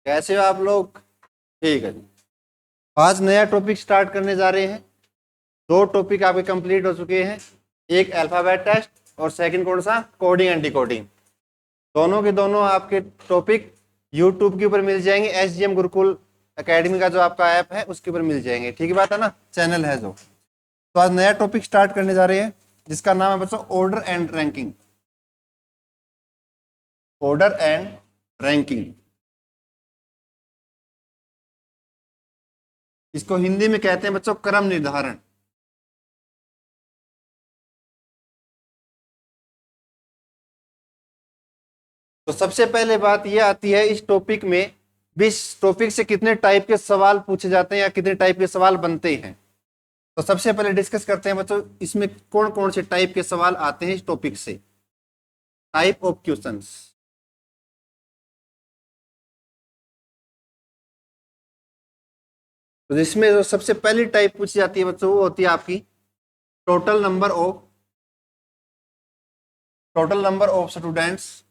कैसे हो आप लोग? ठीक है जी। आज नया टॉपिक स्टार्ट करने जा रहे हैं। दो टॉपिक आपके कंप्लीट हो चुके हैं, एक अल्फाबेट टेस्ट और सेकंड कौन सा, कोडिंग एंड डिकोडिंग। दोनों के दोनों आपके टॉपिक यूट्यूब के ऊपर मिल जाएंगे। SGM गुरुकुल एकेडमी का जो आपका ऐप है उसके ऊपर मिल जाएंगे। ठीक बात है ना, चैनल है जो। तो आज नया टॉपिक स्टार्ट करने जा रहे हैं जिसका नाम है बच्चों order and ranking. Order and ranking, इसको हिंदी में कहते हैं बच्चों क्रम निर्धारण। तो सबसे पहले बात यह आती है इस टॉपिक में, इस टॉपिक से कितने टाइप के सवाल पूछे जाते हैं या कितने टाइप के सवाल बनते हैं। तो सबसे पहले डिस्कस करते हैं बच्चों इसमें कौन कौन से टाइप के सवाल आते हैं इस टॉपिक से। Type of questions. तो इसमें जो सबसे पहली टाइप पूछी जाती है बच्चों वो होती है आपकी total number of students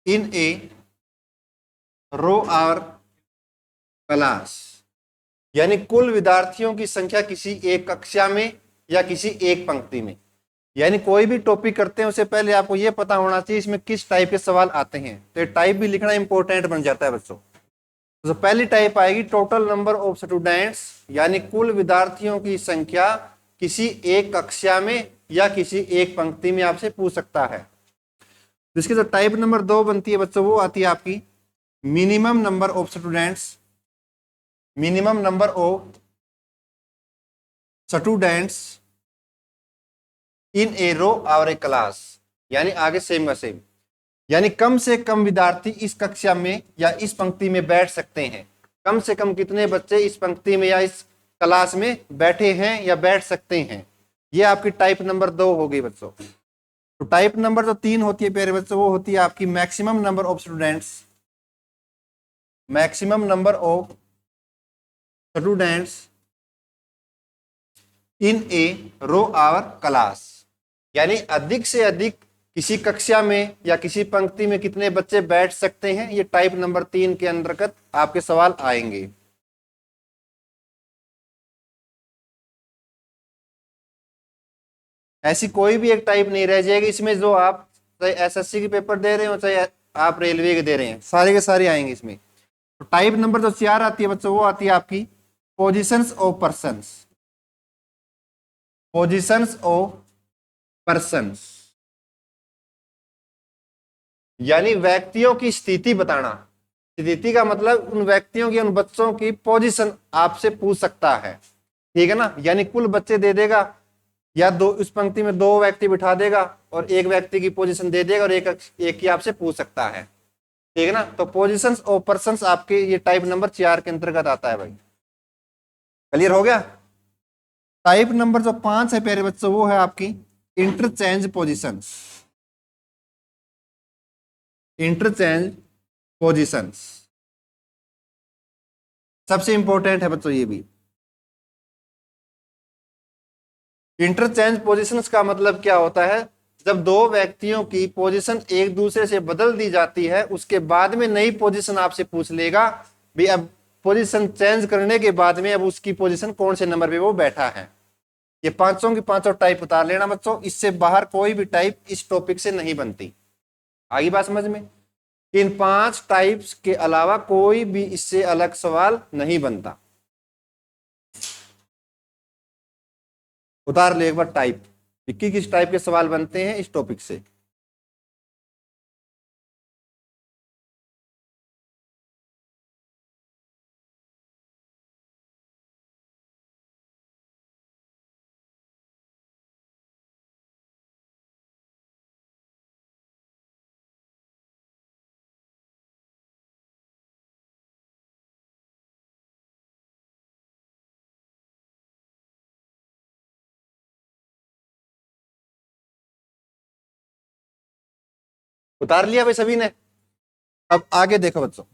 in a row और क्लास। यानी कुल विद्यार्थियों की संख्या किसी एक कक्षा में या किसी एक पंक्ति में। यानी कोई भी टॉपिक करते हैं उससे पहले आपको यह पता होना चाहिए इसमें किस टाइप के सवाल आते हैं। तो ये टाइप भी लिखना इंपॉर्टेंट बन जाता है बच्चों। तो पहली टाइप आएगी टोटल नंबर ऑफ स्टूडेंट्स, यानी कुल विद्यार्थियों की संख्या किसी एक कक्षा में या किसी एक पंक्ति में आपसे पूछ सकता है। जिसकी जो टाइप नंबर 2 बनती है बच्चों वो आती है आपकी minimum number of students. Minimum number of students in a row और ए क्लास। यानी आगे सेम का सेम, यानी कम से कम विद्यार्थी इस कक्षा में या इस पंक्ति में बैठ सकते हैं। कम से कम कितने बच्चे इस पंक्ति में या इस क्लास में बैठे हैं या बैठ सकते हैं। ये आपकी टाइप नंबर 2 हो गई बच्चों। तो टाइप नंबर जो 3 होती है प्यारे बच्चों वो होती है आपकी maximum number of students. Maximum number of students in a row our class. यानी अधिक से अधिक किसी कक्षा में या किसी पंक्ति में कितने बच्चे बैठ सकते हैं, ये टाइप नंबर 3 के अंतर्गत आपके सवाल आएंगे। ऐसी कोई भी एक टाइप नहीं रह जाएगी इसमें जो आप चाहे SSC के पेपर दे रहे हो चाहे आप रेलवे के दे रहे हैं, सारे के सारे आएंगे इसमें। तो टाइप नंबर जो 4 आती है बच्चों वो आती है आपकी positions of persons. Positions of persons यानी व्यक्तियों की स्थिति बताना। स्थिति का मतलब उन व्यक्तियों की, उन बच्चों की पोजीशन आपसे पूछ सकता है। ठीक है ना, यानी कुल बच्चे दे देगा या दो उस पंक्ति में दो व्यक्ति बिठा देगा और एक व्यक्ति की पोजीशन दे देगा और एक ही आपसे पूछ सकता है। ठीक है ना, तो पोजीशंस और पर्सन्स आपके ये टाइप नंबर 4 के अंतर्गत आता है भाई। क्लियर हो गया। टाइप नंबर जो 5 है प्यारे बच्चों वो है आपकी इंटरचेंज पोजीशंस। इंटरचेंज पोजीशंस सबसे इंपॉर्टेंट है बच्चों ये भी। इंटरचेंज पोजीशंस का मतलब क्या होता है, जब दो व्यक्तियों की पोजीशन एक दूसरे से बदल दी जाती है उसके बाद में नई पोजीशन आपसे पूछ लेगा भी अब पोजीशन चेंज करने के बाद में अब उसकी पोजीशन कौन से नंबर पे वो बैठा है। ये पांचों की पांचों टाइप उतार लेना बच्चों, इससे बाहर कोई भी टाइप इस टॉपिक से नहीं बनती। आगे बात समझ में, इन 5 टाइप्स के अलावा कोई भी इससे अलग सवाल नहीं बनता। उतार ले एक बार टाइप, किस टाइप के सवाल बनते हैं इस टॉपिक से। उतार लिया भाई सभी ने। अब आगे देखो बच्चों,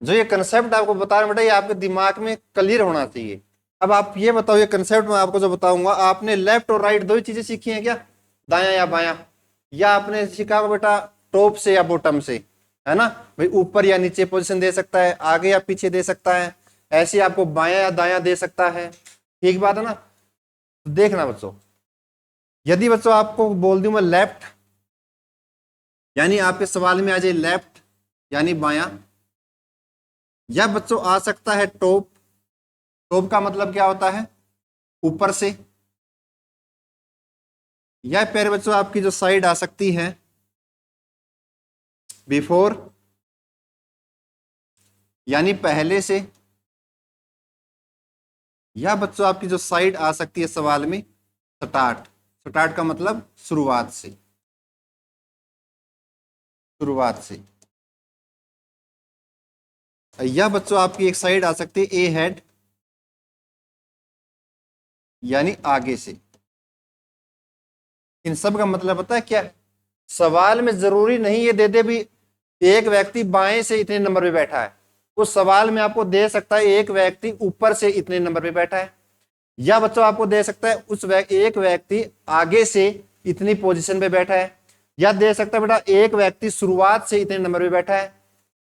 जो ये कंसेप्ट आपको बता रहा हूं बेटा, ये आपके दिमाग में क्लियर होना चाहिए। अब आप ये बताओ, ये कंसेप्ट मैं आपको जो बताऊंगा, आपने लेफ्ट और राइट दो ही चीजें सीखी हैं क्या? दायां या बायां? या आपने सीखा होगा बेटा टॉप से या बॉटम से, है ना? भाई ऊपर या नीचे पोजीशन दे सकता है, आगे या पीछे दे सकता है, ऐसे आपको बायां या दायां दे सकता है। ठीक बात है ना? तो देखना बच्चों, यदि बच्चों आपको बोल दूं मैं लेफ्ट, यानी आपके सवाल में आ जाए लेफ्ट यानी बायां, या बच्चों आ सकता है टॉप। टॉप का मतलब क्या होता है? ऊपर से। या फिर बच्चों आपकी जो साइड आ सकती है बिफोर, यानी पहले से। या बच्चों आपकी जो साइड आ सकती है सवाल में स्टार्ट। स्टार्ट का मतलब शुरुआत से। शुरुआत से। या बच्चों आपकी एक साइड आ सकती है ए हेड, यानी आगे से। इन सब का मतलब पता है क्या? सवाल में जरूरी नहीं ये दे दे भी एक व्यक्ति बाएं से इतने नंबर पे बैठा है। उस सवाल में आपको दे सकता है एक व्यक्ति ऊपर से इतने नंबर पे बैठा है। या बच्चों आपको दे सकता है एक व्यक्ति आगे से इतनी पोजीशन पे बैठा है। या दे सकता है बेटा एक व्यक्ति शुरुआत से इतने नंबर पे बैठा है।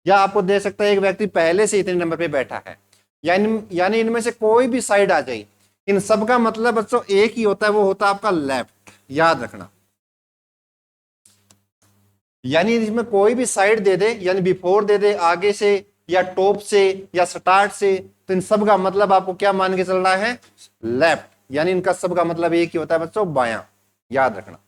या आपको दे सकता है एक व्यक्ति पहले से इतने नंबर पे बैठा है। यानी इनमें से कोई भी साइड आ जाए, इन सब का मतलब बच्चों एक ही होता है, वो होता है आपका लेफ्ट। याद रखना, यानी इसमें कोई भी साइड दे दे, यानी बिफोर दे दे, आगे से या टॉप से या स्टार्ट से, तो इन सब का मतलब आपको क्या मान के चलना है? लेफ्ट। यानी इनका सब का मतलब एक ही होता है बच्चों, बायां। याद रखना,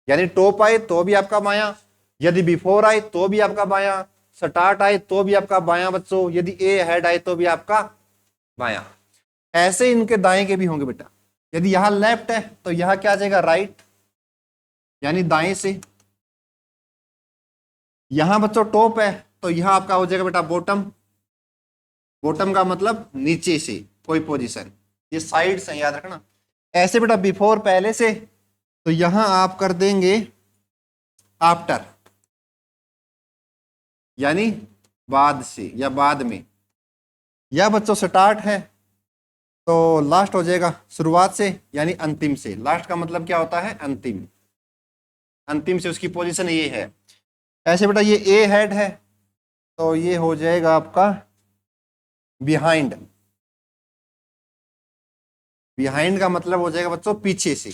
यानी टॉप आए तो भी आपका बायां, यदि बिफोर आए तो भी आपका बायां, स्टार्ट आए तो भी आपका बायां बच्चों, यदि ए हेड आए तो भी आपका बायां। ऐसे इनके दाएं के भी होंगे बेटा। यदि यहां लेफ्ट है तो यहां क्या आ जाएगा? राइट, यानी दाएं से। यहां बच्चों टॉप है तो यहां आपका हो जाएगा बेटा बॉटम। बॉटम का मतलब नीचे से कोई पोजीशन। ये साइड्स हैं, याद रखना। ऐसे बेटा बिफोर पहले से, तो यहां आप कर देंगे आफ्टर, यानी बाद से या बाद में। या बच्चों स्टार्ट है तो लास्ट हो जाएगा शुरुआत से, यानी अंतिम से। लास्ट का मतलब क्या होता है? अंतिम। अंतिम से उसकी पोजीशन ये है। ऐसे बेटा ये ए हेड है तो ये हो जाएगा आपका बिहाइंड। बिहाइंड का मतलब हो जाएगा बच्चों पीछे से।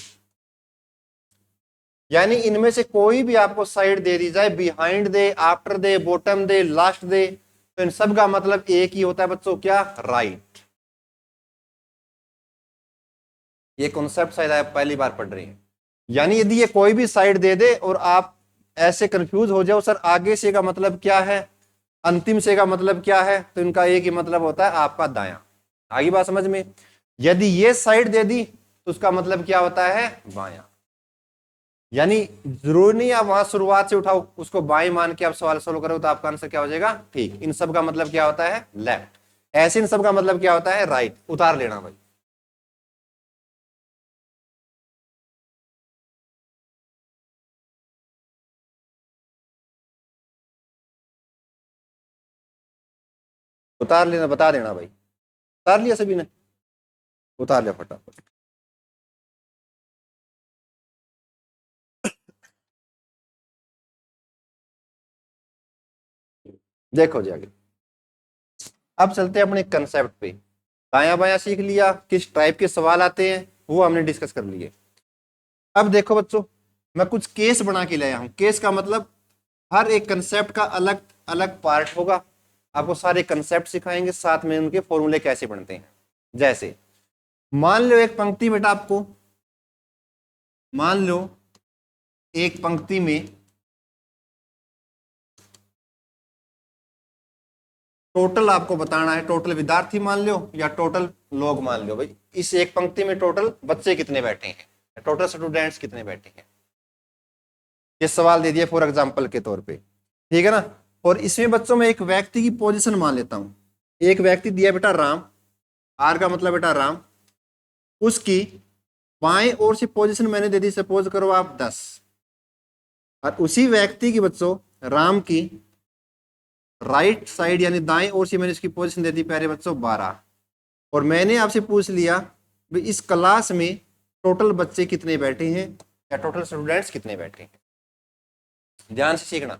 यानी इनमें से कोई भी आपको साइड दे दी जाए, बिहाइंड दे, आफ्टर दे, बॉटम दे, लास्ट दे, तो इन सब का मतलब एक ही होता है बच्चों, क्या? राइट। ये कॉन्सेप्ट शायद आप पहली बार पढ़ रहे हैं। यानी यदि ये कोई भी साइड दे दे और आप ऐसे कंफ्यूज हो जाओ सर आगे से का मतलब क्या है, अंतिम से का मतलब क्या है, तो इनका एक ही मतलब होता है आपका दायां। आगे बात समझ में? यदि ये साइड दे दी तो उसका मतलब क्या होता है? बायां। यानी जरूरी नहीं आप वहां शुरुआत से उठाओ, उसको बाएं मान के आप सवाल सोल्व करो तो आपका आंसर क्या हो जाएगा? ठीक। इन सब का मतलब क्या होता है? लेफ्ट। ऐसे इन सब का मतलब क्या होता है? राइट। उतार लेना भाई। उतार लेना, बता देना भाई। उतार लिया सभी ने? उतार लिया फटाफट। देखो जी आगे, अब चलते हैं अपने कंसेप्ट पे। दाया बाया सीख लिया, किस टाइप के सवाल आते हैं वो हमने डिस्कस कर लिए। अब देखो बच्चों, मैं कुछ केस बना के लाया हूं। केस का मतलब हर एक कंसेप्ट का अलग अलग पार्ट होगा। आपको सारे कंसेप्ट सिखाएंगे, साथ में उनके फॉर्मूले कैसे बनते हैं। जैसे मान लो एक पंक्ति बेटा आपको, मान लो एक पंक्ति में टोटल आपको बताना है, टोटल विद्यार्थी मान लो या टोटल लोग मान लो। भाई इस एक पंक्ति में टोटल बच्चे कितने बैठे हैं, टोटल स्टूडेंट्स कितने बैठे हैं, ये सवाल दे दिया फॉर एग्जाम्पल के तौर पे। ठीक है ना? और इसमें बच्चों में एक व्यक्ति की पोजीशन मान लेता हूं। एक व्यक्ति दिया बेटा राम, आर का मतलब बेटा राम। उसकी बाएं ओर से पोजीशन मैंने दे दी, सपोज करो आप 10। और उसी व्यक्ति की बच्चों राम की राइट साइड यानी दाएं ओर से मैंने इसकी पोजीशन दे दी प्यारे बच्चों 12, और मैंने आपसे पूछ लिया भाई इस क्लास में टोटल बच्चे कितने बैठे हैं या टोटल स्टूडेंट्स कितने बैठे हैं। ध्यान से सीखना,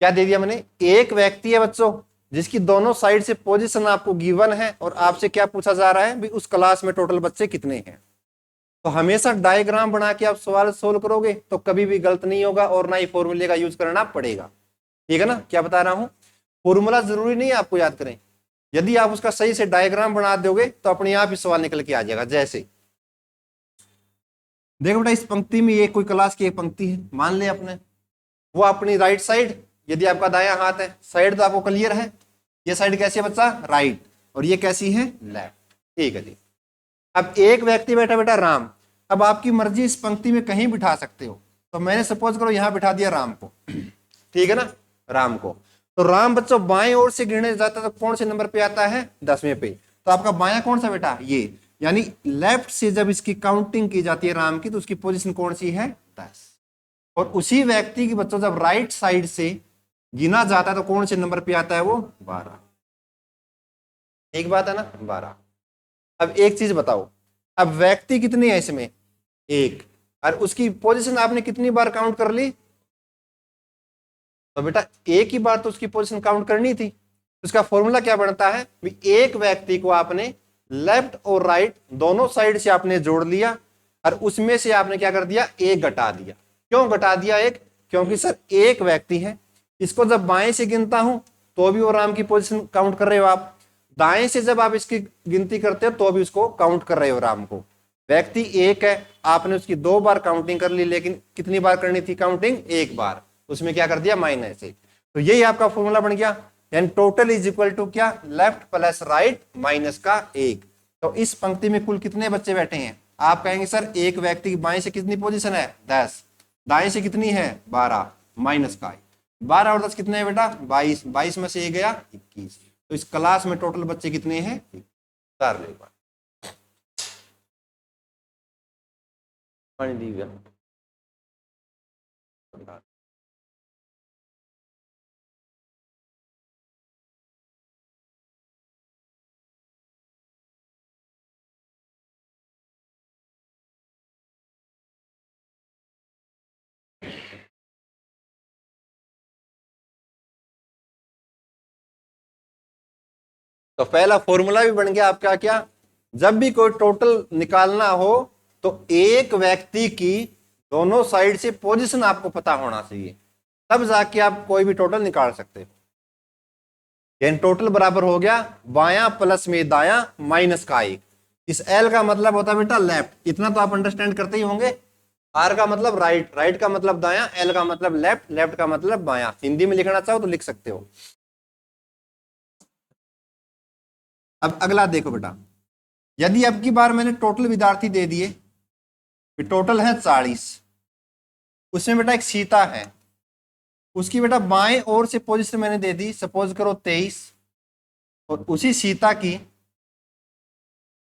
क्या दे दिया मैंने, एक व्यक्ति है बच्चों जिसकी दोनों साइड से पोजीशन आपको गिवन है और आपसे क्या पूछा जा रहा है भाई उस क्लास में टोटल बच्चे कितने हैं। तो हमेशा डायग्राम बना के आप सवाल सोल्व करोगे तो कभी भी गलत नहीं होगा और ना ही फॉर्मूले का यूज करना पड़ेगा। ठीक है ना, क्या बता रहा हूं, फॉर्मूला जरूरी नहीं है आपको याद करें, यदि आप उसका सही से डायग्राम बना दोगे तो अपने आप ही सवाल निकल के आ जाएगा। जैसे देखो बेटा, इस पंक्ति में ये कोई क्लास की एक पंक्ति है, मान ले अपने वो अपनी राइट साइड, यदि आपका दायां हाथ है, साइड तो आपको क्लियर है, ये साइड कैसी है बच्चा, राइट, और ये कैसी है, लेफ्ट। ठीक है जी। अब एक व्यक्ति बैठा बेटा राम, अब आपकी मर्जी इस पंक्ति में कहीं बिठा सकते हो, तो मैंने सपोज करो यहां बिठा दिया राम को, ठीक है ना, राम को। तो राम बच्चों बाएं ओर से गिनने जाता है तो कौन से नंबर पे आता है, 10वें पे। तो आपका बायां कौन सा बेटा, ये, यानी लेफ्ट से जब इसकी काउंटिंग की जाती है राम की तो उसकी पोजीशन कौन सी है, 10। और उसी व्यक्ति की बच्चों जब राइट साइड से गिना जाता है तो कौन से नंबर पे आता है वो, 12। एक बात है ना, 12। अब एक चीज बताओ, अब व्यक्ति कितने हैं इसमें, एक, और उसकी पोजीशन आपने कितनी बार काउंट कर ली, तो बेटा एक ही बार तो उसकी पोजीशन काउंट करनी थी। उसका फॉर्मूला क्या बनता है, एक व्यक्ति को आपने लेफ्ट और राइट दोनों साइड से आपने जोड़ लिया और उसमें से आपने क्या कर दिया, एक घटा दिया। क्यों घटा दिया एक, क्योंकि सर एक व्यक्ति है, इसको जब बाएं से गिनता हूं तो भी वो राम की पोजीशन काउंट कर रहे हो आप, दाएं से जब आप इसकी गिनती करते हो तो भी उसको काउंट कर रहे हो राम को। व्यक्ति एक है, आपने उसकी 2 बार काउंटिंग कर ली, लेकिन कितनी बार करनी थी काउंटिंग, 1 बार, उसमें क्या कर दिया, माइनस है। तो यही आपका फॉर्मूला बन गया, यानी टोटल इज इक्वल टू क्या, लेफ्ट प्लस राइट माइनस का 1। तो इस पंक्ति में कुल कितने बच्चे बैठे हैं, आप कहेंगे सर एक व्यक्ति की बाएं से कितनी पोजीशन है, 10, दाएं से कितनी है, 12, माइनस का 12 और 10 कितने हैं बेटा, 22, 22 में से ये गया 21। तो इस क्लास में टोटल बच्चे कितने हैं, 4। पानी दीजिए। तो पहला फॉर्मूला भी बन गया आपका, क्या, जब भी कोई टोटल निकालना हो तो एक व्यक्ति की दोनों साइड से पोजीशन आपको पता होना चाहिए, तब जाके आप कोई भी टोटल निकाल सकते हो। यानी टोटल बराबर हो गया बायां प्लस में दायां माइनस का 1। इस एल का मतलब होता है बेटा लेफ्ट, इतना तो आप अंडरस्टैंड करते ही होंगे। आर का मतलब राइट, राइट का मतलब दायां, एल का मतलब लेफ्ट, लेफ्ट का मतलब बायां। हिंदी में लिखना चाहो तो लिख सकते हो। अब अगला देखो बेटा, यदि अब की बार मैंने टोटल विद्यार्थी दे दिए, टोटल है 40, उसमें बेटा एक सीता है, उसकी बेटा बाएं ओर से पोजीशन मैंने दे दी सपोज करो 23, और उसी सीता की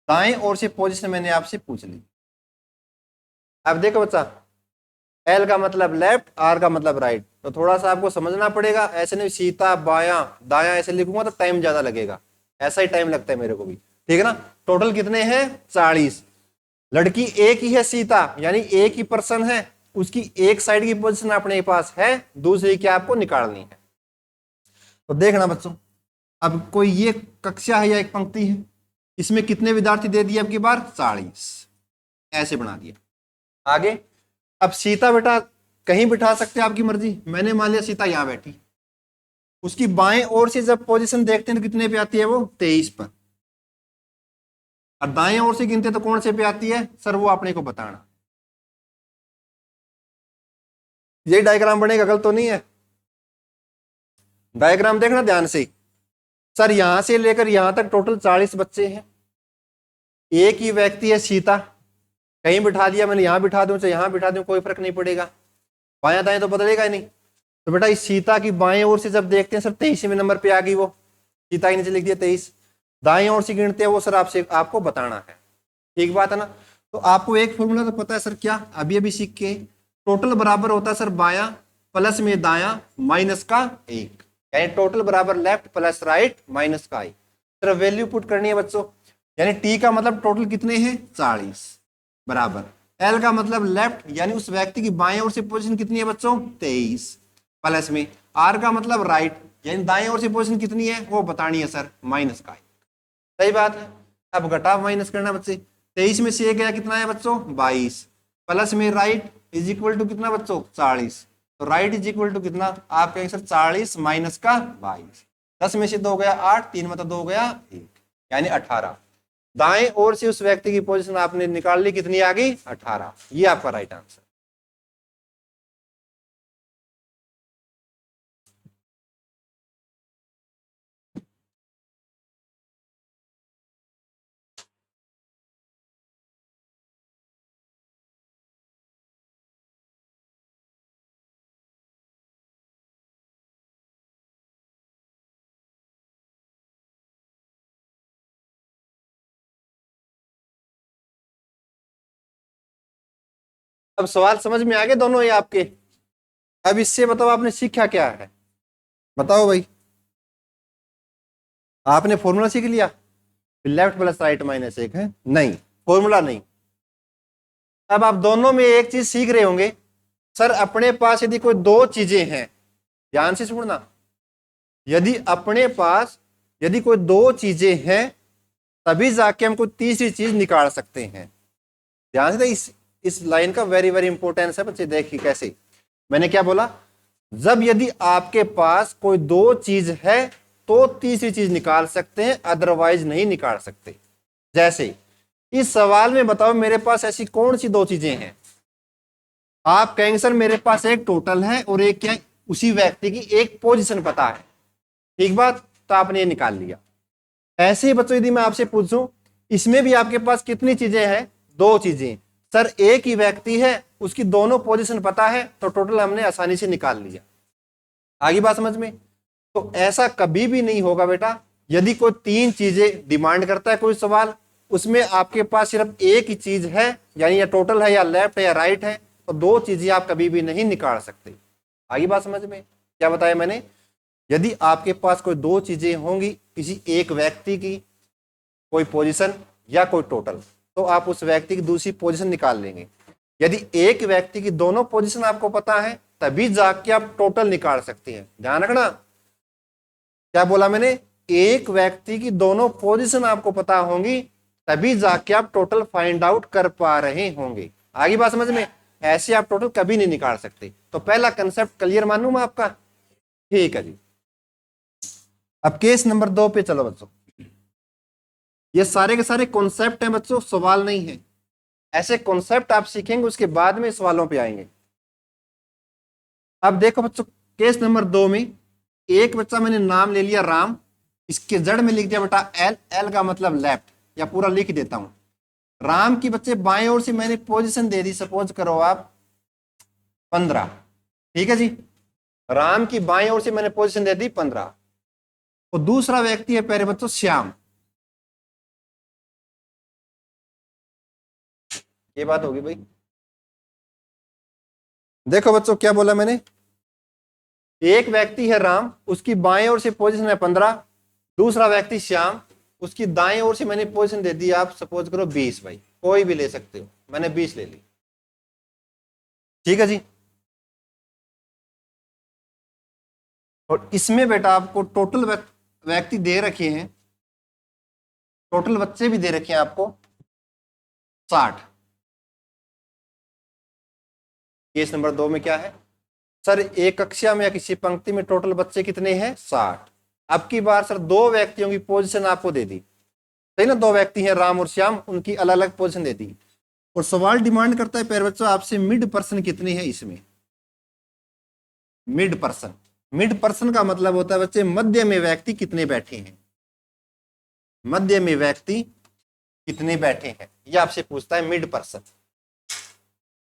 दाएं ओर से पोजीशन मैंने आपसे पूछ ली। अब देखो बच्चा, एल का मतलब लेफ्ट, आर का मतलब राइट, तो थोड़ा सा आपको समझना पड़ेगा। ऐसे नहीं सीता बायां दायां ऐसे लिखूंगा तो टाइम ज्यादा लगेगा, ऐसा ही टाइम लगता है मेरे को भी, ठीक है ना। टोटल कितने हैं, 40। लड़की एक ही है सीता, यानी एक ही पर्सन है, उसकी एक साइड की पोजीशन अपने पास है, दूसरी की आपको निकालनी है। तो देखना बच्चों, अब कोई ये कक्षा है या एक पंक्ति है, इसमें कितने विद्यार्थी दे दिए अब की बार, 40, ऐसे बना दिया। आगे अब सीता बेटा कहीं बिठा सकते हैं आपकी मर्जी, मैंने मान लिया सीता यहां बैठी, उसकी बाएं ओर से जब पोजीशन देखते हैं तो कितने पे आती है वो, 23 पर, और दाएं ओर से गिनते तो कौन से पे आती है सर, वो आपने को बताना। ये डायग्राम बनेगा, गलत तो नहीं है, डायग्राम देखना ध्यान से। सर यहां से लेकर यहां तक टोटल 40 बच्चे हैं, एक ही व्यक्ति है सीता, कहीं बिठा दिया मैंने, यहां बिठा दूं चाहे यहां बिठा दूं कोई फर्क नहीं पड़ेगा, बायां दाएं तो बदलेगा ही नहीं। तो बेटा इस सीता की बाएं ओर से जब देखते हैं सर 23वें नंबर पे आ गई वो, सीता ही नीचे लिख दिया 23, दाएं ओर से गिनते हैं वो सर आपसे आपको बताना है, ठीक बात है ना। तो आपको एक फॉर्मूला तो पता है सर, क्या, अभी अभी सीख के, टोटल बराबर होता है सर बायां प्लस में दायां माइनस का 1। यानी टोटल बराबर लेफ्ट प्लस राइट माइनस का आई। सिर्फ वैल्यू पुट करनी है बच्चों, यानी टी का मतलब टोटल कितने हैं 40 बराबर एल का मतलब लेफ्ट यानी उस व्यक्ति की बाएं ओर से पोजीशन कितनी है बच्चों 23 प्लस में आर का मतलब राइट यानी दाएं ओर से पोजीशन कितनी है वो बतानी है सर माइनस का आई। सही बात है। अब घटाव माइनस करना बच्चे, 23 में से ये गया कितना है बच्चों 22 प्लस में राइट इज इक्वल टू कितना बच्चों 40 तो राइट इज इक्वल टू कितना आप कहेंगे सर 40 माइनस का 22 10 में से 2 गया 8 3 में तो 2 गया 1 यानी 18। दाएं ओर से उस व्यक्ति की पोजीशन आपने निकाल ली कितनी आ गई 18। ये आपका राइट आंसर। अब सवाल समझ में आ गए दोनों ये आपके। अब इससे बताओ आपने सीखा क्या है बताओ भाई। आपने फॉर्मूला सीख लिया लेफ्ट प्लस राइट माइनस एक है नहीं फॉर्मूला नहीं। अब आप दोनों में एक चीज सीख रहे होंगे सर अपने पास यदि कोई दो चीजें हैं ध्यान से सुनना यदि अपने पास यदि कोई दो चीजें हैं तभी जाके हम कोई तीसरी चीज निकाल सकते हैं। ध्यान से इस लाइन का वेरी वेरी इंपॉर्टेंस है बच्चे। देखिए कैसे मैंने क्या बोला जब यदि आपके पास कोई दो चीज है तो तीसरी चीज निकाल सकते हैं अदरवाइज नहीं निकाल सकते। जैसे इस सवाल में बताओ मेरे पास ऐसी कौन सी दो चीजें हैं आप कहेंगे सर मेरे पास एक टोटल है और एक क्या उसी व्यक्ति की एक पोजीशन पता है। ठीक बात तो आपने ये निकाल लिया। ऐसे ही बच्चों यदि मैं आपसे पूछूं इसमें भी आपके पास कितनी चीजें हैं दो चीजें सर एक ही व्यक्ति है उसकी दोनों पोजीशन पता है तो टोटल हमने आसानी से निकाल लिया। आगे बात समझ में। तो ऐसा कभी भी नहीं होगा बेटा यदि कोई तीन चीजें डिमांड करता है कोई सवाल उसमें आपके पास सिर्फ एक ही चीज है यानी या टोटल है या लेफ्ट है या राइट है तो दो चीजें आप कभी भी नहीं निकाल सकते। आगे बात समझ में। क्या बताया मैंने यदि आपके पास कोई दो चीजें होंगी किसी एक व्यक्ति की कोई पोजीशन या कोई टोटल तो आप उस व्यक्ति की दूसरी पोजीशन निकाल लेंगे। यदि एक व्यक्ति की दोनों पोजीशन आपको पता है तभी जाके आप टोटल निकाल सकते हैं। ध्यान रखना क्या बोला मैंने एक व्यक्ति की दोनों पोजीशन आपको पता होंगी तभी जाके आप टोटल फाइंड आउट कर पा रहे होंगे। आगे बात समझ में। ऐसे आप टोटल कभी नहीं निकाल सकते। तो पहला कंसेप्ट क्लियर मानूं मैं आपका। ठीक है जी। अब केस नंबर 2 पे चलो बच्चों। ये सारे के सारे कॉन्सेप्ट हैं बच्चों सवाल नहीं है। ऐसे कॉन्सेप्ट आप सीखेंगे उसके बाद में सवालों पे आएंगे। अब देखो बच्चों केस नंबर 2 में एक बच्चा मैंने नाम ले लिया राम इसके जड़ में लिख दिया बेटा एल एल का मतलब लेफ्ट या पूरा लिख देता हूं। राम की बच्चे बाएं ओर से मैंने पोजीशन दे दी सपोज करो आप 15। ठीक है जी राम की बाएं ओर से मैंने पोजीशन दे दी 15 तो दूसरा व्यक्ति है प्यारे बच्चों श्याम। ये बात होगी भाई। देखो बच्चों क्या बोला मैंने एक व्यक्ति है राम उसकी बाएं ओर से पोजीशन है 15 दूसरा व्यक्ति श्याम उसकी दाएं ओर से मैंने पोजीशन दे दी आप सपोज करो 20 भाई कोई भी ले सकते हो मैंने 20 ले ली। ठीक है जी और इसमें बेटा आपको टोटल व्यक्ति दे रखे हैं टोटल बच्चे भी दे रखे हैं आपको 60। केस नंबर 2 में क्या है सर एक कक्षा में या किसी पंक्ति में टोटल बच्चे कितने हैं 60। अब की बार सर दो व्यक्तियों की पोजीशन आपको दे दी सही ना दो व्यक्ति हैं राम और श्याम उनकी अलग अलग पोजीशन दे दी और सवाल डिमांड करता है प्यारे बच्चों आपसे मिड पर्सन कितने हैं इसमें। मिड पर्सन का मतलब होता है बच्चे मध्य में व्यक्ति कितने बैठे हैं मध्य में व्यक्ति कितने बैठे हैं ये आपसे पूछता है mid person.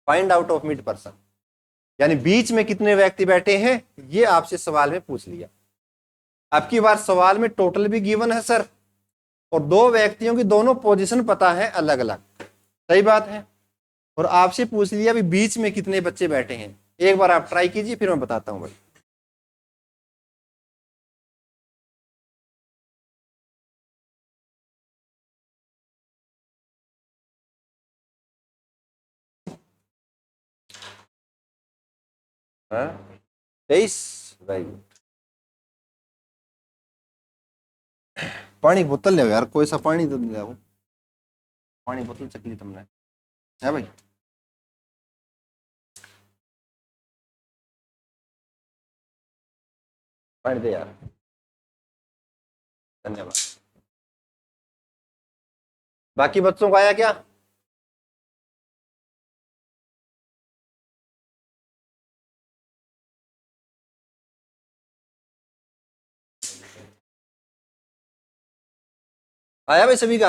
Find out of mid person यानी बीच में कितने व्यक्ति बैठे हैं ये आपसे सवाल में पूछ लिया। अब की बार सवाल में टोटल भी गिवन है सर और दो व्यक्तियों की दोनों पोजीशन पता है अलग अलग। सही बात है और आपसे पूछ लिया अभी बीच में कितने बच्चे बैठे हैं। एक बार आप ट्राई कीजिए फिर मैं बताता हूं भाई। 23। Very good. पानी की बोतल ले यार, कोई सा पानी तो ले आओ, पानी की बोतल चकली तुमने है भाई। पानी दे यार, धन्यवाद। बाकी बच्चों को आया क्या? आया भाई सभी का?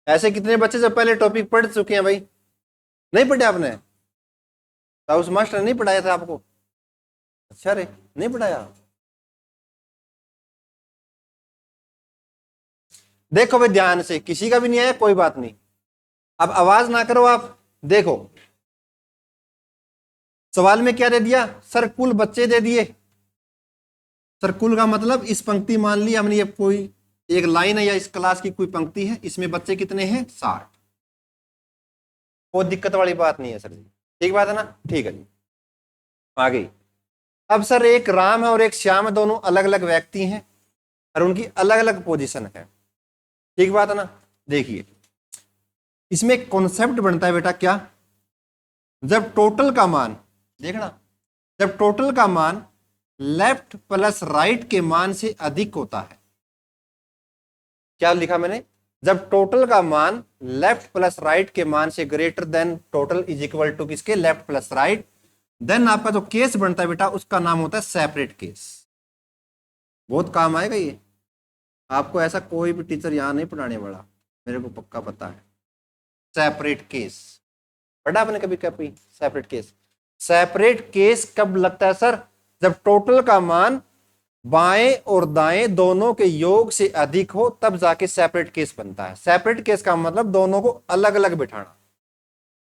ऐसे कितने बच्चे जो पहले टॉपिक पढ़ चुके हैं भाई? नहीं पढ़े आपने? ताउस मास्टर ने नहीं पढ़ाया था आपको? अच्छा रे, नहीं पढ़ाया। देखो भाई ध्यान से, किसी का भी नहीं आया कोई बात नहीं, अब आवाज ना करो आप। देखो सवाल में क्या दे दिया सर, कुल बच्चे दे दिए। सर कुल का मतलब इस पंक्ति मान ली हमने, ये कोई एक लाइन है या इस क्लास की कोई पंक्ति है, इसमें बच्चे कितने हैं? 60। कोई दिक्कत वाली बात नहीं है सर जी, ठीक बात है ना? ठीक है जी, आ गई। अब सर एक राम है और एक श्याम है, दोनों अलग अलग व्यक्ति हैं और उनकी अलग अलग पोजीशन है, ठीक बात है ना? देखिए इसमें एक कॉन्सेप्ट बनता है बेटा, क्या? जब टोटल का मान, देखना, जब टोटल का मान लेफ्ट प्लस राइट के मान से अधिक होता है, क्या लिखा मैंने? जब टोटल का मान लेफ्ट प्लस राइट के मान से greater than total is equal to किसके? लेफ्ट प्लस राइट, देन आपका जो केस बनता है बेटा उसका नाम होता है सेपरेट केस। बहुत काम आएगा ये आपको, ऐसा कोई भी टीचर यहां नहीं पढ़ाने वाला, मेरे को पक्का पता है। सेपरेट केस पढ़ा आपने कभी कभी? सेपरेट केस, सेपरेट केस कब लगता है सर? जब टोटल का मान बाएं और दाएं दोनों के योग से अधिक हो, तब जाके सेपरेट केस बनता है। सेपरेट केस का मतलब दोनों को अलग अलग बिठाना।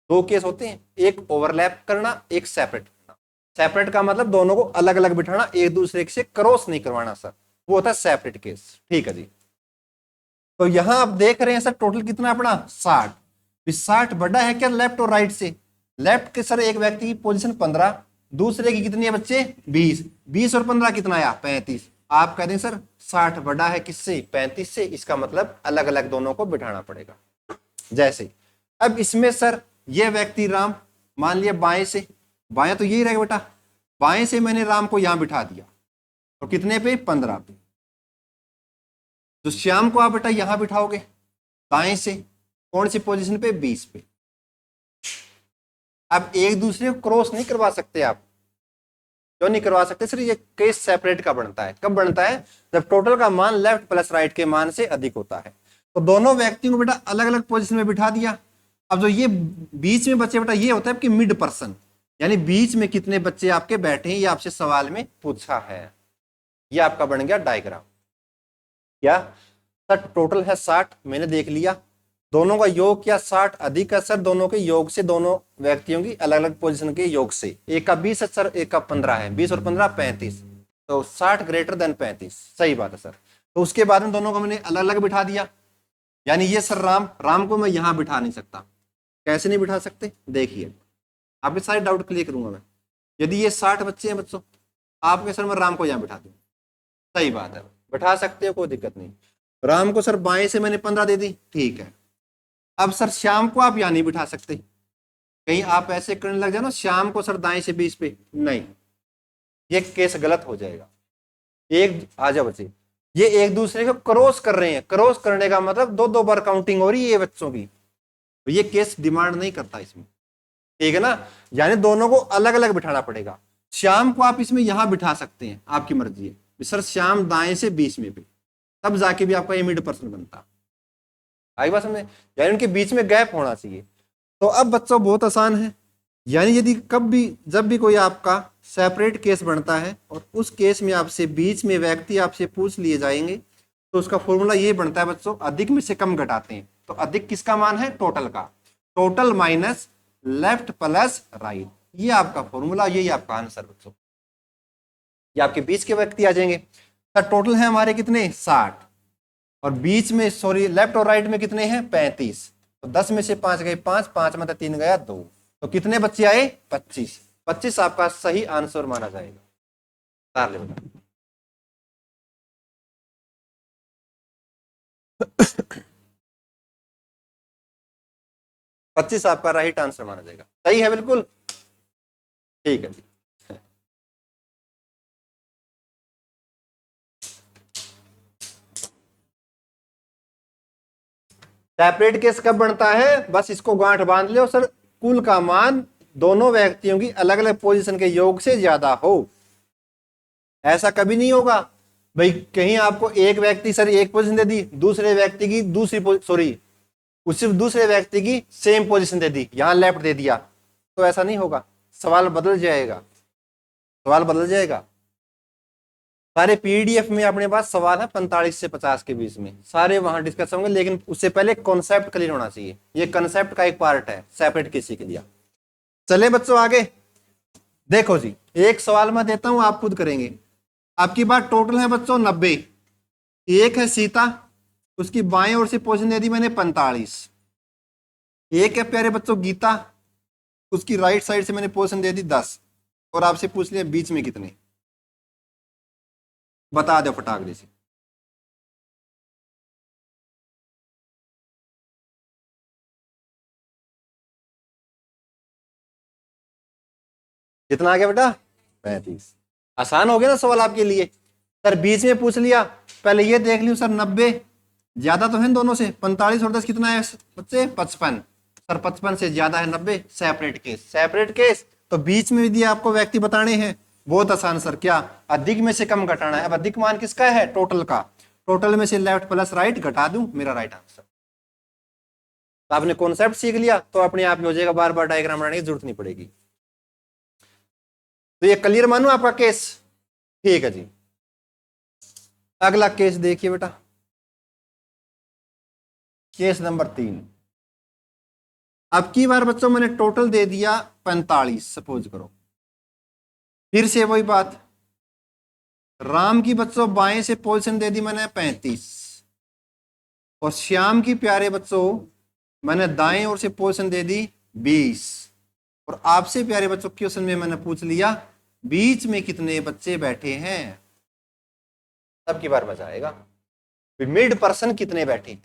दो केस होते हैं, एक ओवरलैप करना, एक सेपरेट करना। सेपरेट का मतलब दोनों को अलग अलग बिठाना, एक दूसरे से क्रॉस नहीं करवाना सर, वो होता है सेपरेट केस। ठीक है जी, तो यहां आप देख रहे हैं सर टोटल कितना अपना 60। 60 बड़ा है क्या लेफ्ट और राइट से? लेफ्ट के सर एक व्यक्ति की पोजीशन 15, दूसरे की कितनी है बच्चे? 20। 20 और 15 कितना आया? 35। आप कहते हैं सर 60 बड़ा है किससे? 35 से, इसका मतलब अलग अलग दोनों को बिठाना पड़ेगा। जैसे अब इसमें सर ये व्यक्ति राम, मान लिया बाएं से, बाएं तो यही रहेगा बेटा, बाएं से मैंने राम को यहां बिठा दिया, तो कितने पे? 15 पे। तो श्याम को आप बेटा यहां बिठाओगे दाएं से, कौन सी पोजीशन पे? 20 पे। अब एक दूसरे को क्रॉस नहीं करवा सकते आप, क्यों नहीं करवा सकते सर? ये केस सेपरेट का बनता है, कब बनता है? जब टोटल का मान लेफ्ट प्लस राइट के मान से अधिक होता है। तो दोनों व्यक्तियों को बेटा अलग अलग पोजीशन में बिठा दिया। अब जो ये बीच में बच्चे बेटा, ये होता है कि मिड पर्सन, यानी बीच में कितने बच्चे आपके बैठे हैं, ये आपसे सवाल में पूछा है। ये आपका बन गया डायग्राम। क्या सर टोटल है 60, मैंने देख लिया, दोनों का योग क्या 60 अधिक है सर? दोनों के योग से, दोनों व्यक्तियों की अलग अलग पोजीशन के योग से, एक का 20 है सर, एक का 15 है, 20 और 15 35, तो 60 ग्रेटर देन 35। सही बात है सर। तो उसके बाद में दोनों को मैंने अलग अलग बिठा दिया, यानी ये सर राम को मैं यहां बिठा नहीं सकता। कैसे नहीं बिठा सकते? देखिए आपके सारे डाउट क्लियर करूंगा मैं। यदि ये 60 बच्चे हैं बच्चों, आपके सर मैं राम को यहां बिठा दूं, सही बात है, बिठा सकते हो, कोई दिक्कत नहीं। राम को सर बाएं से मैंने 15 दे दी, ठीक है। अब सर श्याम को आप यहां नहीं बिठा सकते, कहीं आप ऐसे करने लग जाओ ना, श्याम को सर दाएं से 20 पे, नहीं, ये केस गलत हो जाएगा। एक आ जाओ बच्चे, ये एक दूसरे को क्रॉस कर रहे हैं, क्रॉस करने का मतलब दो दो बार काउंटिंग हो रही है बच्चों की, तो ये केस डिमांड नहीं करता इसमें, ठीक है ना? यानी दोनों को अलग अलग बिठाना पड़ेगा। श्याम को आप इसमें यहां बिठा सकते हैं, आपकी मर्जी है सर, श्याम दाएं से 20 में पे, तब जाके भी आपका ये मिड पर्सन बनता। आई बात समझे? यानी उनके बीच में गैप होना चाहिए। तो अब बच्चों बहुत आसान है, यानी यदि कब भी जब भी कोई आपका सेपरेट केस बनता है और उस केस में आपसे बीच में व्यक्ति आपसे पूछ लिए जाएंगे, तो उसका फॉर्मूला ये बनता है बच्चों, अधिक में से कम घटाते हैं। तो अधिक किसका मान है? टोटल का, total minus left plus right, ये आपका फॉर्मूला, यही आपका आंसर बच्चों। ये आपके बीच के व्यक्ति आ जाएंगे। सर टोटल है हमारे कितने? 60, और बीच में सॉरी लेफ्ट और राइट में कितने हैं? 35। तो 10 में से 5 गए 5, 5 में 3 गया 2, तो कितने बच्चे आए? 25। 25 आपका सही आंसर माना जाएगा। तार ले बेटा। पच्चीस आपका राइट आंसर माना जाएगा। सही है बिल्कुल। ठीक है। सेपरेट केस कब बनता है? बस इसको गांठ बांध लो सर, कुल का मान दोनों व्यक्तियों की अलग अलग पोजीशन के योग से ज्यादा हो। ऐसा कभी नहीं होगा भाई, कहीं आपको एक व्यक्ति सर एक पोजीशन दे दी, दूसरे व्यक्ति की दूसरी सॉरी उसी दूसरे व्यक्ति की सेम पोजीशन दे दी, यहां लेफ्ट दे दिया, तो ऐसा नहीं होगा। सवाल बदल जाएगा, सवाल बदल जाएगा। सारे पीडीएफ में अपने पास सवाल है 45 से 50 के बीच में, सारे वहां डिस्कस होंगे, लेकिन उससे पहले कॉन्सेप्ट क्लियर होना चाहिए। ये कॉन्सेप्ट का एक पार्ट है, सेपरेट केस के लिए। चले बच्चों आगे देखो जी, एक सवाल मैं देता हूं, आप खुद करेंगे। आपकी बात टोटल है बच्चों 90। एक है सीता, उसकी बाएं ओर से पोजीशन दे दी मैंने 45। एक है प्यारे बच्चों गीता, उसकी राइट साइड से मैंने पोजीशन दे दी 10। और आपसे पूछ लिया बीच में कितने, बता दो फटाक से। कितना आ गया बेटा? 35। आसान हो गया ना सवाल आपके लिए। सर बीच में पूछ लिया, पहले ये देख लियो सर 90 ज्यादा तो है दोनों से, 45 और 10 कितना है बच्चे? 55। सर 55 से ज्यादा है 90, सेपरेट केस। सेपरेट केस तो बीच में यदि आपको व्यक्ति बताने हैं, बहुत आसान सर। क्या? अधिक में से कम घटाना है। अब अधिक मान किसका है? टोटल का। टोटल में से लेफ्ट प्लस राइट घटा दूं, मेरा राइट आंसर। तो आपने कॉन्सेप्ट सीख लिया तो अपने आप में हो जाएगा, बार बार डायग्राम बनाने की जरूरत नहीं पड़ेगी। तो ये क्लियर मानो आपका केस? ठीक है जी। अगला केस देखिए बेटा, केस नंबर 3। अब की बार बच्चों मैंने टोटल दे दिया 45, सपोज करो। फिर से वही बात, राम की बच्चों बाएं से पोजीशन दे दी मैंने 35, और श्याम की प्यारे बच्चों मैंने दाएं ओर से पोजीशन दे दी 20। और आपसे प्यारे बच्चों क्वेश्चन में मैंने पूछ लिया बीच में कितने बच्चे बैठे हैं। अब की बार मजा आएगा, मिड पर्सन कितने बैठे।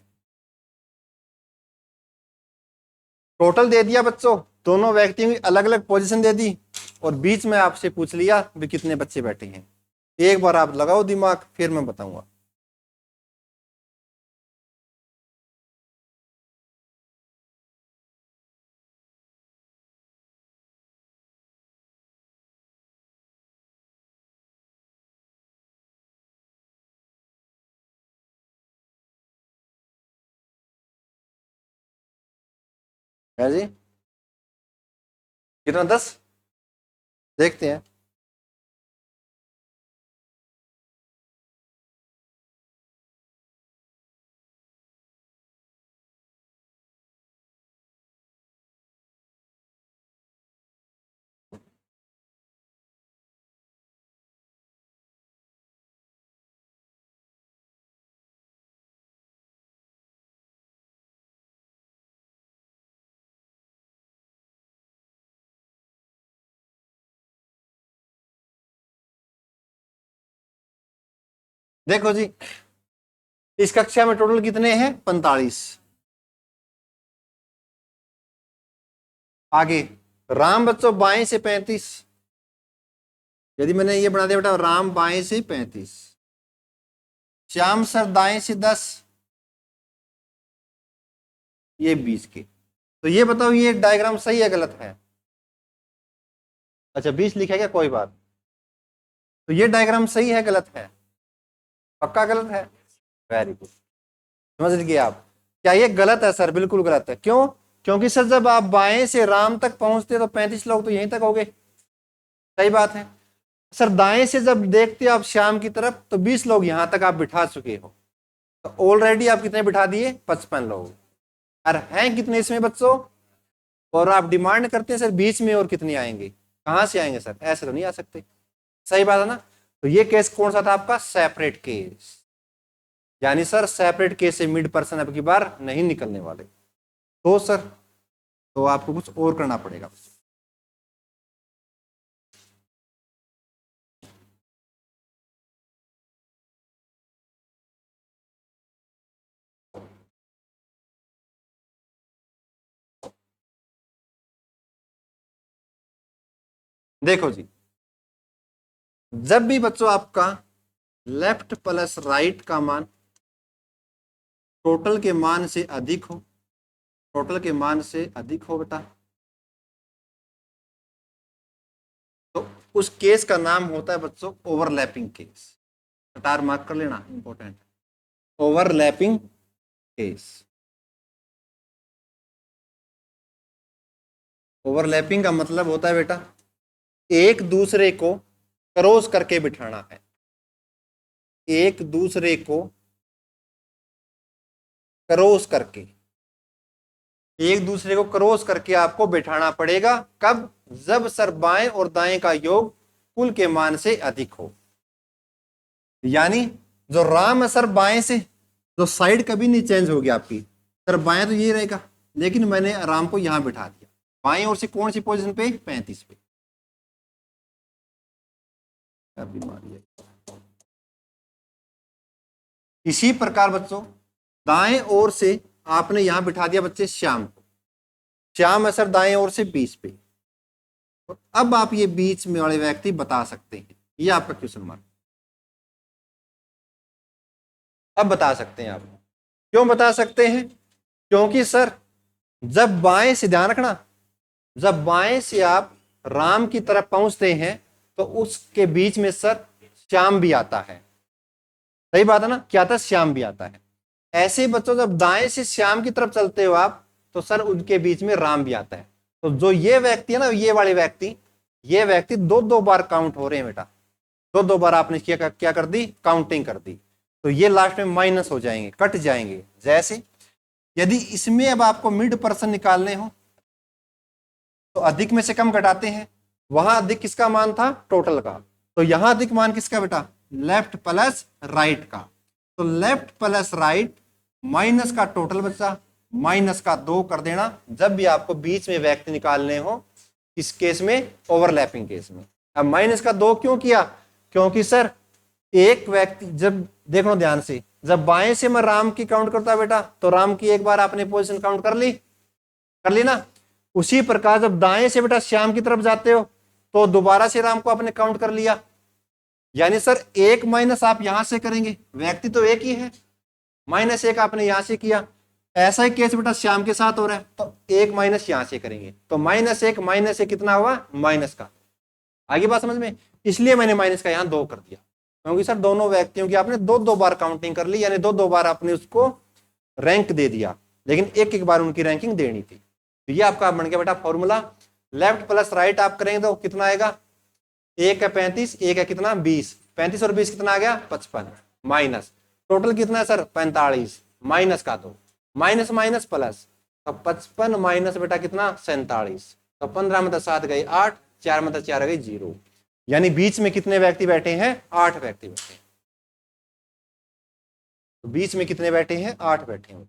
टोटल दे दिया बच्चों, दोनों व्यक्तियों की अलग अलग पोजीशन दे दी, और बीच में आपसे पूछ लिया भी कितने बच्चे बैठे हैं। एक बार आप लगाओ दिमाग, फिर मैं बताऊंगा। है जी, कितना? 10। देखते हैं। देखो जी, इस कक्षा में टोटल कितने हैं? 45। आगे राम बच्चों बाएं से 35, यदि मैंने ये बना दिया बेटा राम बाएं से 35, श्याम सर दाएं से 10, ये 20 के। तो ये बताओ ये डायग्राम सही है गलत है? अच्छा 20 लिखा क्या, कोई बात। तो ये डायग्राम सही है गलत है? पक्का गलत है? वेरी गुड, समझ गए आप। क्या ये गलत है सर? बिल्कुल गलत है। क्यों? क्योंकि सर जब आप बाएं से राम तक पहुंचते तो 35 लोग तो यहीं तक हो गए, सही बात है। सर दाएं से जब देखते हो आप श्याम की तरफ तो 20 लोग यहां तक आप बिठा चुके हो, तो ऑलरेडी आप कितने बिठा दिए? 55 लोग। और हैं कितने इसमें बच्चों? और आप डिमांड करते हैं सर बीच में और कितने आएंगे? कहां से आएंगे सर? ऐसे तो नहीं आ सकते, सही बात है ना। तो ये केस कौन सा था आपका? Separate case. यानी सर सेपरेट केस से मिड पर्सन अब की बार नहीं निकलने वाले। तो सर तो आपको कुछ और करना पड़ेगा। देखो जी, जब भी बच्चों आपका लेफ्ट प्लस राइट का मान टोटल के मान से अधिक हो, टोटल के मान से अधिक हो बेटा, तो उस केस का नाम होता है बच्चों ओवरलैपिंग केस। स्टार मार्क कर लेना, इंपॉर्टेंट, ओवरलैपिंग केस। ओवरलैपिंग का मतलब होता है बेटा एक दूसरे को क्रॉस करके बिठाना है, एक दूसरे को क्रॉस करके, एक दूसरे को क्रॉस करके आपको बिठाना पड़ेगा। कब? जब सर बाएं और दाएं का योग कुल के मान से अधिक हो। यानी जो राम है सर बाएं से, जो साइड कभी नहीं चेंज होगी आपकी, सर बाएं तो ये रहेगा, लेकिन मैंने राम को यहां बिठा दिया बाएं ओर से, कौन सी पोजीशन पे? 35 पे। क्या बीमारी है? इसी प्रकार बच्चों दाएं ओर से आपने यहां बिठा दिया बच्चे श्याम को, श्याम है सर दाएं ओर से 20 पे। और अब आप ये बीच में वाले व्यक्ति बता सकते हैं, ये आपका क्वेश्चन मार्क। अब बता सकते हैं आप, क्यों बता सकते हैं? क्योंकि सर जब बाएं से, ध्यान रखना, जब बाएं से आप राम की तरफ पहुंचते हैं तो उसके बीच में सर श्याम भी आता है। सही बात है ना, क्या आता है? श्याम भी आता है। ऐसे ही बच्चों जब दाएं से श्याम की तरफ चलते हो आप तो सर उनके बीच में राम भी आता है। तो जो ये व्यक्ति है ना, ये वाले व्यक्ति, ये व्यक्ति दो दो बार काउंट हो रहे हैं बेटा, दो दो बार आपने क्या कर दी? काउंटिंग कर दी। तो ये लास्ट में माइनस हो जाएंगे, कट जाएंगे। जैसे यदि इसमें अब आपको मिड पर्सन निकालने हो तो अधिक में से कम घटाते हैं, वहां अधिक किसका मान था? टोटल का। तो यहां अधिक मान किसका बेटा? लेफ्ट प्लस राइट का। तो लेफ्ट प्लस राइट माइनस का टोटल बचा, माइनस का 2 कर देना जब भी आपको बीच में व्यक्ति निकालने हो, इस केस में ओवरलैपिंग केस में। अब माइनस का 2 क्यों किया? क्योंकि सर एक व्यक्ति, जब देखो ध्यान से, जब बाएं से मैं राम की काउंट करता बेटा तो राम की एक बार आपने पोजीशन काउंट कर ली ना। उसी प्रकार जब दाएं से बेटा श्याम की तरफ जाते हो तो दोबारा से राम को आपने काउंट कर लिया। यानी सर एक माइनस आप यहां से करेंगे, व्यक्ति तो एक ही है, माइनस एक आपने यहां से किया। ऐसा ही केस बेटा श्याम के साथ हो रहा है, तो एक माइनस यहां से करेंगे तो माइनस एक कितना हुआ? माइनस का। आगे बात समझ में? इसलिए मैंने माइनस का यहां 2 कर दिया, क्योंकि सर दोनों व्यक्तियों की आपने दो दो बार काउंटिंग कर ली, यानी दो दो बार आपने उसको रैंक दे दिया, लेकिन एक एक बार उनकी रैंकिंग देनी थी। तो ये आपका बन गया बेटा फॉर्मूला। लेफ्ट प्लस राइट आप करेंगे तो कितना आएगा? एक है 35, एक है कितना? 20। 35 और 20 कितना आ गया? 55। माइनस टोटल कितना है सर? 45। माइनस का 2, माइनस माइनस प्लस, तो 55 माइनस बेटा कितना? 47। तो 15 में 7 गए 8, 4 में 4 गई 0। यानी बीच में कितने व्यक्ति बैठे हैं? 8 व्यक्ति बैठे हैं। तो बीच में कितने बैठे हैं? 8 बैठे हैं।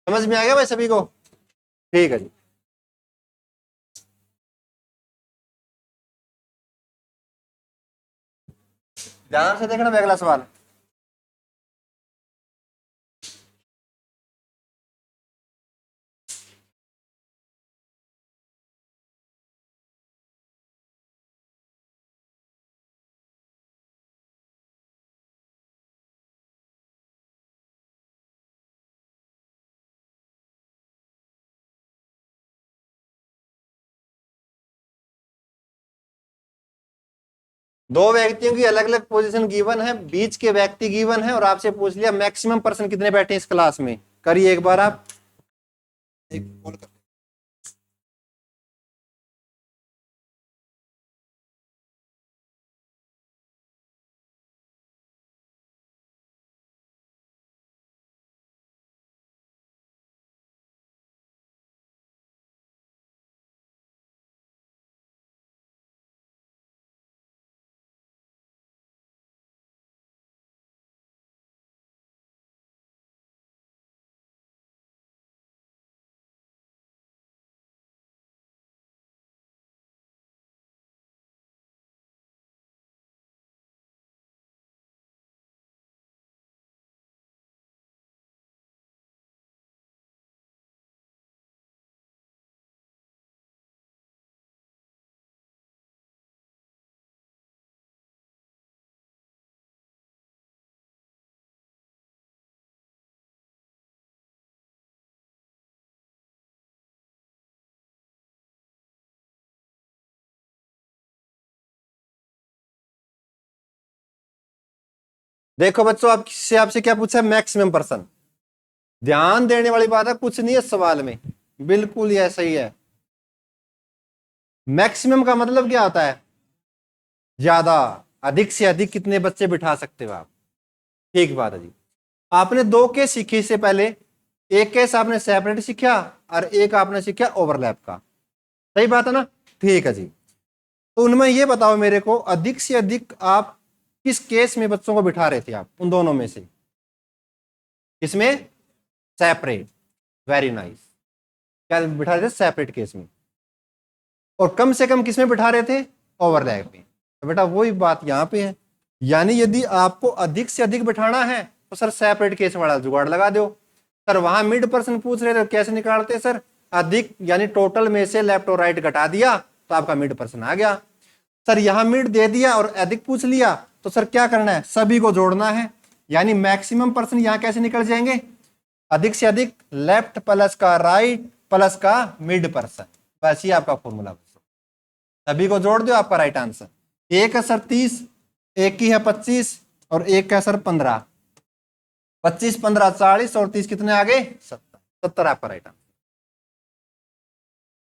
समझ में आ गया भाई सभी को? ठीक है जी। ध्यान से देखना अगला सवाल। दो व्यक्तियों की अलग अलग पोजीशन गिवन है, बीच के व्यक्ति गिवन है, और आपसे पूछ लिया मैक्सिमम पर्सन कितने बैठे हैं इस क्लास में। करिए एक बार आप। एक कॉल कर। देखो बच्चों, आपसे आपसे क्या पूछा है? Maximum person. ध्यान देने वाली बात है, कुछ नहीं है सवाल में, बिल्कुल ही ऐसा ही है। मैक्सिमम का मतलब क्या होता है? ज्यादा, अधिक से अधिक कितने बच्चे बिठा सकते हो आप। ठीक बात है जी। आपने दो केस सीखे इससे पहले। एक केस आपने सेपरेट सीखा और एक आपने सीखा ओवरलैप का। सही बात है ना? ठीक है जी। तो उनमें ये बताओ मेरे को, अधिक से अधिक आप किस केस में बच्चों को बिठा रहे थे आप, उन दोनों में से? किसमें? सेपरेट। Very nice. क्या बिठा रहे थे? सेपरेट केस में। और कम से कम किसमें बिठा रहे थे? ओवरलैप में। तो बेटा वही बात यहां पे है। यानी यदि आपको अधिक से अधिक बिठाना है तो सर सेपरेट केस वाला जुगाड़ लगा दो। सर वहां मिड पर्सन पूछ रहे थे, कैसे निकालते सर? अधिक यानी टोटल में से लेफ्ट और राइट घटा दिया तो आपका मिड पर्सन आ गया। सर यहां मिड दे दिया और अधिक पूछ लिया तो सर क्या करना है? सभी को जोड़ना है। यानी मैक्सिमम पर्सन यहां कैसे निकल जाएंगे? अधिक से अधिक लेफ्ट प्लस का राइट प्लस का मिड पर्सन। बस ये आपका फॉर्मूला। सभी को जोड़ दो, आपका राइट आंसर। एक है सर 30, एक की है 25 और एक का सर 15। 25 15 40 और 30 कितने आ गए? 70। 70 आपका राइट आंसर।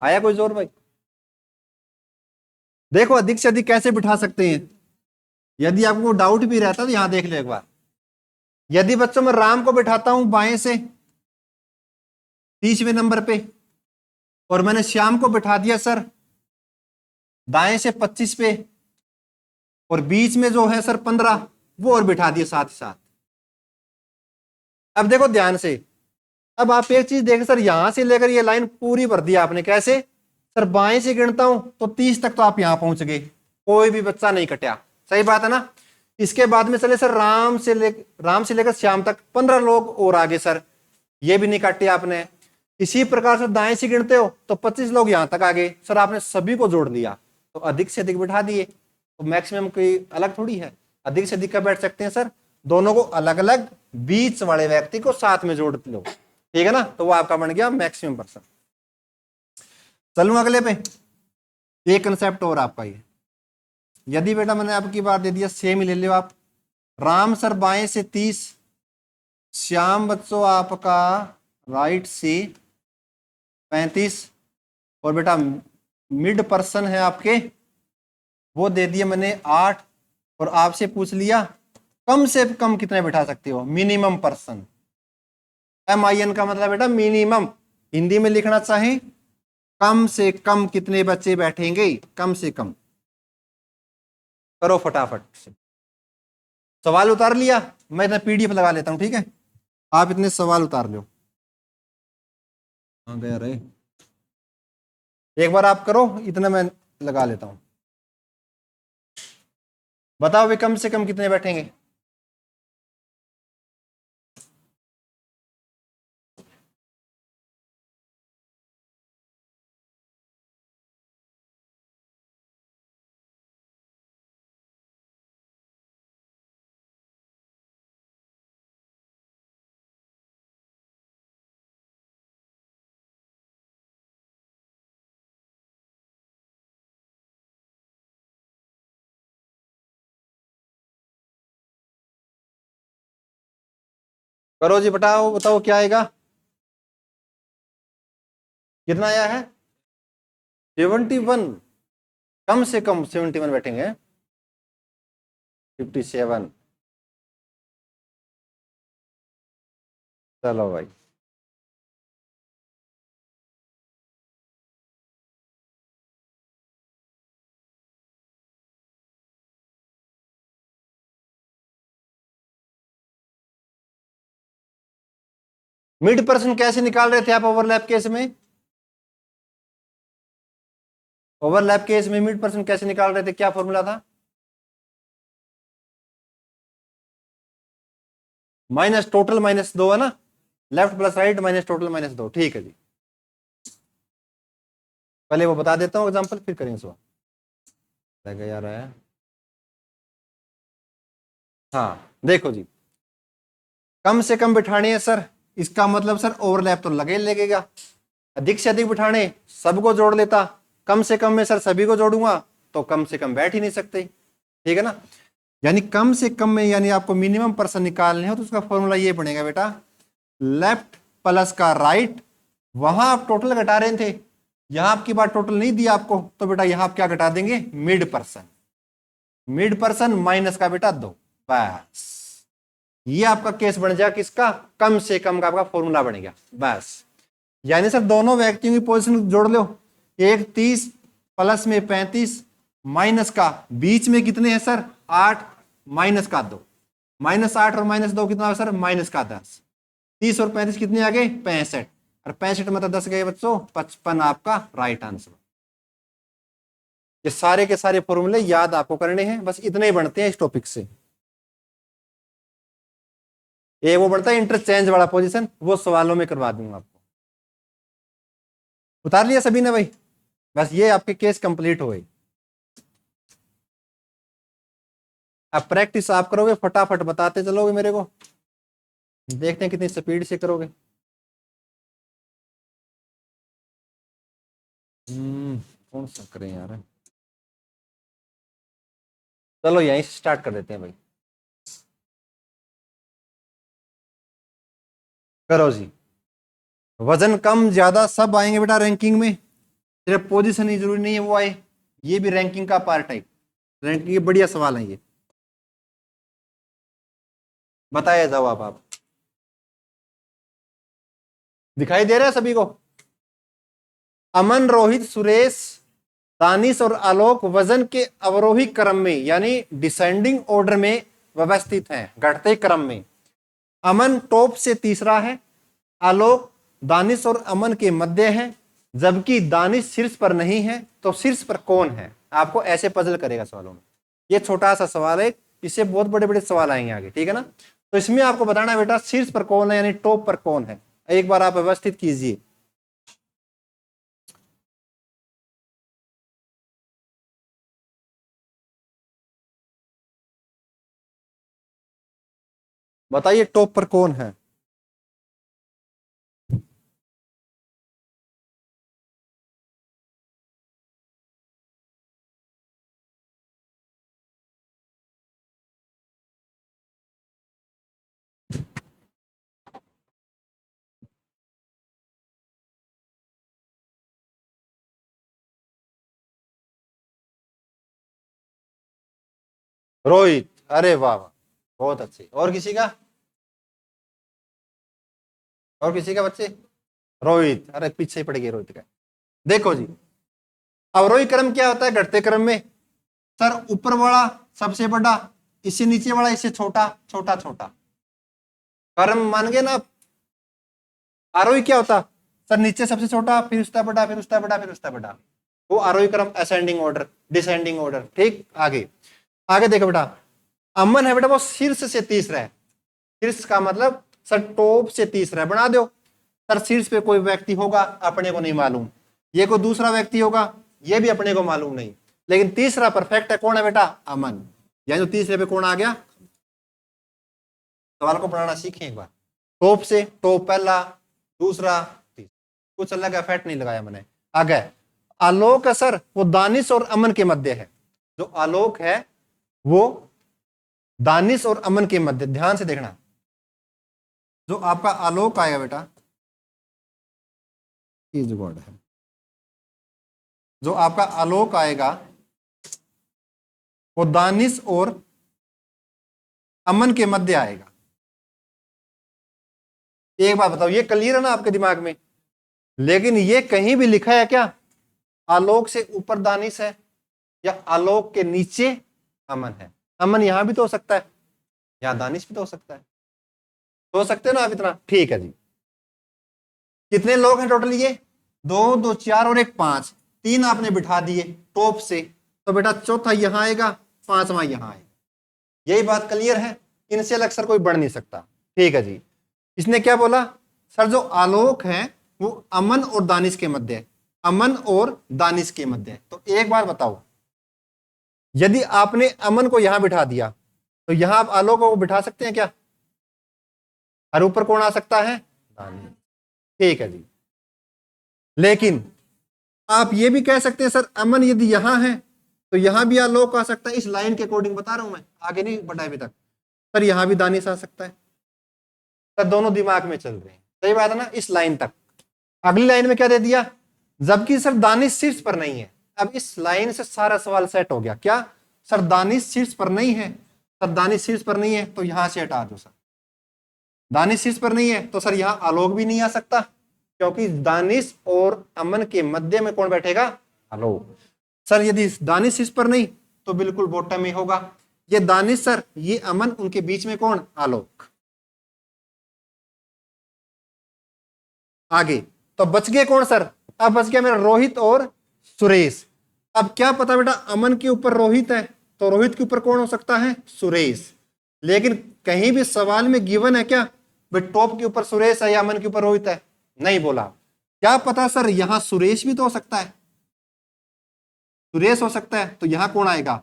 आया कोई जोर भाई? देखो अधिक से अधिक कैसे बिठा सकते हैं। यदि आपको डाउट भी रहता तो यहां देख लो एक बार। यदि बच्चों में राम को बिठाता हूं बाएं से 30वें नंबर पे, और मैंने श्याम को बिठा दिया सर दाएं से 25 पे, और बीच में जो है सर 15, वो और बिठा दिए साथ ही साथ। अब देखो ध्यान से, अब आप एक चीज देखें सर, यहां से लेकर ये लाइन पूरी भर दी आपने। कैसे सर? बाएं से गिनता हूं तो 30 तक तो आप यहां पहुंच गए, कोई भी बच्चा नहीं कटा। सही बात है ना? इसके बाद में चले सर राम से लेकर श्याम तक 15 लोग और आगे सर, ये भी नहीं काटे आपने। इसी प्रकार से दाएं से गिनते हो तो 25 लोग यहां तक आ गए सर, आपने सभी को जोड़ दिया तो अधिक से अधिक बिठा दिए। तो मैक्सिमम कोई अलग थोड़ी है, अधिक से अधिक का बैठ सकते हैं सर, दोनों को अलग अलग, बीच वाले व्यक्ति को साथ में जोड़ लो। ठीक है ना? तो वो आपका बन गया मैक्सिमम पर्सन। चलूं अगले पे। ये कंसेप्ट और आपका ये, यदि बेटा मैंने आपकी बात दे दिया, सेम ही ले लो आप। राम सर बाएं से 30, श्याम बच्चों आपका राइट से 35, और बेटा मिड पर्सन है आपके, वो दे दिए मैंने 8। और आपसे पूछ लिया कम से कम कितने बिठा सकते हो, मिनिमम पर्सन। MIN का मतलब बेटा मिनिमम। हिंदी में लिखना चाहे कम से कम कितने बच्चे बैठेंगे, कम से कम। करो फटाफट से। सवाल उतार लिया? मैं इतना PDF लगा लेता हूं, ठीक है? आप इतने सवाल उतार लो। हाँ गया रहे, एक बार आप करो, इतना मैं लगा लेता हूं। बताओ वे कम से कम कितने बैठेंगे? करो जी, बताओ बताओ क्या आएगा, कितना आया है? 71। कम से कम 71 बैठेंगे। 57। चलो भाई, मिड पर्सन कैसे निकाल रहे थे आप ओवरलैप केस में? ओवरलैप केस में मिड पर्सन कैसे निकाल रहे थे, क्या फॉर्मूला था? माइनस टोटल माइनस 2 है ना, left plus right minus total minus 2, ठीक है जी। पहले वो बता देता हूँ एग्जांपल, फिर करेंगे सुबह यार है। हाँ देखो जी, कम से कम बिठाने है सर, इसका मतलब सर ओवरलैप तो लगे लगेगा। अधिक से अधिक बिठाने, सबको जोड़ लेता, कम से कम में सर सभी को जोड़ूंगा तो कम से कम बैठ ही नहीं सकते, ठीक है ना। यानी कम से कम में, यानी आपको मिनिमम पर्सन निकालने हो तो उसका फॉर्मूला ये बनेगा बेटा, लेफ्ट प्लस का राइट। वहां आप टोटल घटा रहे थे, यहां आपकी बात टोटल नहीं दी आपको, तो बेटा यहां आप क्या घटा देंगे, mid person. Mid person minus का बेटा 2, बस ये आपका केस बन जाएगा किसका, कम से कम का आपका फॉर्मूला बनेगा बस। यानी सर दोनों व्यक्तियों की पोजीशन जोड़ लो, एक 30 प्लस में 35 माइनस का, बीच में कितने हैं सर 8 माइनस का 2, -8 और -2 कितना है सर -10। 30 और 35 कितने आ गए 65, और 65 मतलब 10 गए बच्चों 55 आपका राइट आंसर। ये सारे के सारे फॉर्मूले याद आपको करने हैं, बस इतने ही बनते हैं इस टॉपिक से। ये वो बढ़ता है इंटरचेंज वाला पोजीशन, वो सवालों में करवा दूंगा आपको। उतार लिया सभी ने भाई? बस ये आपके केस कंप्लीट हो गई। अब प्रैक्टिस आप करोगे, फटाफट बताते चलोगे मेरे को, देखते हैं कितनी स्पीड से करोगे। कौन सा करें यार, चलो यहीं से स्टार्ट कर देते हैं भाई। करो जी, वजन कम ज्यादा सब आएंगे बेटा रैंकिंग में, सिर्फ पोजीशन ही जरूरी नहीं है वो आए, ये भी रैंकिंग का पार्ट है। रैंकिंग के बढ़िया सवाल है ये, बताया जवाब आप, दिखाई दे रहा है सभी को? अमन, रोहित, सुरेश, दानिश और आलोक वजन के अवरोही क्रम में यानी डिसेंडिंग ऑर्डर में व्यवस्थित हैं, घटते क्रम में। अमन टॉप से तीसरा है, आलोक दानिश और अमन के मध्य है, जबकि दानिश शीर्ष पर नहीं है, तो शीर्ष पर कौन है? आपको ऐसे पजल करेगा सवालों में। ये छोटा सा सवाल है, इससे बहुत बड़े बड़े सवाल आएंगे आगे, ठीक है ना। तो इसमें आपको बताना है बेटा शीर्ष पर कौन है, यानी टॉप पर कौन है। एक बार आप व्यवस्थित कीजिए। बताइए टॉप पर कौन है? रोहित, अरे वाह वाह, बहुत अच्छे। और किसी का? और किसी का बच्चे? रोहित, अरे पीछे ही पड़ गए रोहित का। देखो जी, अवरोही क्रम क्या होता है घटते क्रम में? सर ऊपर वाला सबसे बड़ा, इससे नीचे वाला इससे छोटा, छोटा छोटा क्रम मान गए ना आप। आरोही क्या होता, सर नीचे सबसे छोटा, फिर उसका बड़ा, फिर उसका बड़ा, फिर उसका बड़ा, वो आरोही क्रम, असेंडिंग ऑर्डर, डिसेंडिंग ऑर्डर। ठीक, आगे आगे देखो बेटा, अमन है बेटा वो शीर्ष से तीसरा है। शीर्ष का मतलब सर टॉप से तीसरा है, बना दो। सर शीर्ष पे कोई व्यक्ति होगा, अपने को नहीं मालूम, ये कोई दूसरा व्यक्ति होगा, ये भी अपने को मालूम नहीं, लेकिन तीसरा परफेक्ट है, कौन है बेटा? अमन। यानी जो तीसरे पे कौन आ गया? सवाल को पढ़ाना सीखें एक बार। टॉप से, टॉप पहला, दूसरा, तीसरा, कुछ अलग इफेक्ट नहीं लगाया मैंने। आगे आलोक है सर वो दानिश और अमन के मध्य है। जो आलोक है वो दानिश और अमन के मध्य, ध्यान से देखना। जो आपका आलोक आएगा बेटा, इज गॉड है, जो आपका आलोक आएगा वो दानिश और अमन के मध्य आएगा। एक बात बताओ, ये क्लियर है ना आपके दिमाग में? लेकिन ये कहीं भी लिखा है क्या आलोक से ऊपर दानिश है, या आलोक के नीचे अमन है? अमन यहां भी तो हो सकता है, या दानिश भी तो हो सकता है, हो सकते हैं ना आप इतना? ठीक है जी। कितने लोग हैं टोटल? ये दो, दो चार और एक पांच, तीन आपने बिठा दिए टॉप से, तो बेटा चौथा यहां आएगा, पांचवा यहां आएगा। यही बात क्लियर है, इनसे अलग सर कोई बढ़ नहीं सकता। ठीक है जी। इसने क्या बोला सर? जो आलोक है वो अमन और दानिश के मध्य है, अमन और दानिश के मध्य है। तो एक बार बताओ, यदि आपने अमन को यहां बिठा दिया तो यहां आप आलोक को बिठा सकते हैं क्या? और ऊपर कौन आ सकता है? दानिश। ठीक है जी। लेकिन आप ये भी कह सकते हैं सर अमन यदि यहां है तो यहां भी आलोक आ सकता है। इस लाइन के अकॉर्डिंग बता रहा हूं मैं, आगे नहीं बढ़ा अभी तक। सर यहां भी दानिश आ सकता है। सर दोनों दिमाग में चल रहे हैं, सही बात है ना, इस लाइन तक। अगली लाइन में क्या दे दिया? जबकि सर दानिश शीर्ष पर नहीं है। अब इस लाइन से सारा सवाल सेट हो गया। क्या सर दानिश शीर्ष पर नहीं है? सर दानिश शीर्ष पर नहीं है तो यहां से हटा दो सर। दानिश शीर्ष पर नहीं है तो सर यहां आलोक भी नहीं आ सकता, क्योंकि दानिश और अमन के मध्य में कौन बैठेगा? आलोक। सर यदि दानिश शीर्ष पर नहीं तो बिल्कुल बॉटम में होगा। ये दानिश सर, ये अमन, उनके बीच में कौन? आलोक। आगे तो बच गए कौन सर? अब बच गया मेरा रोहित और सुरेश। अब क्या पता बेटा, अमन के ऊपर रोहित है तो रोहित के ऊपर कौन हो सकता है? सुरेश। लेकिन कहीं भी सवाल में गिवन है क्या भाई टॉप के ऊपर सुरेश है या अमन के ऊपर रोहित है? नहीं बोला। क्या पता सर यहां सुरेश भी तो हो सकता है, सुरेश हो सकता है, तो यहां कौन आएगा?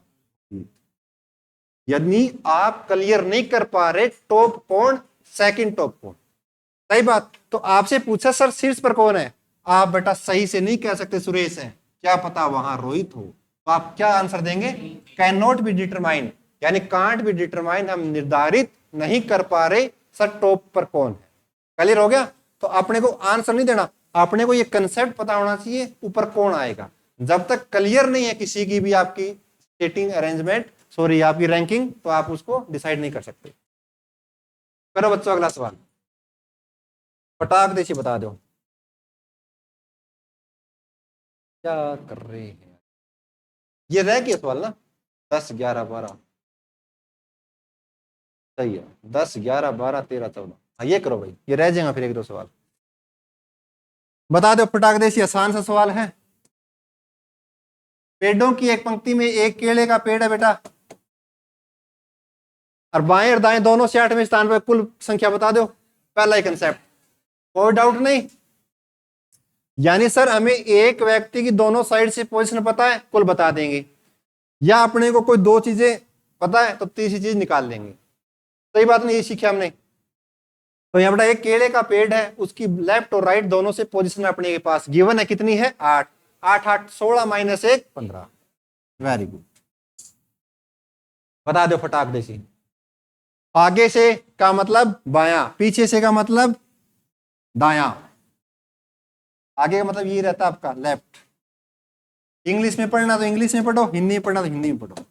यदि आप क्लियर नहीं कर पा रहे टॉप कौन, सेकंड टॉप कौन, सही बात, तो आपसे पूछा सर शीर्ष पर कौन है, आप बेटा सही से नहीं कह सकते सुरेश है, क्या पता वहां रोहित हो। तो आप क्या आंसर देंगे? कैन नॉट बी डिटरमाइन, यानी कांट बी डिटरमाइन, हम निर्धारित नहीं कर पा रहे सर टॉप पर कौन है। क्लियर हो गया? तो अपने को आंसर नहीं देना, अपने को ये कंसेप्ट पता होना चाहिए ऊपर कौन आएगा। जब तक क्लियर नहीं है किसी की भी आपकी सेटिंग अरेंजमेंट, सॉरी आपकी रैंकिंग, तो आप उसको डिसाइड नहीं कर सकते। करो बच्चों अगला सवाल, पटाख देसी बता दो क्या कर रहे हैं। ये रह गया सवाल ना, 10 11 12, सही है, 10 11 12 13 14। हाँ ये करो भाई, ये रह जाएगा फिर एक दो सवाल। बता दो पटाख देसी, आसान सा सवाल है। पेड़ों की एक पंक्ति में एक केले का पेड़ है बेटा, और बाएं और दाएं दोनों से 8वें स्थान पर, कुल संख्या बता दो। पहला ही कंसेप्ट, कोई डाउट नहीं। यानी सर हमें एक व्यक्ति की दोनों साइड से पोजीशन पता है, कुल बता देंगे, या अपने को कोई दो चीजें पता है तो तीसरी चीज निकाल देंगे। सही बात नहीं, ये सीखा हमने। तो यहाँ बेटा एक केले का पेड़ है, उसकी लेफ्ट और राइट दोनों से पोजीशन अपने के पास गिवन है, कितनी है? 8, 8 8 16 माइनस 1 15। वेरी गुड, बता दो फटाक देसी। आगे से का मतलब बायां, पीछे से का मतलब दायां, आगे का मतलब ये रहता है आपका लेफ्ट। इंग्लिश में पढ़ना तो इंग्लिश में पढ़ो, हिंदी में पढ़ना तो हिंदी में पढ़ो।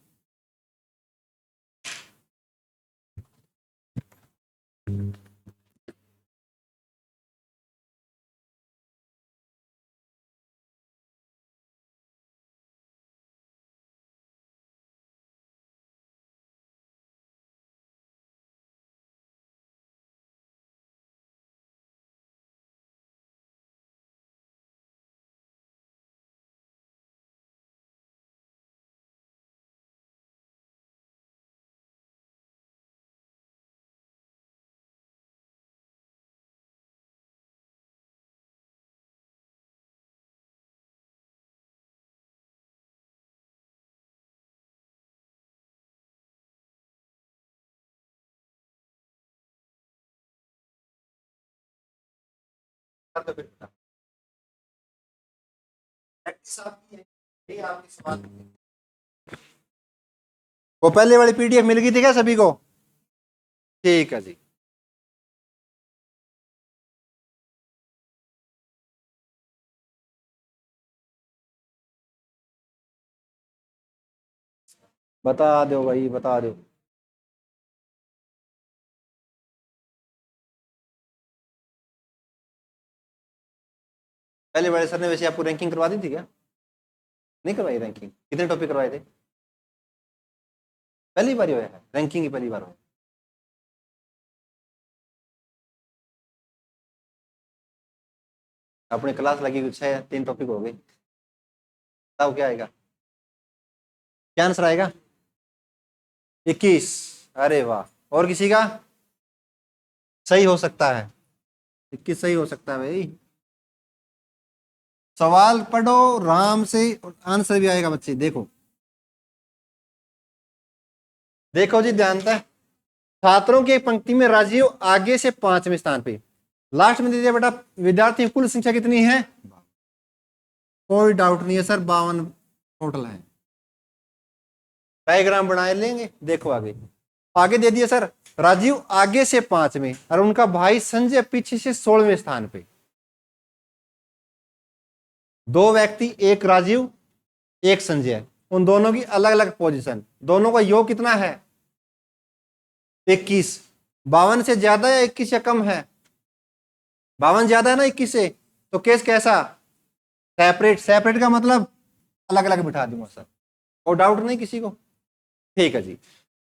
कर दो बेटा, प्रैक्टिस आपकी है, ये आपके सवाल। वो पहले वाली पीडीएफ मिल गई थी क्या सभी को? ठीक है जी। बता दो भाई, बता दो। पहले बड़े सर ने वैसे आपको रैंकिंग करवा दी थी क्या? नहीं करवाई रैंकिंग? कितने टॉपिक करवाए थे? पहली बार ही हुआ है रैंकिंग, की पहली बार हुआ? अपने क्लास लगी कुछ है, 3 टॉपिक हो गए। बताओ क्या आएगा, क्या आंसर आएगा? 21। अरे वाह, और किसी का सही हो सकता है? 21 सही हो सकता है भाई। सवाल पढ़ो आराम से, आंसर भी आएगा बच्चे। देखो देखो जी, ध्यान था। छात्रों की एक पंक्ति में राजीव आगे से 5वें स्थान पे। लास्ट में दे दिया बेटा विद्यार्थियों की कुल संख्या कितनी है? कोई डाउट नहीं है सर, 52 टोटल है। डायग्राम बनाए लेंगे, देखो आगे। आगे दे दिया सर राजीव आगे से 5वें और उनका भाई संजय पीछे से 16वें स्थान पे। 2 व्यक्ति, एक राजीव एक संजय, उन दोनों की अलग अलग पोजीशन, दोनों का योग कितना है? 21। 52 से ज्यादा या 21 या कम है? 52 ज्यादा है ना 21 से, तो केस कैसा? सेपरेट। सेपरेट का मतलब अलग अलग बिठा दूंगा सर, और डाउट नहीं किसी को? ठीक है जी।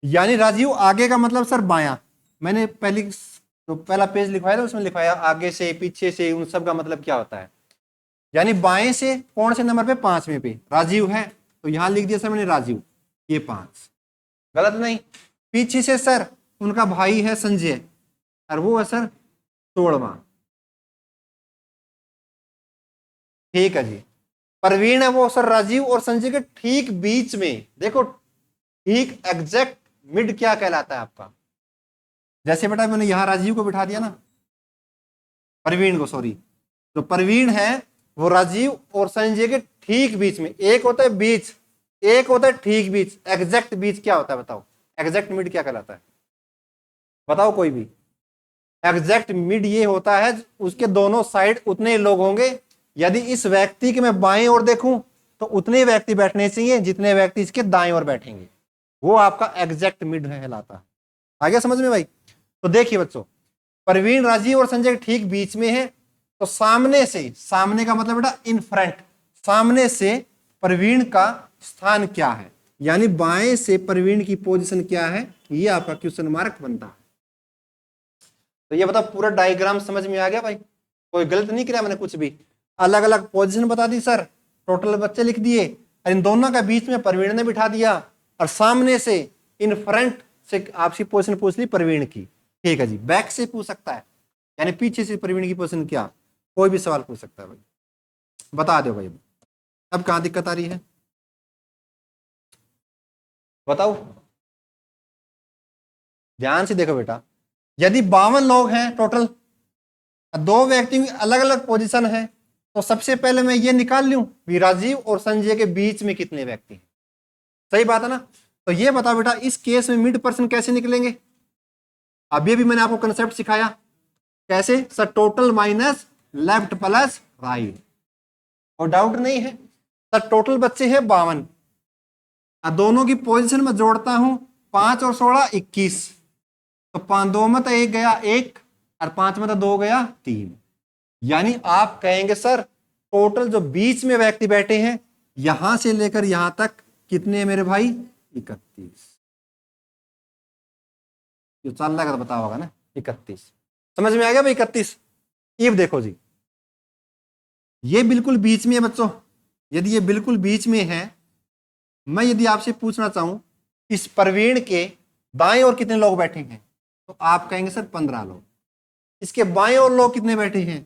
यानी राजीव आगे का मतलब सर बायां। मैंने पहली तो पहला पेज लिखवाया था, उसमें लिखवाया आगे से पीछे से, उन सब का मतलब क्या होता है। यानी बाएं से कौन से नंबर पे? 5वें पे राजीव है, तो यहां लिख दिया सर मैंने राजीव, ये 5, गलत नहीं। पीछे से सर उनका भाई है संजय, और वो है सर 16वां। ठीक है जी। प्रवीण है वो सर राजीव और संजय के ठीक बीच में। देखो ठीक एग्जैक्ट मिड क्या कहलाता है आपका? जैसे बेटा मैंने यहां राजीव को बिठा दिया ना, प्रवीण को सॉरी, तो प्रवीण है वो राजीव और संजय के ठीक बीच में। एक होता है बीच, एक होता है ठीक बीच। एग्जैक्ट बीच क्या होता है बताओ? एग्जैक्ट मिड क्या कहलाता है बताओ कोई भी? एग्जैक्ट मिड ये होता है उसके दोनों साइड उतने ही लोग होंगे। यदि इस व्यक्ति के मैं बाएं ओर देखूं तो उतने व्यक्ति बैठने चाहिए जितने व्यक्ति इसके दाएं ओर बैठेंगे, वो आपका एग्जैक्ट मिड कहलाता है। आगे समझ में भाई? तो देखिए बच्चों, प्रवीण राजीव और संजय ठीक बीच में है, तो सामने से, सामने का मतलब बेटा इन फ्रंट, सामने से प्रवीण का स्थान क्या है, यानी बाएं से प्रवीण की पोजीशन क्या है, ये आपका क्वेश्चन मार्क बनता है। तो ये बताओ पूरा डायग्राम समझ में आ गया भाई? कोई गलत नहीं किया मैंने कुछ भी? अलग अलग पोजीशन बता दी सर, टोटल बच्चे लिख दिए, और इन दोनों का बीच में प्रवीण ने बिठा दिया, और सामने से इन फ्रंट से आपसी पोजीशन पूछ ली प्रवीण की। ठीक है जी। बैक से पूछ सकता है, यानी पीछे से प्रवीण की पोजीशन क्या, कोई भी सवाल पूछ सकता है भाई। बता दो भाई, अब कहां दिक्कत आ रही है बताओ? ध्यान से देखो बेटा, यदि 52 लोग हैं टोटल, 2 व्यक्ति की अलग अलग पोजीशन है, तो सबसे पहले मैं ये निकाल लूं कि राजीव और संजय के बीच में कितने व्यक्ति हैं। सही बात है ना? तो ये बताओ बेटा इस केस में मिड पर्सन कैसे निकलेंगे? अभी भी मैंने आपको कंसेप्ट सिखाया कैसे sir, total minus left plus right, और डाउट नहीं है सर। टोटल बच्चे हैं 52, दोनों की पोजीशन में जोड़ता हूं 5 और 16 21, तो 5 2 में तो 1 गया 1, और 5 में तो 2 गया 3। यानी आप कहेंगे सर टोटल जो बीच में व्यक्ति बैठे हैं यहां से लेकर यहां तक कितने मेरे भाई? 31। जो चल रहा है तो बताओ होगा ना 31। समझ में आ गया भाई 31? अब देखो जी, ये बिल्कुल बीच में है बच्चों। यदि ये बिल्कुल बीच में है, मैं यदि आपसे पूछना चाहूं इस प्रवीण के दाएं ओर कितने लोग बैठे हैं, तो आप कहेंगे सर 15 लोग। इसके बाएं ओर लोग कितने बैठे हैं?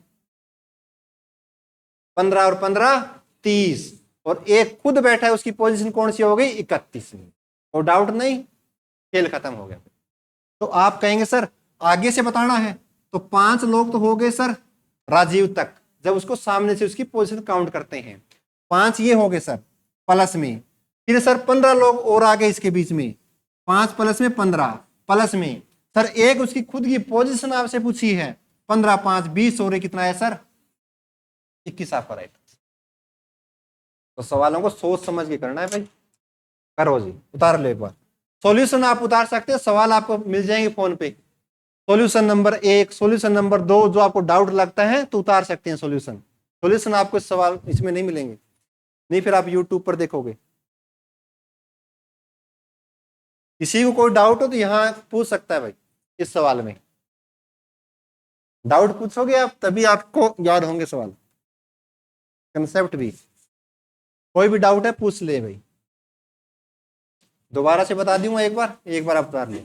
15 और 15 30, और एक खुद बैठा है, उसकी पोजीशन कौन सी हो गई? 31। और डाउट नहीं, खेल खत्म हो गया। तो आप कहेंगे सर आगे से बताना है, तो 5 लोग तो हो गए सर राजीव तक, जब उसको सामने से उसकी पोजीशन काउंट करते हैं। 5 ये हो गए सर प्लस में, फिर सर 15 लोग और आ गए इसके बीच में, 5 प्लस में 15 प्लस में सर एक उसकी खुद की पोजीशन आपसे पूछी है, 15 5 20 और कितना है सर 21 आपका राइट। तो सवालों को सोच समझ के करना है भाई। करो जी, उतार लो एक बार। सॉल्यूशन आप उतार सकते हैं, सवाल आपको मिल जाएंगे फोन पे। सॉल्यूशन नंबर 1, सॉल्यूशन नंबर 2, जो आपको डाउट लगता है तो उतार सकते हैं सॉल्यूशन। सॉल्यूशन आपको सवाल इसमें नहीं मिलेंगे, नहीं फिर आप यूट्यूब पर देखोगे। किसी को कोई डाउट हो तो यहाँ पूछ सकता है भाई, इस सवाल में डाउट पूछोगे आप तभी आपको याद होंगे सवाल, कंसेप्ट भी। कोई भी डाउट है पूछ ले भाई, दोबारा से बता दूंगा एक बार आप उतार ले।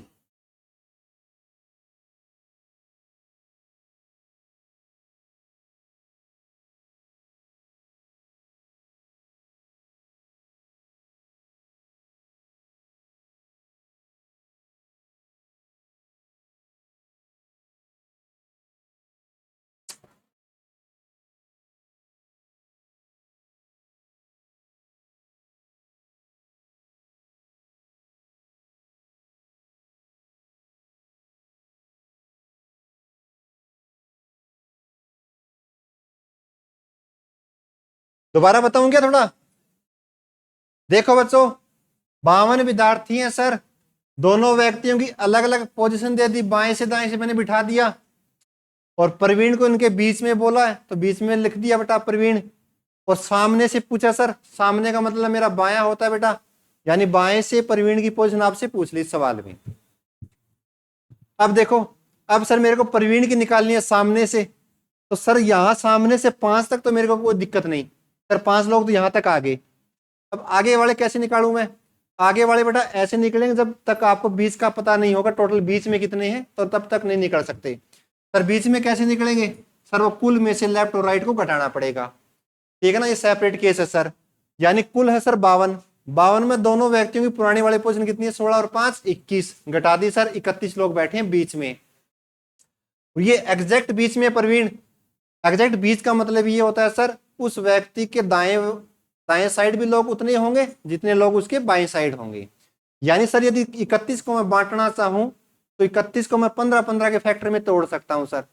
दोबारा बताऊं क्या थोड़ा? देखो बच्चों, 52 विद्यार्थी हैं सर, दोनों व्यक्तियों की अलग अलग पोजीशन दे दी, बाएं से दाएं से मैंने बिठा दिया, और प्रवीण को इनके बीच में बोला है तो बीच में लिख दिया बेटा प्रवीण। और सामने से पूछा सर, सामने का मतलब मेरा बायां होता है बेटा, यानी बाएं से प्रवीण की पोजीशन आपसे पूछ ली इस सवाल में। अब देखो, अब सर मेरे को प्रवीण की निकालनी है सामने से, तो सर यहां सामने से 5 तक तो मेरे को कोई दिक्कत नहीं सर, 5 लोग तो यहां तक आ गए। अब आगे वाले कैसे निकालूं मैं? आगे वाले बेटा ऐसे निकलेंगे जब तक आपको बीच का पता नहीं होगा, टोटल बीच में कितने हैं, तो तब तक नहीं निकल सकते सर। बीच में कैसे निकलेंगे सर? वो कुल में से लेफ्ट और राइट को घटाना पड़ेगा, ठीक है ना, ये सेपरेट केस है सर। यानी कुल है सर 52, 52 में दोनों व्यक्तियों की पुरानी वाली पोजीशन कितनी है, 16 और 5 21, घटा दी सर, 31 लोग बैठे हैं बीच में। ये एग्जैक्ट बीच में प्रवीण, एग्जैक्ट बीच का मतलब ये होता है सर, उस व्यक्ति के दाएं दाएं साइड भी लोग उतने होंगे जितने लोग उसके बाएं साइड होंगे। यानी सर यदि 31 को मैं बांटना चाहूं तो 31 को मैं 15 15 के फैक्टर में तोड़ सकता हूं सर,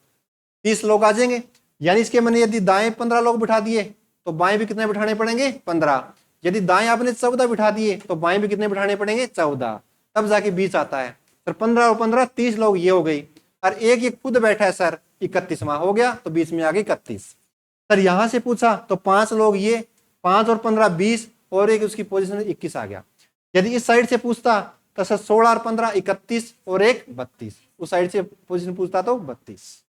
30 लोग आ जाएंगे। यानी इसके मैंने यदि दाएं 15 लोग बिठा दिए तो बाएं भी कितने बिठाने पड़ेंगे 15, यदि दाएं आपने 14 बिठा दिए तो बाएं भी कितने बिठाने पड़ेंगे 14, तब जाके 20 आता है सर। 15 और 15 30 लोग ये हो गई, और एक ये खुद बैठा है सर 31वां हो गया, तो बीच में आ गई 31। सर यहां से पूछा तो 5 लोग ये, 5 और 15 20, और एक उसकी पोजीशन 21 आ गया। यदि इस साइड से पूछता तो सर 16 और 15 31 और एक 32, उस साइड से पोजीशन पूछता तो 32।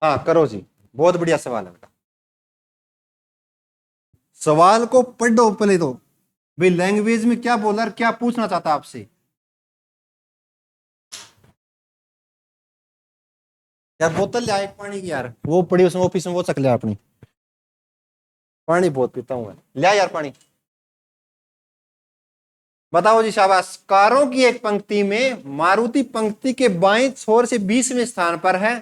हाँ करो जी, बहुत बढ़िया सवाल है बेटा। सवाल को पढ़ो पहले तो, भाई लैंग्वेज में क्या बोला, क्या पूछना चाहता आपसे। यार बोतल ले आए पानी की यार, वो पड़ी उसमें ऑफिस में, वो चक लिया अपनी, पानी बहुत पीता हूं मैं, ले आ यार पानी। बताओ जी, शाबाश। कारों की एक पंक्ति में मारुति पंक्ति के बाएं छोर से 20वें स्थान पर है,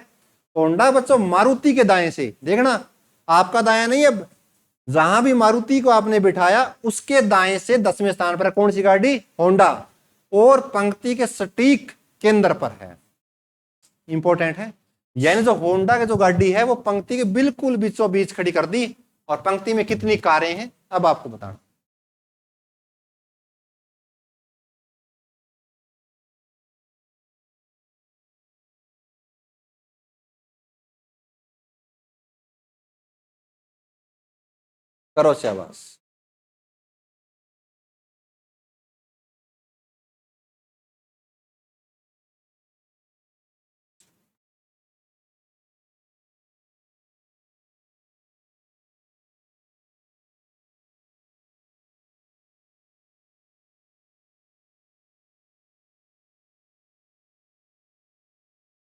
होंडा बच्चों मारुति के दाएं से, देखना आपका दाया नहीं, अब जहां भी मारुति को आपने बिठाया उसके दाएं से 10वें स्थान पर है कौन सी गाड़ी, होंडा, और पंक्ति के सटीक केंद्र पर है। इंपॉर्टेंट है, यानी जो होंडा की जो गाड़ी है वो पंक्ति के बिल्कुल बीचों बीच खड़ी कर दी, और पंक्ति में कितनी कारें हैं अब आपको बताना। करो शाबाश।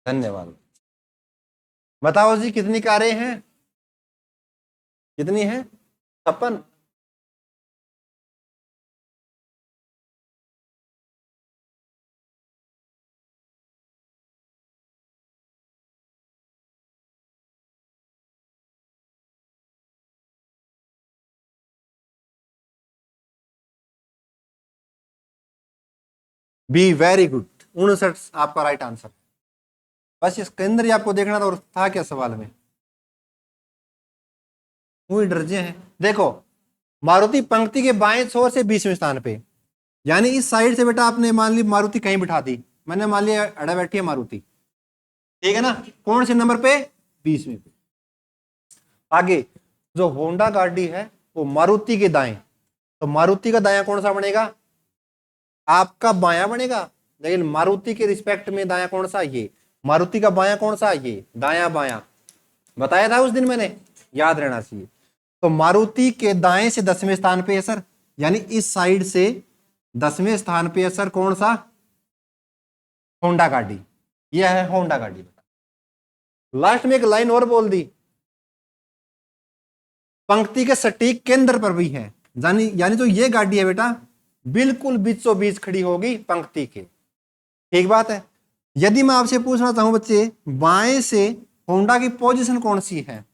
धन्यवाद। बताओ जी कितनी कारें हैं, कितनी हैं? 56। बी, वेरी गुड, 59 आपका राइट आंसर। बस इसके अंदर ही आपको देखना था, और था क्या सवाल में, वही डरजे हैं। देखो, मारुति पंक्ति के बाएं छोर से 20वें स्थान पे, यानी इस साइड से बेटा आपने मान ली मारुति कहीं बिठा दी, मैंने मान लिया अड़ा बैठी है मारुति, ठीक है ना, कौन से नंबर पे, 20वें पे। आगे जो होंडा गाड़ी है वो मारुति के दाएं, तो मारुति का दाया कौन सा बनेगा, आपका बायां बनेगा, लेकिन मारुति के रिस्पेक्ट में दाया कौन सा, ये मारुति का बायां कौन सा, ये दाया बायां बताया था उस दिन मैंने, याद रहना चाहिए। तो मारुति के दाएं से 10वें स्थान पे है सर, यानी इस साइड से 10वें स्थान पे है सर कौन सा, होंडा गाड़ी, यह है होंडा गाड़ी। लास्ट में एक लाइन और बोल दी, पंक्ति के सटीक केंद्र पर भी है, यानी यानी जो ये गाड़ी है बेटा बिल्कुल बीचों बीच खड़ी होगी पंक्ति के, ठीक बात है। यदि मैं आपसे पूछना चाहूं बच्चे, बाएं से होंडा की पोजीशन कौन सी है,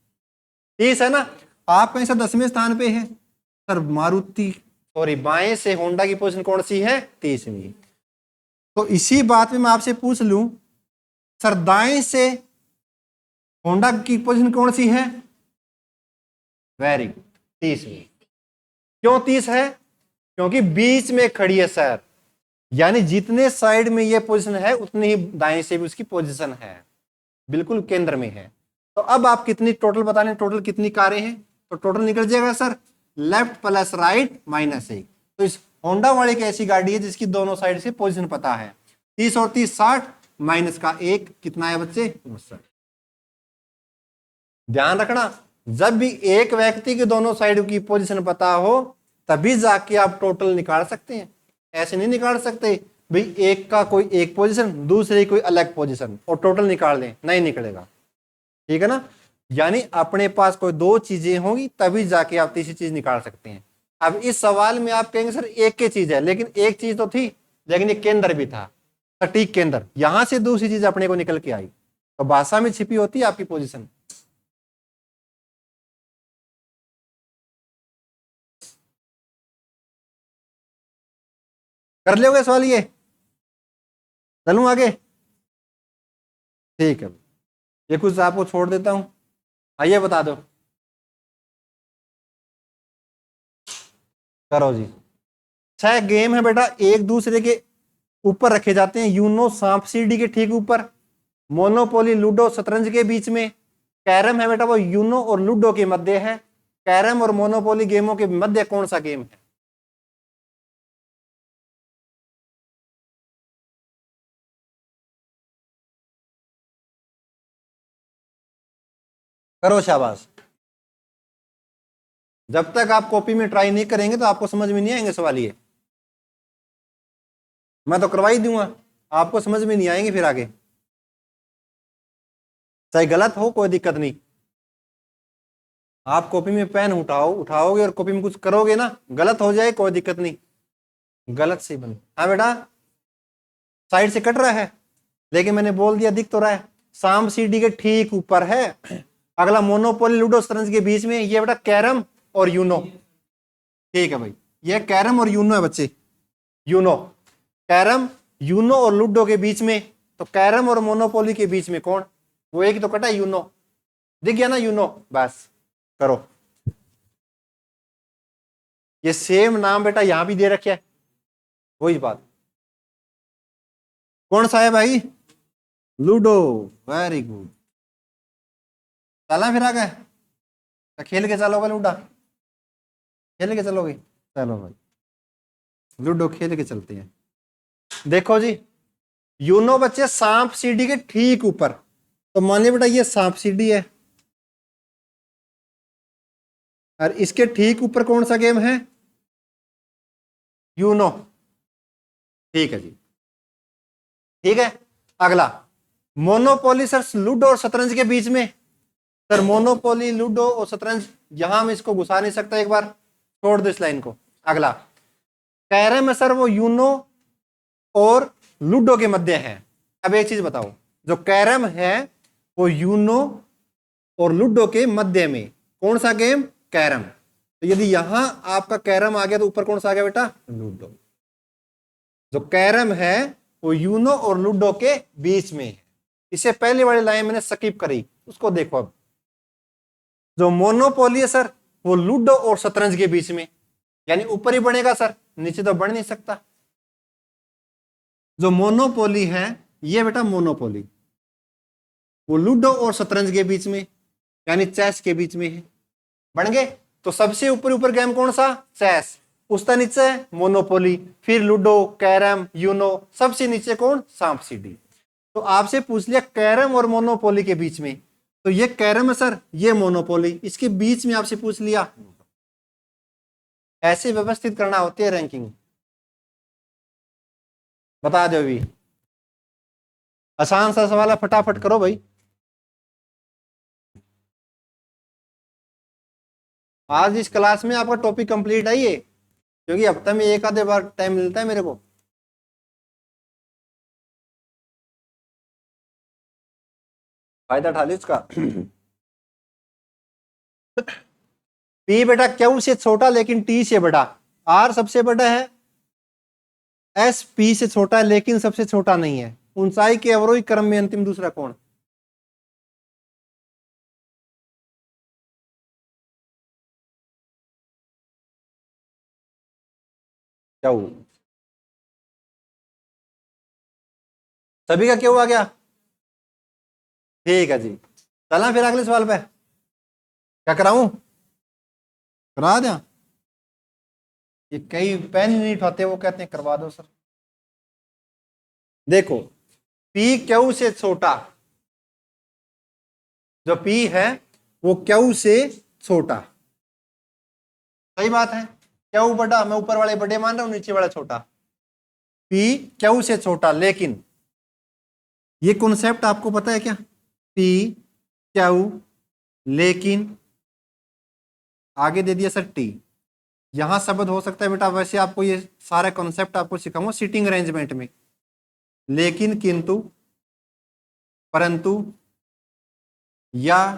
30 है ना, आप कहीं से 10वें स्थान पे है सर, मारुति सॉरी बाएं से होंडा की पोजीशन कौन सी है, 30वीं। तो इसी बात में मैं आपसे पूछ लूं सर, दाएं से होंडा की पोजीशन कौन सी है, वेरी गुड, 30वीं। क्यों 30 है, क्योंकि बीच में खड़ी है सर, यानी जितने साइड में ये पोजीशन है उतनी ही दाएं से भी उसकी पोजीशन है, बिल्कुल केंद्र में है। तो अब आप कितनी टोटल बता लें, टोटल कितनी कारें हैं, तो टोटल निकल जाएगा सर लेफ्ट प्लस राइट -1। तो इस होंडा वाले की ऐसी गाड़ी है जिसकी दोनों साइड से पोजीशन पता है, 30 और 30 60 माइनस का 1 कितना है बच्चे, 59। ध्यान रखना, जब भी एक व्यक्ति के दोनों साइड की पोजीशन पता हो तभी जाके आप टोटल निकाल सकते हैं, ऐसे नहीं निकाल सकते भाई एक का कोई एक पोजीशन दूसरे कोई अलग पोजीशन और टोटल निकाल लें, नहीं निकलेगा, ठीक है ना। यानी अपने पास कोई दो चीजें होंगी तभी जाके आप तीसरी चीज निकाल सकते हैं। अब इस सवाल में आप कहेंगे सर एक की चीज है, लेकिन एक चीज तो थी, लेकिन ये केंद्र भी था, सटीक केंद्र, यहां से दूसरी चीज अपने को निकल के आई, तो भाषा में छिपी होती है आपकी पोजीशन। कर लोगे सवाल ये, चलूं आगे, ठीक है, ये कुछ आपको छोड़ देता हूं, आइए बता दो, करो जी। 6 गेम है बेटा, एक दूसरे के ऊपर रखे जाते हैं, यूनो सांप सीढ़ी के ठीक ऊपर, मोनोपोली लूडो शतरंज के बीच में, कैरम है बेटा वो यूनो और लूडो के मध्य है, कैरम और मोनोपोली गेमों के मध्य कौन सा गेम है, करो शाबाश। जब तक आप कॉपी में ट्राई नहीं करेंगे तो आपको समझ में नहीं आएंगे सवाल ये, मैं तो करवा ही दूंगा, आपको समझ में नहीं आएंगे फिर आगे, चाहे गलत हो कोई दिक्कत नहीं, आप कॉपी में पेन उठाओगे और कॉपी में कुछ करोगे ना, गलत हो जाए कोई दिक्कत नहीं, गलत से बन, हाँ बेटा साइड से कट रहा है, लेकिन मैंने बोल दिया दिख तो रहा है, सांप सीढ़ी के ठीक ऊपर है। अगला मोनोपोली लूडो शतरंज के बीच में, ये बेटा कैरम और यूनो, ठीक है भाई, ये कैरम और यूनो है बच्चे, यूनो, कैरम यूनो और लूडो के बीच में, तो कैरम और मोनोपोली के बीच में कौन, वो एक तो कटा यूनो, दिख गया ना यूनो, बस करो। ये सेम नाम बेटा यहां भी दे रखे है, वही बात, कौन सा है भाई, लूडो, वेरी गुड, चला फिर आ गए, खेल के चलोगे लूडा, खेल के चलोगे, चलो भाई लूडो खेल के चलते हैं। देखो जी, यूनो बच्चे सांप सीढ़ी के ठीक ऊपर, तो मानिए बेटा ये सांप सीढ़ी है और इसके ठीक ऊपर कौन सा गेम है, यूनो, ठीक है जी, ठीक है। अगला मोनोपोली सर लूडो और शतरंज के बीच में, सर मोनोपोली लूडो और शतरंज, यहां में इसको घुसा नहीं सकता, एक बार छोड़ दो इस लाइन को। अगला कैरम है सर वो यूनो और लूडो के मध्य है। अब एक चीज बताओ, जो कैरम है वो यूनो और लूडो के मध्य में, कौन सा गेम, कैरम, तो यदि यहां आपका कैरम आ गया तो ऊपर कौन सा आ गया बेटा, लूडो, जो कैरम है वो यूनो और लूडो के बीच में है। इससे पहले वाली लाइन मैंने स्किप करी, उसको देखो। अब जो मोनोपोली है सर, वो लूडो और शतरंज के बीच में, यानी ऊपर ही बढ़ेगा सर, नीचे तो बढ़ नहीं सकता। जो मोनोपोली है ये बेटा मोनोपोली, वो लूडो और शतरंज के बीच में यानी चेस के बीच में है। बन गए। तो सबसे ऊपर ऊपर गेम कौन सा? चेस। उसका नीचे मोनोपोली, फिर लूडो, कैरम, यूनो, सबसे नीचे कौन? सांप सीढ़ी। तो आपसे पूछ लिया कैरम और मोनोपोली के बीच में, तो ये कैरम है सर, ये मोनोपोली, इसके बीच में आपसे पूछ लिया। ऐसे व्यवस्थित करना होती है रैंकिंग। बता दो भी, आसान सा सवाल है, फटाफट करो भाई। आज इस क्लास में आपका टॉपिक कंप्लीट है ये, क्योंकि हफ्ते में एक आधे बार टाइम मिलता है मेरे को। फायदा उठा लो इसका। पी बेटा क्यू से छोटा लेकिन टी से बड़ा, आर सबसे बड़ा है, एस पी से छोटा है लेकिन सबसे छोटा नहीं है। ऊंचाई के अवरोही क्रम में अंतिम दूसरा कौन? क्यू। सभी का क्यों आ गया? ठीक है जी, चला फिर अगले सवाल पे। क्या कराऊं? करा दिया। ये कई पेन नहीं उठाते, वो कहते हैं करवा दो सर। देखो, पी क्यू से छोटा, जो पी है वो क्यू से छोटा, सही बात है। क्यू बड़ा, मैं ऊपर वाले बड़े मान रहा हूं, नीचे वाला छोटा। पी क्यू से छोटा, लेकिन ये कॉन्सेप्ट आपको पता है क्या? पी क्यू लेकिन आगे दे दिया सर टी। यहां शब्द हो सकता है बेटा, वैसे आपको ये सारा कॉन्सेप्ट आपको सिखाऊंगा सीटिंग अरेंजमेंट में, लेकिन, किंतु, परंतु, या,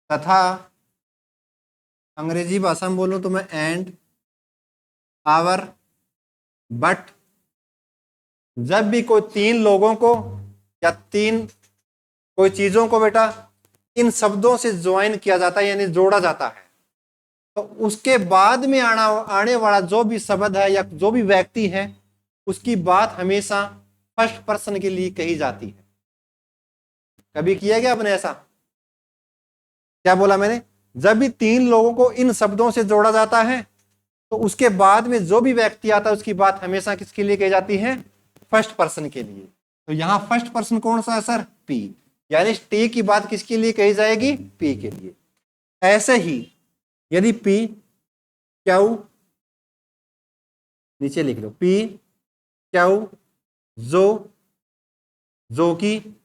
तथा, अंग्रेजी भाषा में बोलो तो मैं एंड, आवर, बट। जब भी कोई तीन लोगों को या तीन कोई चीजों को बेटा इन शब्दों से ज्वाइन किया जाता है यानी जोड़ा जाता है, तो उसके बाद में आने वाला जो भी शब्द है या जो भी व्यक्ति है, उसकी बात हमेशा फर्स्ट पर्सन के लिए कही जाती है। कभी किया गया आपने ऐसा? क्या बोला मैंने? जब भी तीन लोगों को इन शब्दों से जोड़ा जाता है, तो उसके बाद में जो भी व्यक्ति आता है उसकी बात हमेशा किसके लिए कही जाती है? फर्स्ट पर्सन के लिए। तो यहां फर्स्ट पर्सन कौन सा है सर? पी, यानी टी की बात किसके लिए कही जाएगी? पी के लिए। ऐसे ही यदि पी क्यू, नीचे लिख लो, पी क्यू जो, जो की,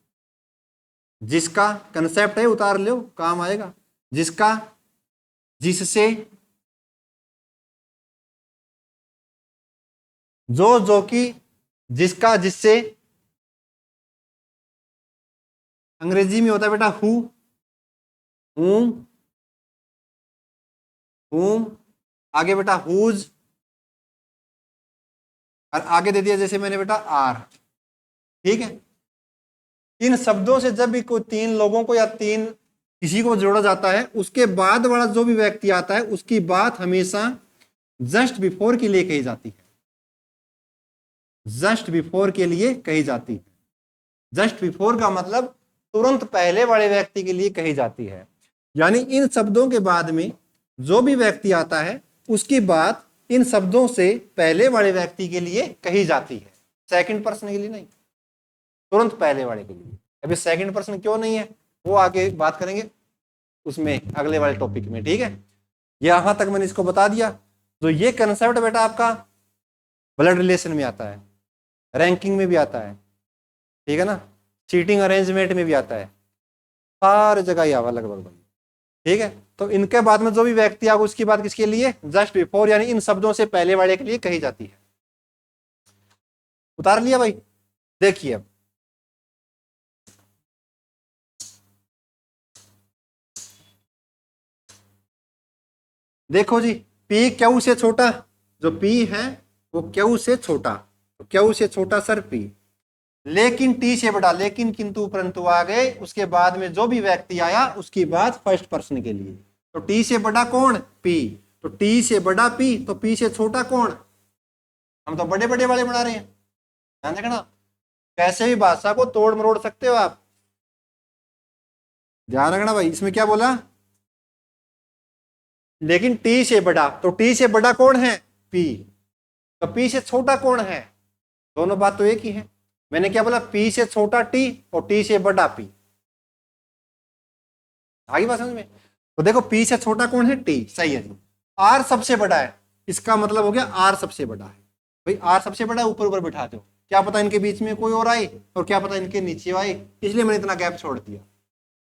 जिसका, कंसेप्ट है उतार लो काम आएगा, जिसका, जिससे, जो की, जिसका, जिससे, अंग्रेजी में होता है बेटा हु, whom, आगे बेटा हुज, और आगे दे दिया जैसे मैंने बेटा आर। ठीक है। इन शब्दों से जब भी कोई तीन लोगों को या तीन किसी को जोड़ा जाता है, उसके बाद वाला जो भी व्यक्ति आता है उसकी बात हमेशा जस्ट बिफोर के लिए कही जाती है, जस्ट बिफोर के लिए कही जाती है। जस्ट बिफोर का मतलब तुरंत पहले वाले व्यक्ति के लिए कही जाती है, यानी इन शब्दों के बाद में जो भी व्यक्ति आता है उसकी बात इन शब्दों से पहले वाले व्यक्ति के लिए कही जाती है, सेकंड पर्सन के लिए नहीं, तुरंत पहले वाले के लिए। अभी सेकंड पर्सन क्यों नहीं है वो आगे बात करेंगे उसमें, अगले वाले टॉपिक में। ठीक है, यहां तक मैंने इसको बता दिया। तो ये कंसेप्ट बेटा आपका ब्लड रिलेशन में आता है, रैंकिंग में भी आता है, ठीक है ना, सीटिंग अरेंजमेंट में भी आता है, हर जगह ही आवा लगभग। ठीक है, तो इनके बाद में जो भी व्यक्ति आगे उसकी बात किसके लिए? जस्ट बिफोर, यानी इन शब्दों से पहले वाले के लिए कही जाती है। उतार लिया भाई? देखिए अब देखो जी, पी क्यू से छोटा, जो पी है वो क्यू से छोटा, तो क्यू से छोटा सर पी, लेकिन टी से बड़ा, लेकिन किंतु परंतु आ गए उसके बाद में जो भी व्यक्ति आया उसकी बात फर्स्ट पर्सन के लिए। तो टी से बड़ा कौन? पी। तो टी से बड़ा पी, तो पी से छोटा कौन? हम तो बड़े बड़े वाले बना रहे हैं, ध्यान रखना। कैसे भी भाषा को तोड़ मरोड़ सकते हो आप, ध्यान रखना भाई। इसमें क्या बोला? लेकिन टी से बड़ा, तो टी से बड़ा कौन है? पी। तो पी से छोटा कौन है? दोनों बात तो एक ही है। मैंने क्या बोला? पी से छोटा टी और टी से बड़ा पी। आगे बात समझ में? तो देखो पी से छोटा कौन है? टी, सही है जी। आर सबसे बड़ा है, इसका मतलब हो गया आर सबसे बड़ा है। भाई आर सबसे बड़ा है, ऊपर ऊपर बिठा दो, क्या पता इनके बीच में कोई और आए और क्या पता इनके नीचे आए, इसलिए मैंने इतना गैप छोड़ दिया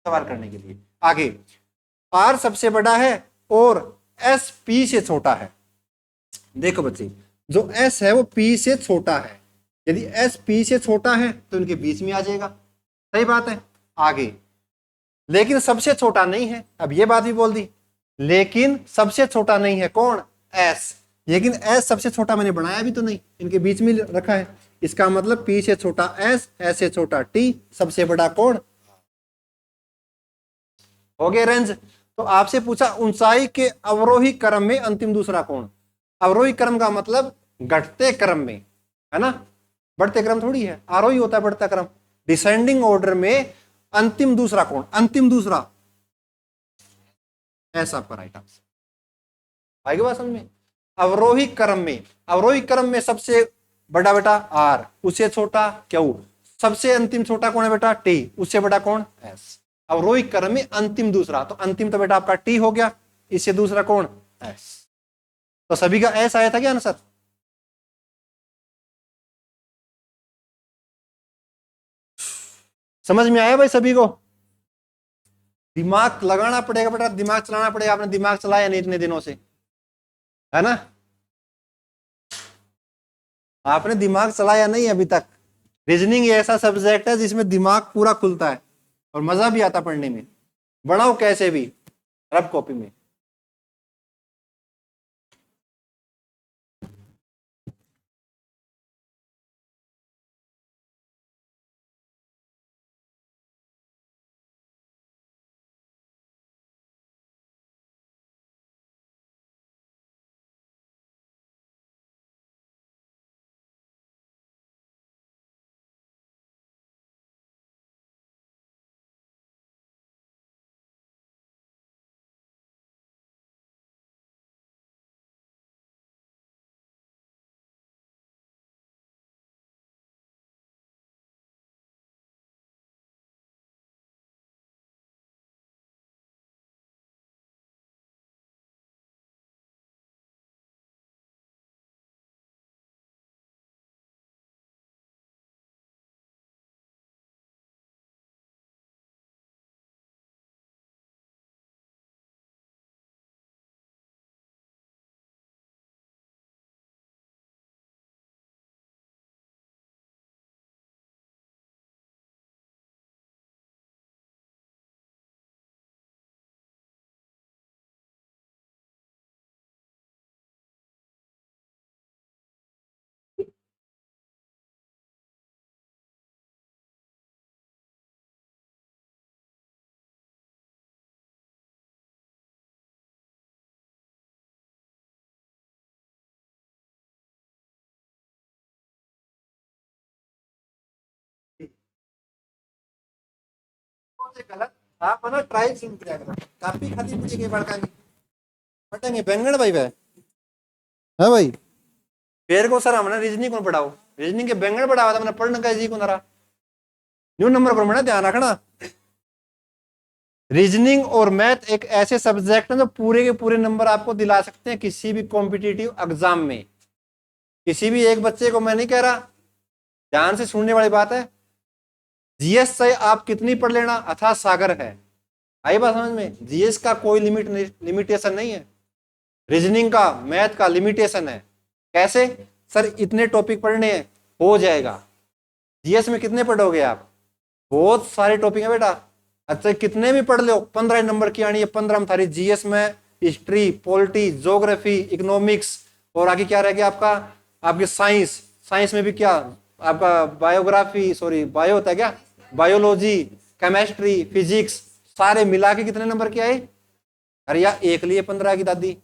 सवाल करने के लिए। आगे, आर सबसे बड़ा है और एस पी से छोटा है। देखो बच्चे, जो एस है वो पी से छोटा है, यदि एस पी से छोटा है तो इनके बीच में आ जाएगा, सही बात है। आगे, लेकिन सबसे छोटा नहीं है, अब ये बात भी बोल दी, लेकिन सबसे छोटा नहीं है कौन? एस। लेकिन एस सबसे छोटा मैंने बनाया भी तो नहीं, इनके बीच में रखा है, इसका मतलब पी से छोटा एस, एस से छोटा टी, सबसे बड़ा कौन? हो गया रेंज। तो आपसे पूछा ऊंचाई के अवरोही क्रम में अंतिम दूसरा कौन? अवरोही क्रम का मतलब घटते क्रम में, है ना, बढ़ते क्रम थोड़ी है, आरोही होता है बढ़ता क्रम। डिसेंडिंग ऑर्डर में अंतिम दूसरा कौन? अंतिम दूसरा ऐसा आपका राइट आंसर। आएगी बात समझ में? अवरोही क्रम में, अवरोही क्रम में सबसे बड़ा बेटा आर, उससे छोटा क्यू, सबसे अंतिम छोटा कौन है बेटा? टी, उससे बड़ा कौन? एस। अवरोही क्रम में अंतिम दूसरा, तो अंतिम तो बेटा आपका टी हो गया, इससे दूसरा कौन? एस। तो सभी का एस आया था क्या आंसर? समझ में आया भाई सभी को? दिमाग लगाना पड़ेगा बेटा, दिमाग चलाना पड़ेगा। आपने दिमाग चलाया नहीं इतने दिनों से, है ना, आपने दिमाग चलाया नहीं अभी तक। रीजनिंग ऐसा सब्जेक्ट है जिसमें दिमाग पूरा खुलता है और मजा भी आता पढ़ने में, बनाओ कैसे भी रफ कॉपी में। गलत आप ना ट्राई शुरू किया करो, काफी खाती मुझे के बड़का की बटेंगे बैंगन भाई वे, है भाई। पेड़ को सर हमने रीजनिंग को पढ़ाओ, रीजनिंग के बैंगन पढ़ावा था मैंने, पढ़ने का जी को नरा न्यू नंबर को मैंने ध्यान रखना। रीजनिंग और मैथ एक ऐसे सब्जेक्ट हैं जो पूरे के पूरे नंबर आपको दिला सकते हैं किसी भी कॉम्पिटिटिव एग्जाम में। किसी भी एक बच्चे को मैं नहीं कह रहा, ध्यान से सुनने वाली बात है, जीएस से आप कितनी पढ़ लेना अथाह सागर है। आई बात समझ में? जीएस का कोई लिमिटेशन नहीं है, रीजनिंग का मैथ का लिमिटेशन है। कैसे? सर इतने टॉपिक पढ़ने हैं, हो जाएगा। जीएस में कितने पढ़ोगे आप? बहुत सारे टॉपिक है बेटा, अच्छा कितने भी पढ़ लो, 15 नंबर की आनी है, 15 में थारी जीएस में हिस्ट्री, पॉलिटी, ज्योग्राफी, इकोनॉमिक्स और आगे क्या रह गया आपका? आपके साइंस, साइंस में भी क्या आपका बायोग्राफी, सॉरी बायो होता है क्या, बायोलॉजी, केमिस्ट्री, फिजिक्स, सारे मिला के कितने नंबर के आए? अरे यार एक लिए 15 की दादी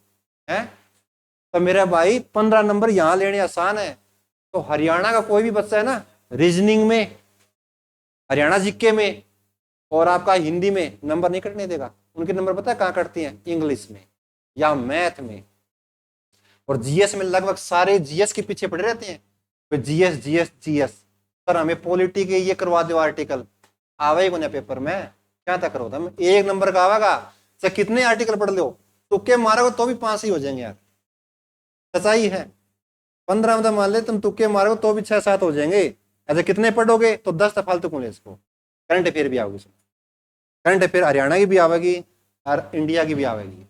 है। तो मेरा भाई 15 नंबर यहां लेने आसान है। तो हरियाणा का कोई भी बच्चा है ना, रीजनिंग में, हरियाणा जीके में और आपका हिंदी में नंबर नहीं कटने देगा। उनके नंबर पता है कहाँ कटती हैं? इंग्लिश में या मैथ में। और जीएस में लगभग सारे जीएस के पीछे पड़े रहते हैं। तो जीएस जीएस जीएस, सर हमें पॉलिटी के ये करवा दो आर्टिकल, आवे को ना पेपर में क्या तक करो था, एक नंबर का आवेगा चाहे कितने आर्टिकल पढ़ लो, तुक्के मारोगे तो भी 5 ही हो जाएंगे यार, सच्चाई है। 15 में मान ले तुम तुक्के मारोगे तो भी 6-7 हो जाएंगे। ऐसे कितने पढ़ोगे तो 10 फालतू कौन है इसको। करंट अफेयर भी आओगी, करंट अफेयर हरियाणा की भी आवेगी और इंडिया की भी आवेगी।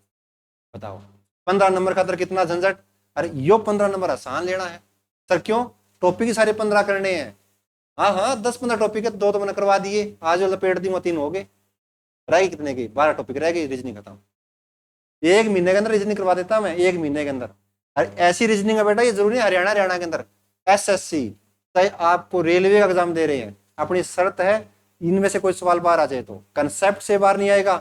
बताओ 15 नंबर खातर कितना झंझट। अरे यो 15 नंबर आसान लेना है सर, क्यों? टॉपिक ही सारे 15 करने हैं। हाँ हाँ 10-15 टॉपिक है, 2 तो मैंने करवा दिए, आज जो लपेट दी 3 हो गए, रहेगी कितने की? 12 टॉपिक रह गई, रीजनिंग खत्म। 1 महीने के अंदर रीजनिंग करवा देता मैं, 1 महीने के अंदर। ऐसी रीजनिंग है बेटा, ये जरूरी है हरियाणा के अंदर एसएससी, चाहे आपको रेलवे का एग्जाम दे रहे हैं, अपनी शर्त है इनमें से कोई सवाल बाहर आ जाए तो कंसेप्ट से बाहर नहीं आएगा।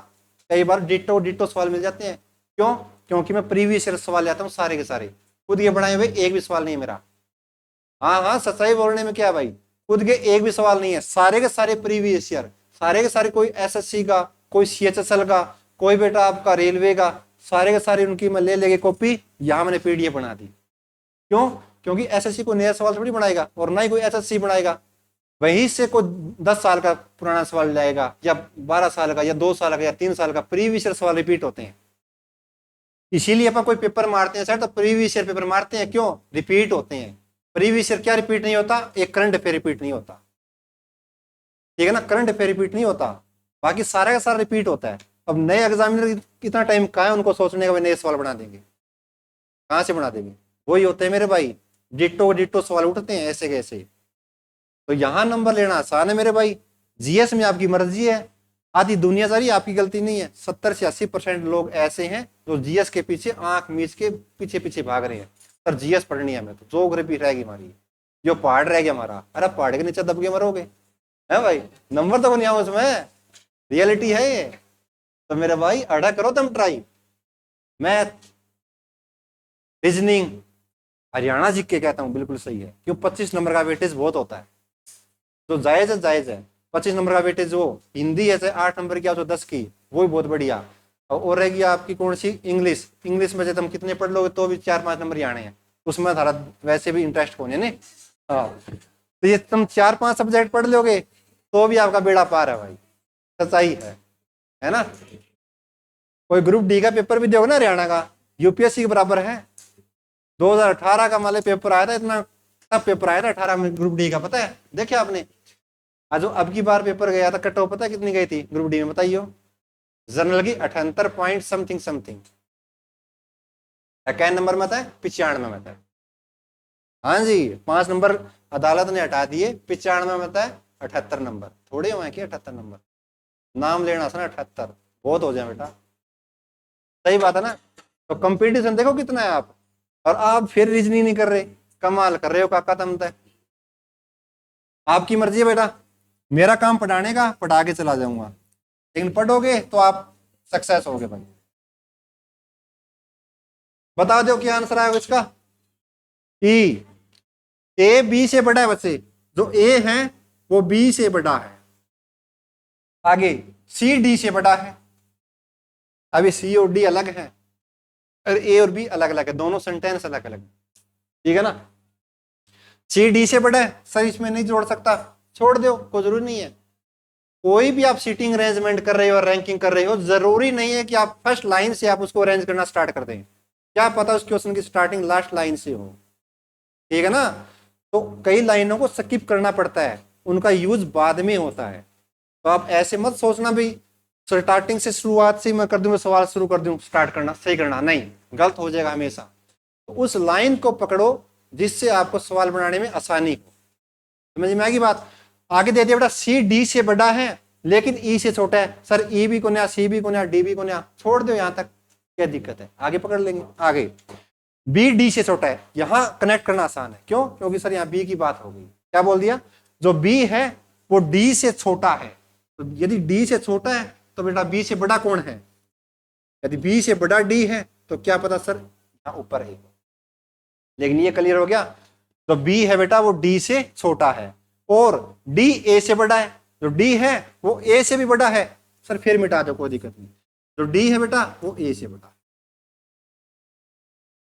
कई बार डिटो डिटो सवाल मिल जाते हैं, क्यों? क्योंकि मैं प्रीवियस ईयर सवाल लाता हूँ सारे के सारे, खुद ये बनाए हुए एक भी सवाल नहीं है मेरा। हाँ हाँ सच्चाई बोलने में क्या भाई, खुद के एक भी सवाल नहीं है, सारे के सारे प्रीवियस ईयर, सारे के सारे, कोई एसएससी का, कोई सीएचएसएल का, कोई बेटा आपका रेलवे का, सारे के सारे उनकी मैं ले लेके कॉपी यहाँ मैंने पीडीएफ बना दी। क्यों? क्योंकि एसएससी को नया सवाल थोड़ी बनाएगा और ना ही कोई एसएससी बनाएगा, वहीं से कोई 10 साल का पुराना सवाल लाएगा या 12 साल का या 2 साल का या 3 साल का, प्रीवियस ईयर सवाल रिपीट होते हैं। इसीलिए अपन कोई पेपर मारते हैं सर तो प्रीवियस ईयर पेपर मारते हैं, क्यों? रिपीट होते हैं। प्रीवियस ईयर क्या रिपीट नहीं होता? एक करंट अफेयर रिपीट नहीं होता, ठीक है ना, करंट अफेयर रिपीट नहीं होता, बाकी सारा का सारा रिपीट होता है। अब नए एग्जामिनर कितना टाइम कहाँ है उनको सोचने का नए सवाल बना देंगे, कहाँ से बना देंगे? वही होते हैं मेरे भाई, डिट्टो डिट्टो सवाल उठते हैं ऐसे कैसे। तो यहाँ नंबर लेना आसान है मेरे भाई। जीएस में आपकी मर्जी है, आधी दुनिया सारी आपकी गलती नहीं है। 70 से 80% लोग ऐसे हैं जो जीएस के पीछे आंख मीच के पीछे पीछे भाग रहे हैं, सर जीएस पढ़नी है हमें, तो जोग्राफी रहेगी हमारी, जो पहाड़ रह गया हमारा, अरे पहाड़ के नीचे दब के मरोगे है भाई, नंबर तो नहीं आओ उसमें, रियलिटी है ये। तो मेरे भाई अड़ा करो तुम ट्राई, मैथ, रीजनिंग, हरियाणा जी के कहता हूँ बिल्कुल सही है, क्यों? 25 नंबर का वेटेज बहुत होता है, तो जायज है, जायज है। 25 नंबर का वेटेज, वो हिंदी है 8 नंबर की, 10 की, वो भी बहुत बढ़िया। और रहेगी आपकी कौन सी? इंग्लिश। इंग्लिश में से तुम कितने पढ़ लोगे तो भी 4-5 नंबर ही आने हैं, उसमें थारा वैसे भी इंटरेस्ट कौन है नहीं। हाँ तो ये तुम 4-5 सब्जेक्ट पढ़ लोगे तो भी आपका बेड़ा पार है भाई, सच्चाई है ना। कोई ग्रुप डी का पेपर भी दोगे ना हरियाणा का, यूपीएससी के बराबर है। 2018 का माले पेपर आया था, इतना टफ पेपर आया था 18 में ग्रुप डी का, पता है? देखिए आपने आज जो अब की बार पेपर गया था, कट ऑफ पता है कितनी गई थी ग्रुप डी में? बताइयो। जनरल की 78 पॉइंट समथिंग समथिंग, कै नंबर में था? 95 में था। हाँ जी 5 नंबर अदालत ने हटा दिए, 95 में था 78 नंबर, थोड़े हुए कि 78 नंबर, नाम लेना था ना 78, बहुत हो जाए बेटा, सही बात है ना। तो कंपटीशन देखो कितना है आप, और आप फिर रीजनिंग नहीं कर रहे, कमाल कर रहे हो काका तुम तो। आपकी मर्जी है बेटा, मेरा काम पढ़ाने का, पढ़ा के चला जाऊंगा, लेकिन पढ़ोगे तो आप सक्सेस होगे भाई। बता दो क्या आंसर आएगा इसका? ई। ए बी से बड़ा है बच्चे, जो ए है वो बी से बड़ा है। आगे सी डी से बड़ा है, अभी सी और डी अलग है, और ए और बी अलग अलग है, दोनों सेंटेंस अलग अलग, ठीक है ना। सी डी से बड़ा है, सर इसमें नहीं जोड़ सकता, छोड़ दो, कोई जरूरी नहीं है। कोई भी आप सीटिंग अरेंजमेंट कर रहे हो और रैंकिंग कर रहे हो, जरूरी नहीं है कि आप फर्स्ट लाइन से आप उसको अरेंज करना स्टार्ट कर दें, क्या पता उस क्वेश्चन की स्टार्टिंग लास्ट लाइन से हो, ठीक है ना। तो कई लाइनों को स्किप करना पड़ता है, उनका यूज बाद में होता है। तो आप ऐसे मत सोचना भी स्टार्टिंग से, शुरुआत से मैं कर दूं, सवाल शुरू कर दूं, स्टार्ट करना सही करना, नहीं, गलत हो जाएगा हमेशा। तो उस लाइन को पकड़ो जिससे आपको सवाल बनाने में आसानी हो, समझ में आएगी बात। आगे दे दिया बेटा सी डी से बड़ा है लेकिन ई से छोटा है, सर ई भी को नया, सी भी को नया, डी भी को नया, छोड़ दो यहां तक, क्या दिक्कत है, आगे पकड़ लेंगे। आगे बी डी से छोटा है, यहां कनेक्ट करना आसान है। क्यों? क्योंकि सर यहाँ बी की बात हो गई। क्या बोल दिया? जो बी है वो डी से छोटा है। तो यदि डी से छोटा है तो बेटा बी से बड़ा कौन है? यदि बी से बड़ा डी है तो क्या पता सर यहाँ ऊपर है। लेकिन ये क्लियर हो गया, तो बी है बेटा वो डी से छोटा है और डी ए से बड़ा है। जो डी है वो ए से भी बड़ा है। सर फिर मिटा दो, कोई दिक्कत नहीं। जो डी है बेटा वो ए से बड़ा है।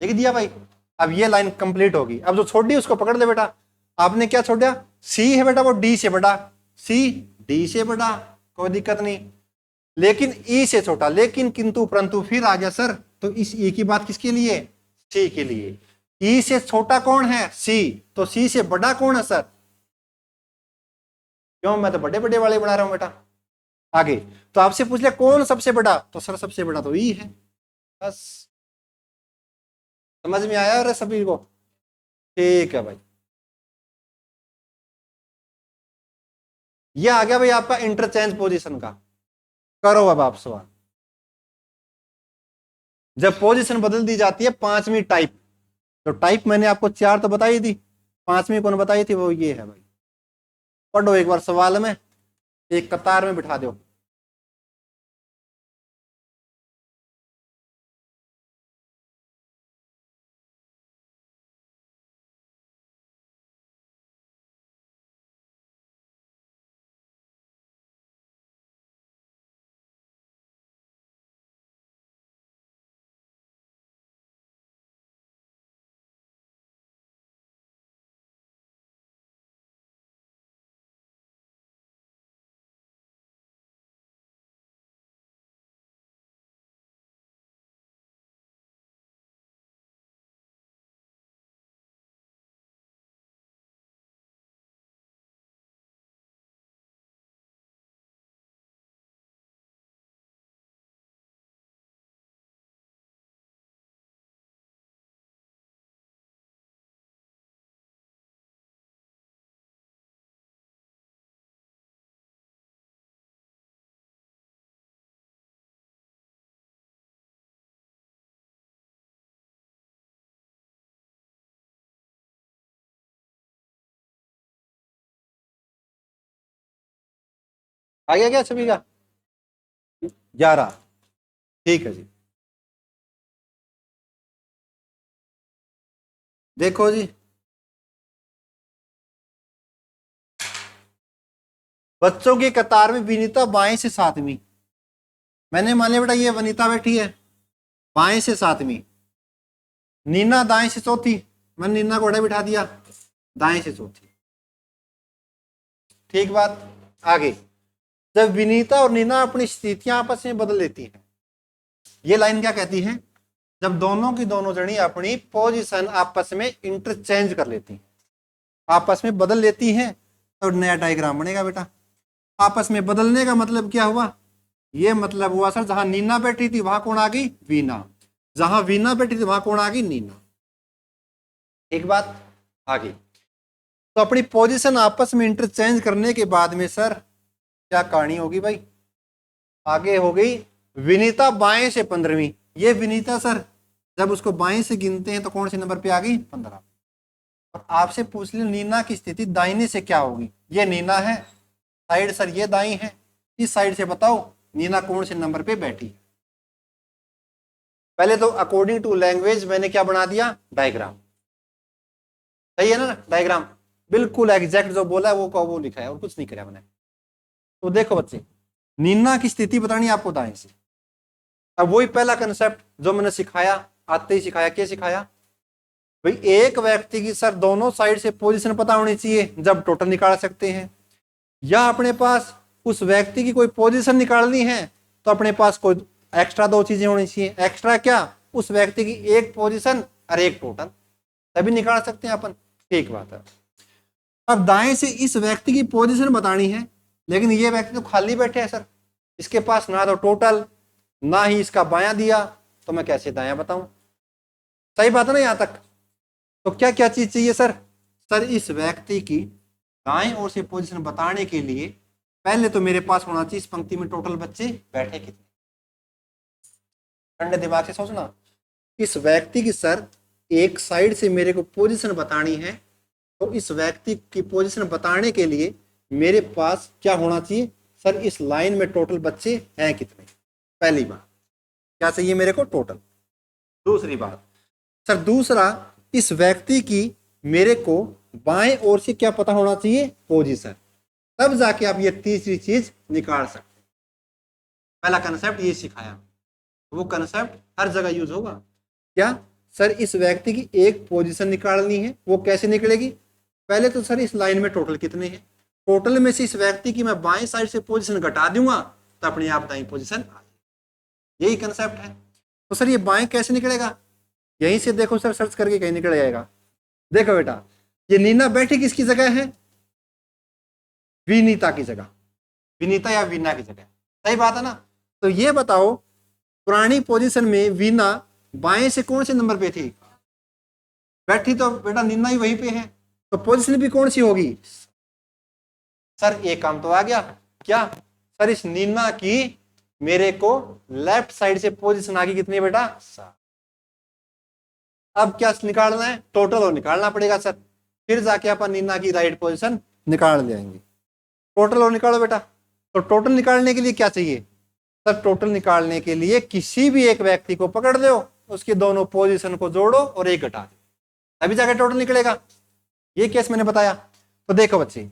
लिख दिया भाई। अब ये लाइन कंप्लीट होगी। अब जो छोड़ दी उसको पकड़ ले बेटा। आपने क्या छोड़ दिया? सी है बेटा वो डी से बड़ा, सी डी से बड़ा, कोई दिक्कत नहीं। लेकिन ई से छोटा, लेकिन किंतु परंतु फिर आ गया सर, तो इस ई की बात किसके लिए? सी के लिए। ई से छोटा कौन है? सी। तो सी से बड़ा कौन है सर? क्यों? मैं तो बड़े बड़े वाले बना रहा हूं बेटा। आगे तो आपसे पूछ लिया कौन सबसे बड़ा, तो सर सबसे बड़ा तो ई है। बस समझ में आया अरे सभी को? ठीक है भाई। ये आ गया भाई आपका इंटरचेंज पोजीशन का। करो अब आप सवाल। जब पोजीशन बदल दी जाती है पांचवी टाइप, तो टाइप मैंने आपको चार तो बताई थी, पांचवी कौन बताई थी? वो ये है भाई। पढ़ो एक बार सवाल में, एक कतार में बिठा दो। आ गया क्या सभी का? 11। ठीक है जी। देखो जी, बच्चों की कतार में विनीता बाएं से सातवीं। मैंने मान लिया बेटा ये वनीता बैठी है बाएं से सातवीं, नीना दाएं से चौथी, मैंने नीना को बिठा दिया दाएं से चौथी। ठीक बात। आगे, जब विनीता और नीना अपनी स्थितियां आपस में बदल लेती हैं, ये लाइन क्या कहती है? जब दोनों की दोनों जनी अपनी पोजीशन आपस में इंटरचेंज कर लेती हैं, आपस में बदल लेती हैं, तो नया डायग्राम बनेगा बेटा। आपस में बदलने का मतलब क्या हुआ? ये मतलब हुआ सर जहां नीना बैठी थी वहां कौन आ गई? वीना। जहां वीना बैठी थी वहां कौन आ गई? नीना। एक बात। आगे, तो अपनी पोजीशन आपस में इंटरचेंज करने के बाद में सर क्या कहानी होगी भाई? आगे हो गई विनीता बाएं से 15वीं। ये विनीता सर जब उसको बाएं से गिनते हैं तो कौन से नंबर पे आ गई? 15। और आपसे पूछ लिया नीना की स्थिति दाहिने से क्या होगी? ये नीना है, साइड सर ये दाई है, इस साइड से बताओ नीना कौन से नंबर पे बैठी है? पहले तो अकॉर्डिंग टू लैंग्वेज मैंने क्या बना दिया? डायग्राम। सही है ना? डायग्राम बिल्कुल एग्जैक्ट जो बोला है वो लिखा है और कुछ नहीं कराया मैंने। तो देखो बच्चे, नीना की स्थिति बतानी आपको दाएं से। अब वही पहला कंसेप्ट जो मैंने सिखाया, आते ही सिखाया। क्या सिखाया भाई? एक व्यक्ति की सर दोनों साइड से पोजीशन पता होनी चाहिए जब टोटल निकाल सकते हैं, या अपने पास उस व्यक्ति की कोई पोजीशन निकालनी है तो अपने पास कोई एक्स्ट्रा दो चीजें होनी चाहिए। एक्स्ट्रा क्या? उस व्यक्ति की एक पोजीशन और एक टोटल, तभी निकाल सकते हैं अपन। ठीक बात है। अब दाएं से इस व्यक्ति की पोजीशन बतानी है, लेकिन ये व्यक्ति तो खाली बैठे हैं सर, इसके पास ना तो टोटल ना ही इसका बायां दिया, तो मैं कैसे दायां बताऊं? सही बात है ना यहां तक? तो क्या क्या चीज चाहिए सर? सर इस व्यक्ति की दाएं ओर से पोजीशन बताने के लिए पहले तो मेरे पास होना चाहिए इस पंक्ति में टोटल बच्चे बैठे कितने। ठंडे दिमाग से सोचना, इस व्यक्ति की सर एक साइड से मेरे को पोजीशन बतानी है, तो इस व्यक्ति की पोजीशन बताने के लिए मेरे पास क्या होना चाहिए सर, इस लाइन में टोटल बच्चे हैं कितने। पहली बात क्या चाहिए मेरे को, टोटल। दूसरी बात सर, दूसरा इस व्यक्ति की मेरे को बाएं ओर से क्या पता होना चाहिए, पोजीशन। तब जाके आप ये तीसरी चीज निकाल सकते। पहला कंसेप्ट ये सिखाया, वो कंसेप्ट हर जगह यूज होगा। क्या सर, इस व्यक्ति की एक पोजीशन निकालनी है, वो कैसे निकलेगी। पहले तो सर इस लाइन में टोटल कितने हैं, टोटल में से इस व्यक्ति की मैं बाएं साइड से पोजीशन घटा दूंगा तो अपने आप दाएं पोजीशन आ जाएगी। यही कंसेप्ट है। तो सर ये बाएं कैसे निकलेगा, यहीं से देखो सर, सर्च करके कहीं निकल जाएगा। देखो बेटा, ये नीना बैठी किसकी जगह है, विनीता की जगह, विनीता या वीना की जगह, सही बात है ना। तो ये बताओ, पुरानी पोजीशन में वीना बाएं से कौन से नंबर पे थी, बैठी तो बेटा नीना ही वहीं पे है, तो पोजीशन भी कौन सी होगी। सर एक काम तो आ गया, क्या सर, इस नीना की मेरे को लेफ्ट साइड से पोजीशन आ गई कितनी बेटा, 7। अब क्या निकालना है, टोटल और निकालना पड़ेगा सर, फिर जाके अपन नीना की राइट पोजीशन निकाल देंगे। टोटल और निकालो बेटा। तो टोटल निकालने के लिए क्या चाहिए सर, टोटल निकालने के लिए किसी भी एक व्यक्ति को पकड़ लो, उसकी दोनों पोजीशन को जोड़ो और एक घटा दो, तभी जाके टोटल निकलेगा। ये केस मैंने बताया। तो देखो बच्चे,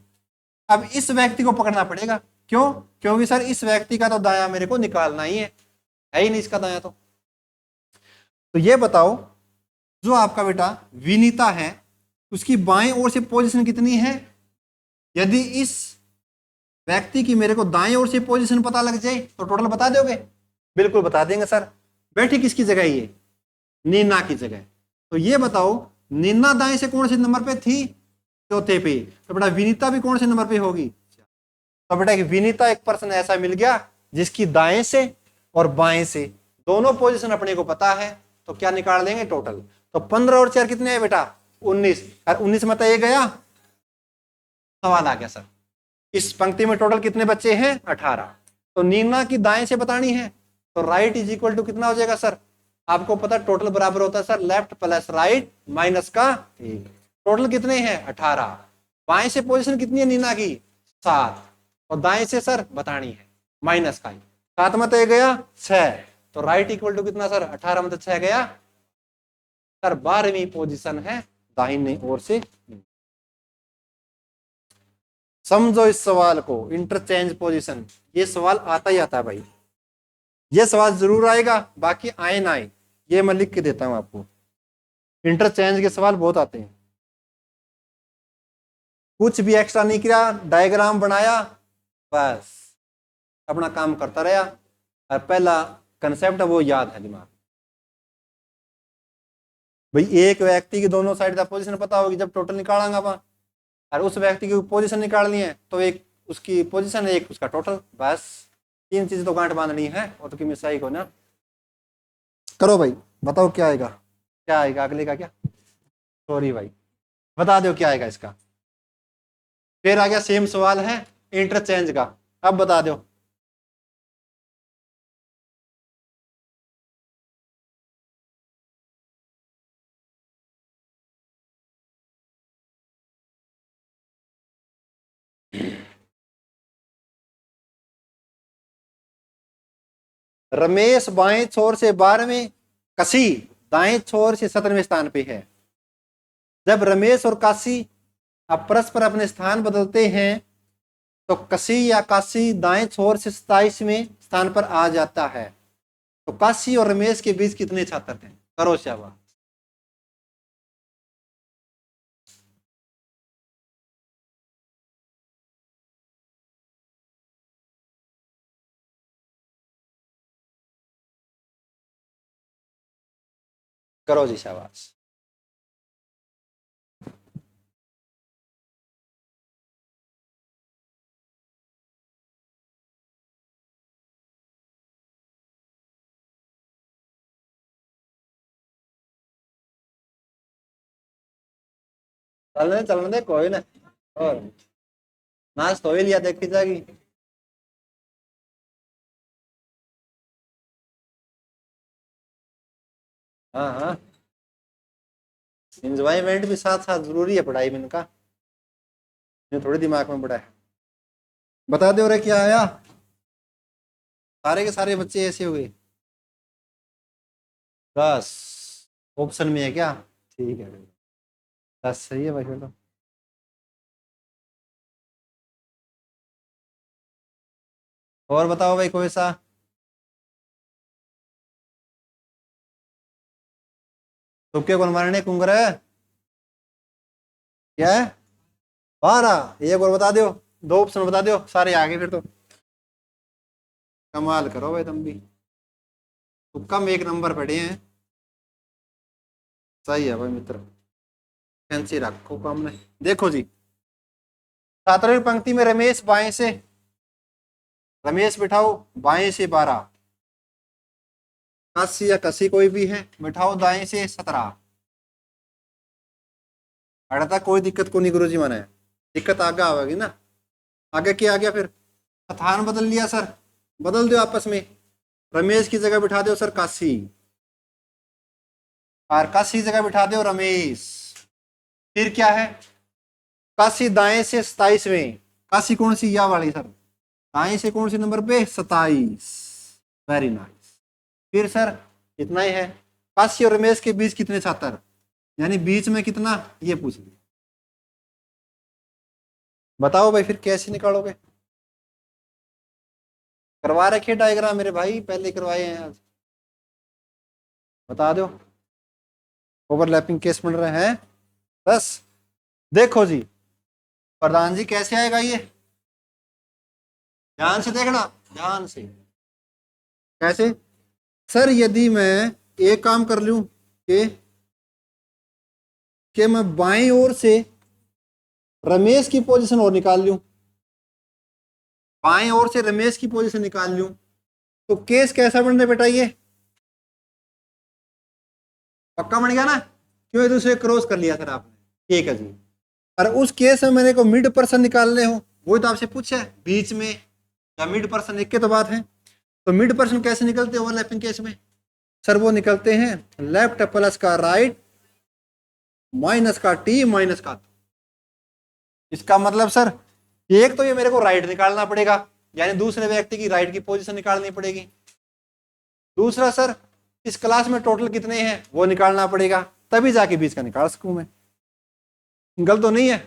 अब इस व्यक्ति को पकड़ना पड़ेगा, क्यों, क्योंकि सर इस व्यक्ति का तो दाया मेरे को निकालना ही है ही नहीं इसका दाया। तो ये बताओ, जो आपका बेटा विनीता है, उसकी बाएं ओर से पोजीशन कितनी है। यदि इस व्यक्ति की मेरे को दाएं ओर से पोजीशन पता लग जाए तो टोटल बता दोगे, बिल्कुल बता देंगे सर। बैठी किसकी जगह, ये नीना की जगह। तो ये बताओ, नीना दाएं से कौन से नंबर पे थी, चौथे पे, तो बेटा विनीता भी कौन से नंबर पे होगी। तो बेटा विनीता एक पर्सन ऐसा मिल गया जिसकी दाएं से और बाएं से दोनों पोजीशन अपने को पता है, तो क्या निकाल देंगे टोटल। तो 15 और 4 कितने हैं बेटा, 19, और 19 में तो ये गया, सवाल आ गया सर, इस पंक्ति में टोटल कितने बच्चे हैं, 18। तो नीना की दाएं से बतानी है, तो राइट इज इक्वल टू कितना हो जाएगा सर, आपको पता टोटल बराबर होता है sir left plus right minus का 1। टोटल कितने हैं 18। बाएं से पोजीशन कितनी है नीना की, 7, और दाएं से सर बतानी है माइनस का 7 में तो ये गया 6, तो राइट इक्वल टू कितना सर, 18 में तो 6 गया सर, 12वीं पोजीशन है दाहिने ओर से। समझो इस सवाल को, इंटरचेंज पोजीशन, ये सवाल आता ही आता है भाई, ये सवाल जरूर आएगा, बाकी आए ना आए ये मैं लिख के देता हूं आपको। इंटरचेंज के सवाल बहुत आते हैं, कुछ भी एक्स्ट्रा नहीं किया, डायग्राम बनाया, बस अपना काम करता रहा, और पहला कंसेप्ट है वो याद है दिमाग। भाई एक व्यक्ति की दोनों साइड का पोजीशन पता होगी जब टोटल निकालेंगे अपन, और उस व्यक्ति की पोजीशन निकालनी है तो एक उसकी पोजीशन है, एक उसका टोटल, बस 3 चीजें तो गांठ बांधनी है, और तो कि मिसाई को ना करो भाई। बताओ क्या आएगा, क्या आएगा अगले का, क्या सॉरी भाई, बता दो क्या आएगा इसका। फिर आ गया सेम सवाल है इंटरचेंज का, अब बता दो। रमेश बाएं छोर से 12वें, कसी दाएं छोर से 17वें स्थान पे है। जब रमेश और काशी अब परस्पर अपने स्थान बदलते हैं तो कसी या काशी दाएं छोर से 27वें स्थान पर आ जाता है। तो काशी और रमेश के बीच कितने छात्र थे, करो शाबाश। करो जी शाबाश। चलने दे कोई ना, और नाच तो ही लिया देखी जाएगी। हाँ हाँ एंजॉयमेंट भी साथ साथ जरूरी है पढ़ाई में इनका, ये थोड़ी दिमाग में पड़ा है। बता दो रे क्या आया, सारे के सारे बच्चे ऐसे हो गए। 10 ऑप्शन में है क्या? ठीक है, 10 सही है भाई। चलो और बताओ भाई कोई सा। तुक्के कौन मारने कुंगर है? क्या है? 12। एक और बता दो, 2 ऑप्शन बता दो, सारे आगे फिर तो। कमाल करो भाई तुम भी, तुक्का में 1 नंबर पड़े हैं। सही है भाई मित्र, फैंसी रखो काम में। देखो जी, छात्रों की पंक्ति में रमेश बाएं से, रमेश बिठाओ बाएं से 12, कसी या कसी कोई भी है, बिठाओ दाएं से 17। अड़ता कोई दिक्कत को नहीं गुरु जी माना है, दिक्कत आगे आवेगी ना। आगे क्या आ गया फिर? स्थान बदल लिया सर, बदल दो आपस में, रमेश की जगह बिठा दो सर काशी, और काशी की जगह बिठा दो रमेश। फिर क्या है? काशी दाएं से 27वें, काशी कौन सी? या वाली सर, दाएं से कौन सी नंबर पे? 27। Very nice. फिर सर इतना ही है, काशी और रमेश के बीच कितने छात्र, यानी बीच में कितना, ये पूछ लिया। बताओ भाई फिर कैसे निकालोगे? करवा रखे डायग्राम मेरे भाई, पहले करवाए हैं आज, बता दो। ओवरलैपिंग केस बन रहे हैं बस। देखो जी, प्रधान जी कैसे आएगा ये, ध्यान से देखना, ध्यान से। कैसे? सर यदि मैं एक काम कर लूं कि मैं बाएं ओर से रमेश की पोजीशन और निकाल लूं, बाएं ओर से रमेश की पोजीशन निकाल लूं, तो केस कैसा बन रहा है बेटा ये? पक्का बन गया ना, क्यों? एक दूसरे क्रॉस कर लिया सर आपने, ठीक है जी। और उस केस में मेरे को मिड पर्सन निकालने हो, वो तो आपसे पूछा है, बीच में या मिड पर्सन एक के तो बात है। तो मिड पर्सन कैसे निकलते हैं ओवरलैपिंग केस में? सर वो निकलते हैं लेफ्ट प्लस का राइट माइनस का टी माइनस का। इसका मतलब सर एक तो ये मेरे को राइट निकालना पड़ेगा, यानी दूसरे व्यक्ति की राइट की पोजीशन निकालनी पड़ेगी। दूसरा सर इस क्लास में टोटल कितने हैं वो निकालना पड़ेगा, तभी जाके बीच का निकाल सकूं मैं। गलत तो नहीं है?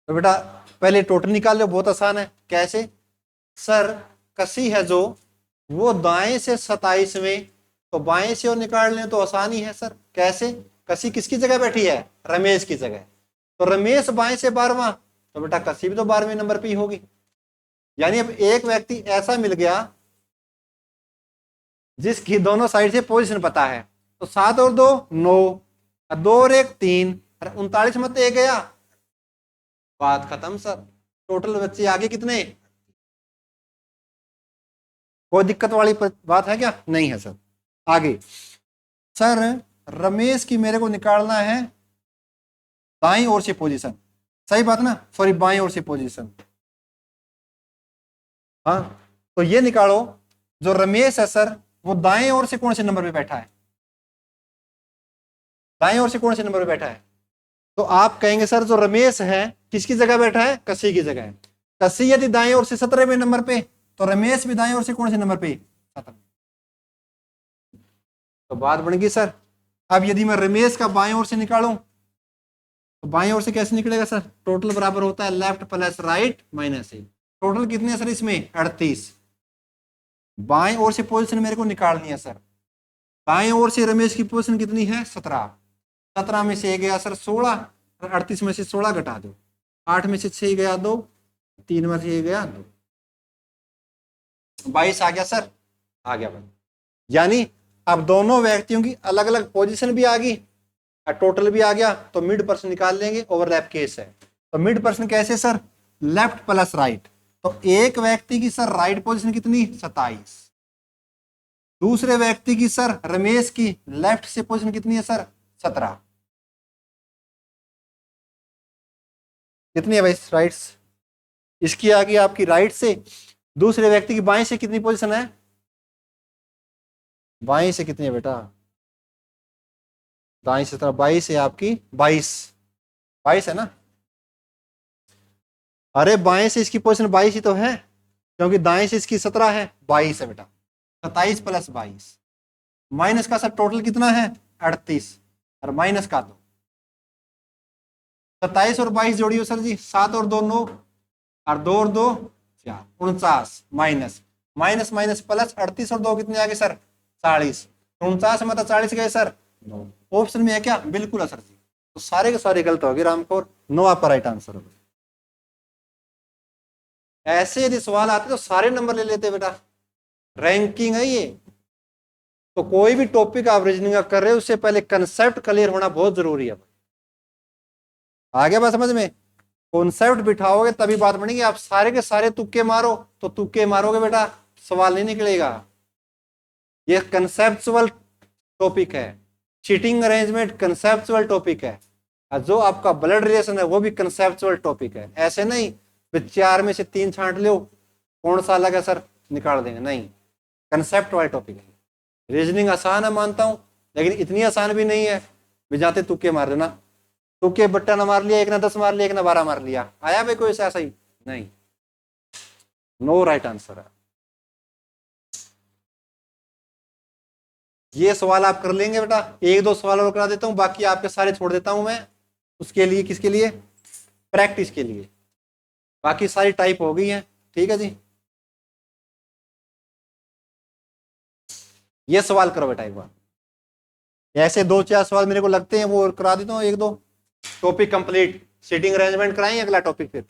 तो बेटा पहले टोटल निकाल लो, बहुत आसान है। कैसे? सर कसी है जो वो दाएं से 27वें, तो बाएं से और निकाल लें तो आसानी है सर। कैसे? कसी किसकी जगह बैठी है? रमेश की जगह। तो रमेश बाएं से 12वां, तो बेटा कसी भी तो 12वें नंबर पे ही होगी। यानी अब एक व्यक्ति ऐसा मिल गया जिसकी दोनों साइड से पोजीशन पता है। तो 7 और 2 9, 2 और 1 3, 39 मत एक गया, बात खत्म सर। टोटल बच्चे आगे कितने? कोई दिक्कत वाली बात है क्या? नहीं है सर। आगे सर रमेश की मेरे को निकालना है दाईं ओर से पोजीशन, सही बात ना, सॉरी बाईं ओर से पोजीशन। हाँ, तो ये निकालो, जो रमेश है सर वो दाएं ओर से कौन से नंबर पे बैठा है? दाएं ओर से कौन से नंबर पे बैठा है? तो आप कहेंगे सर जो रमेश है किसकी जगह बैठा है? कसी की जगह है। कसी यदि दाएं ओर से 17वें नंबर पे, तो रमेश भी दाएं ओर से कौन से नंबर पे? 17। तो बात बन गई सर। अब यदि मैं रमेश का बाएं ओर से निकालूं, तो बाएं ओर से कैसे निकलेगा सर? टोटल बराबर होता है लेफ्ट प्लस राइट माइनस ए। टोटल कितने है सर इसमें? 38। बाएं ओर से पोजीशन मेरे को निकालनी है सर। बाएं ओर से रमेश की पोजीशन कितनी है? 17। 17 में से गया सर 16, और 38 में से 16 घटा दो, 8 में से 6 गया 2, 3 में से गया 2, 22 आ गया सर। आ गया भाई, यानी अब दोनों व्यक्तियों की अलग अलग पोजीशन भी आ गई और टोटल भी आ गया, तो मिड पर्सन निकाल लेंगे। ओवरलैप केस है तो मिड पर्सन कैसे सर? Left plus right. तो एक व्यक्ति की सर राइट पोजीशन कितनी? 27। दूसरे व्यक्ति की सर रमेश की लेफ्ट से पोजीशन कितनी है सर? 17। कितनी है भाई राइट्स? इसकी आ गई आपकी राइट से। दूसरे व्यक्ति की बाएं से कितनी पोजीशन है? बाएं से कितनी है बेटा? दाएं से 22 है आपकी 22 है ना। अरे बाएं से इसकी पोजीशन 22 ही तो है, क्योंकि दाएं से इसकी 17 है, 22 है बेटा। 27 + 22 माइनस का सर टोटल कितना है 38, और माइनस का 2। 27 और 22 जोड़ियो सर जी, 7 और 2 9, और 2 और 2 4, 49 माइनस माइनस माइनस प्लस 38 और 2 कितने आ गए सर 40। 49 में तो 40 गए सर। ऑप्शन में है क्या, बिल्कुल है सर जी। तो सारे के सारे गलत हो गए रामखोर, नो आपका राइट आंसर होगा। ऐसे यदि सवाल आते तो सारे नंबर ले लेते बेटा, रैंकिंग है ये। तो कोई भी टॉपिक आप रीजनिंग का कर रहे हो उससे पहले कंसेप्ट क्लियर होना बहुत जरूरी है। आ गया बात समझ में, कॉन्सेप्ट बिठाओगे तभी बात बनेगी। आप सारे के सारे तुक्के मारो तो तुक्के मारोगे बेटा, सवाल नहीं निकलेगा। ये कंसेप्चुअल टॉपिक है, चीटिंग अरेंजमेंट कंसेप्चुअल टॉपिक है, और जो आपका ब्लड रिलेशन है वो भी कंसेप्चुअल टॉपिक है। ऐसे नहीं 4 में से 3 छांट लो, कौन सा अलग है सर निकाल देंगे, नहीं, कंसेप्ट वाला टॉपिक है। रीजनिंग आसान है मानता हूं, लेकिन इतनी आसान भी नहीं है भी जाते तुक्के मार देना। तुक्के बट्टा ना मार लिया, एक ना 10 मार लिया, एक ना 12 मार लिया, आया भाई कोई ऐसा ही नहीं, नो राइट आंसर है। ये सवाल आप कर लेंगे बेटा, 1-2 सवाल और करा देता हूं, बाकी आपके सारे छोड़ देता हूं मैं। उसके लिए किसके लिए, प्रैक्टिस के लिए। बाकी सारी टाइप हो गई है, ठीक है जी। ये सवाल करो बेटा एक बार, ऐसे 2-4 सवाल मेरे को लगते हैं वो करा देता हूँ 1-2। टॉपिक कंप्लीट, सीटिंग अरेंजमेंट कराएंगे अगला टॉपिक फिर।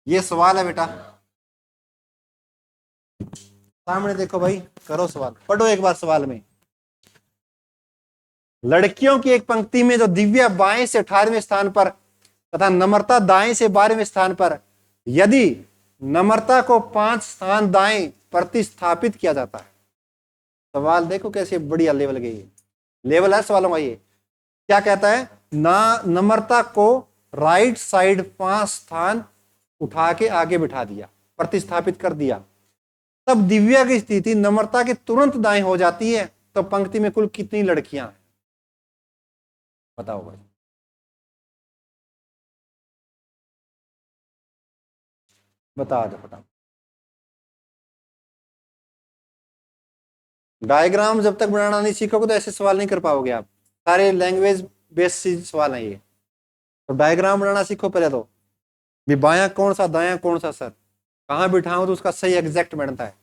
ये सवाल है बेटा, सामने देखो भाई, करो सवाल, पढ़ो एक बार सवाल में। लड़कियों की एक पंक्ति में जो दिव्या बाएं से 18वें स्थान पर तथा नम्रता दाएं से 12वें स्थान पर, यदि नम्रता को 5 स्थान दाएं प्रतिस्थापित किया जाता है। सवाल देखो कैसे बढ़िया लेवल गई, लेवल है सवालों का ये। क्या कहता है ना, नम्रता को राइट साइड 5 स्थान उठा के आगे बिठा दिया, प्रतिस्थापित कर दिया, तब दिव्या की स्थिति नम्रता के तुरंत दाएं हो जाती है। तो पंक्ति में कुल कितनी लड़कियां हैं बताओ भाई। बता दो फटाफट। डायग्राम जब तक बनाना नहीं सीखोगे तो ऐसे सवाल नहीं कर पाओगे आप, सारे लैंग्वेज बेस्ड सवाल है ये। तो डायग्राम बनाना सीखो पहले तो, भी बायां कौन सा दायां कौन सा सर, कहां बिठाऊं तो उसका सही एग्जैक्ट बनता है।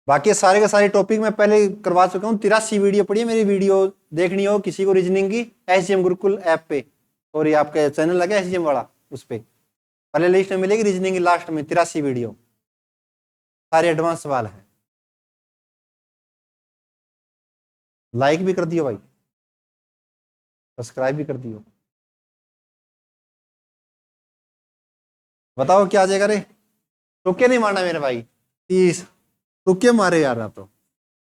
बाकी सारे के सारे टॉपिक मैं पहले करवा चुका हूँ, 83 वीडियो पड़ी है मेरी। वीडियो देखनी हो किसी को रीजनिंग की, SGM गुरुकुल ऐप पे, और ये आपका चैनल लगा SGM वाला, उस पे पहले लिस्ट में मिलेगी रीजनिंग की, लास्ट में 83 वीडियो, सारे एडवांस सवाल हैं। लाइक भी कर दियो भाई, सब्सक्राइब भी कर दियो। बताओ क्या आ जाएगा रे, तुक्के नहीं मारना मेरे भाई, 30 तुक्के मारे यार आप तो।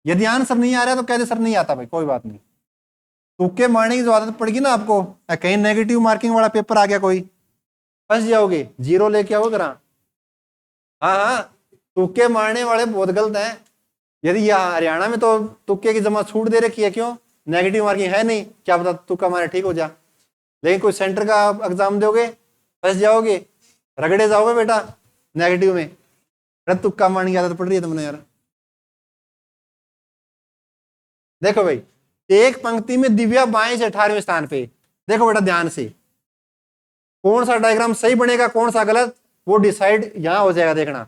यदि आंसर नहीं आ रहा तो कहते सर नहीं आता भाई, कोई बात नहीं। तुक्के मारने की जो आदत पड़ेगी ना आपको, कहीं नेगेटिव मार्किंग वाला पेपर आ गया कोई, फंस जाओगे, 0 लेके आओगे करा। हाँ हाँ, तुक्के मारने वाले बहुत गलत हैं। यदि यहाँ हरियाणा में तो तुक्के की जमा छूट दे रखी है, क्यों, नेगेटिव मार्किंग है नहीं, क्या पता तुक्का मारे ठीक हो जा। लेकिन कोई सेंटर का एग्जाम दोगे फंस जाओगे, रगड़े जाओगे बेटा नेगेटिव में। अरे तुक्का मारने की आदत पड़ रही है तुमने यार। देखो भाई, एक पंक्ति में दिव्या बाएं से 18वें स्थान पे, देखो बेटा ध्यान से, कौन सा डायग्राम सही बनेगा कौन सा गलत वो डिसाइड यहां हो जाएगा। देखना,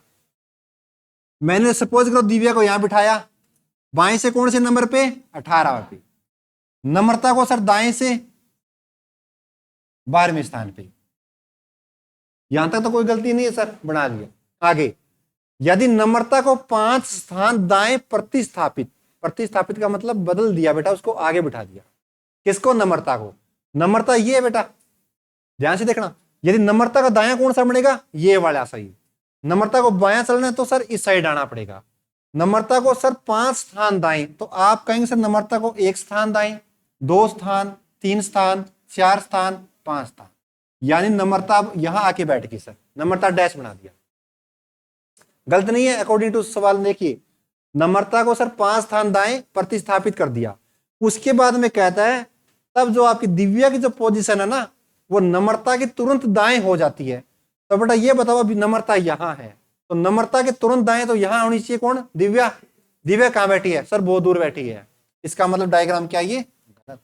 मैंने सपोज करो दिव्या को यहां बिठाया, बाएं से कौन से नंबर पे 18 पे, नम्रता को सर दाएं से 12वें स्थान पे। यहां तक तो कोई गलती नहीं है सर, बना दिया। आगे, यदि नम्रता को 5 स्थान दाएं प्रतिस्थापित, प्रतिस्थापित का मतलब बदल दिया बेटा, उसको आगे बिठा दिया। किसको, नम्रता को। नम्रता ये है बेटा, ध्यान से देखना, यदि नम्रता का दायां कौन सा बनेगा, ये वाला सही। नम्रता को बायां चलना है तो सर इस साइड आना पड़ेगा। नम्रता को सर 5 स्थान दाएं, तो आप कहेंगे सर नम्रता को 1 स्थान दाएं, 2 स्थान, 3 स्थान, 4 स्थान, 5 स्थान, यानी नम्रता अब यहां आके बैठ गई सर, नम्रता डैश बना दिया। गलत नहीं है अकॉर्डिंग टू सवाल। देखिए नम्रता को सर 5 स्थान दाएं प्रतिस्थापित कर दिया, उसके बाद में कहता है तब जो आपकी दिव्या की जो पोजीशन है ना वो नम्रता के तुरंत दाएं हो जाती है। तो बेटा ये बताओ अभी नम्रता यहां है, तो नम्रता के तुरंत दाएं तो यहां होनी चाहिए कौन, दिव्या। दिव्या कहां बैठी है सर, बहुत दूर बैठी है, इसका मतलब डायग्राम क्या ये गलत।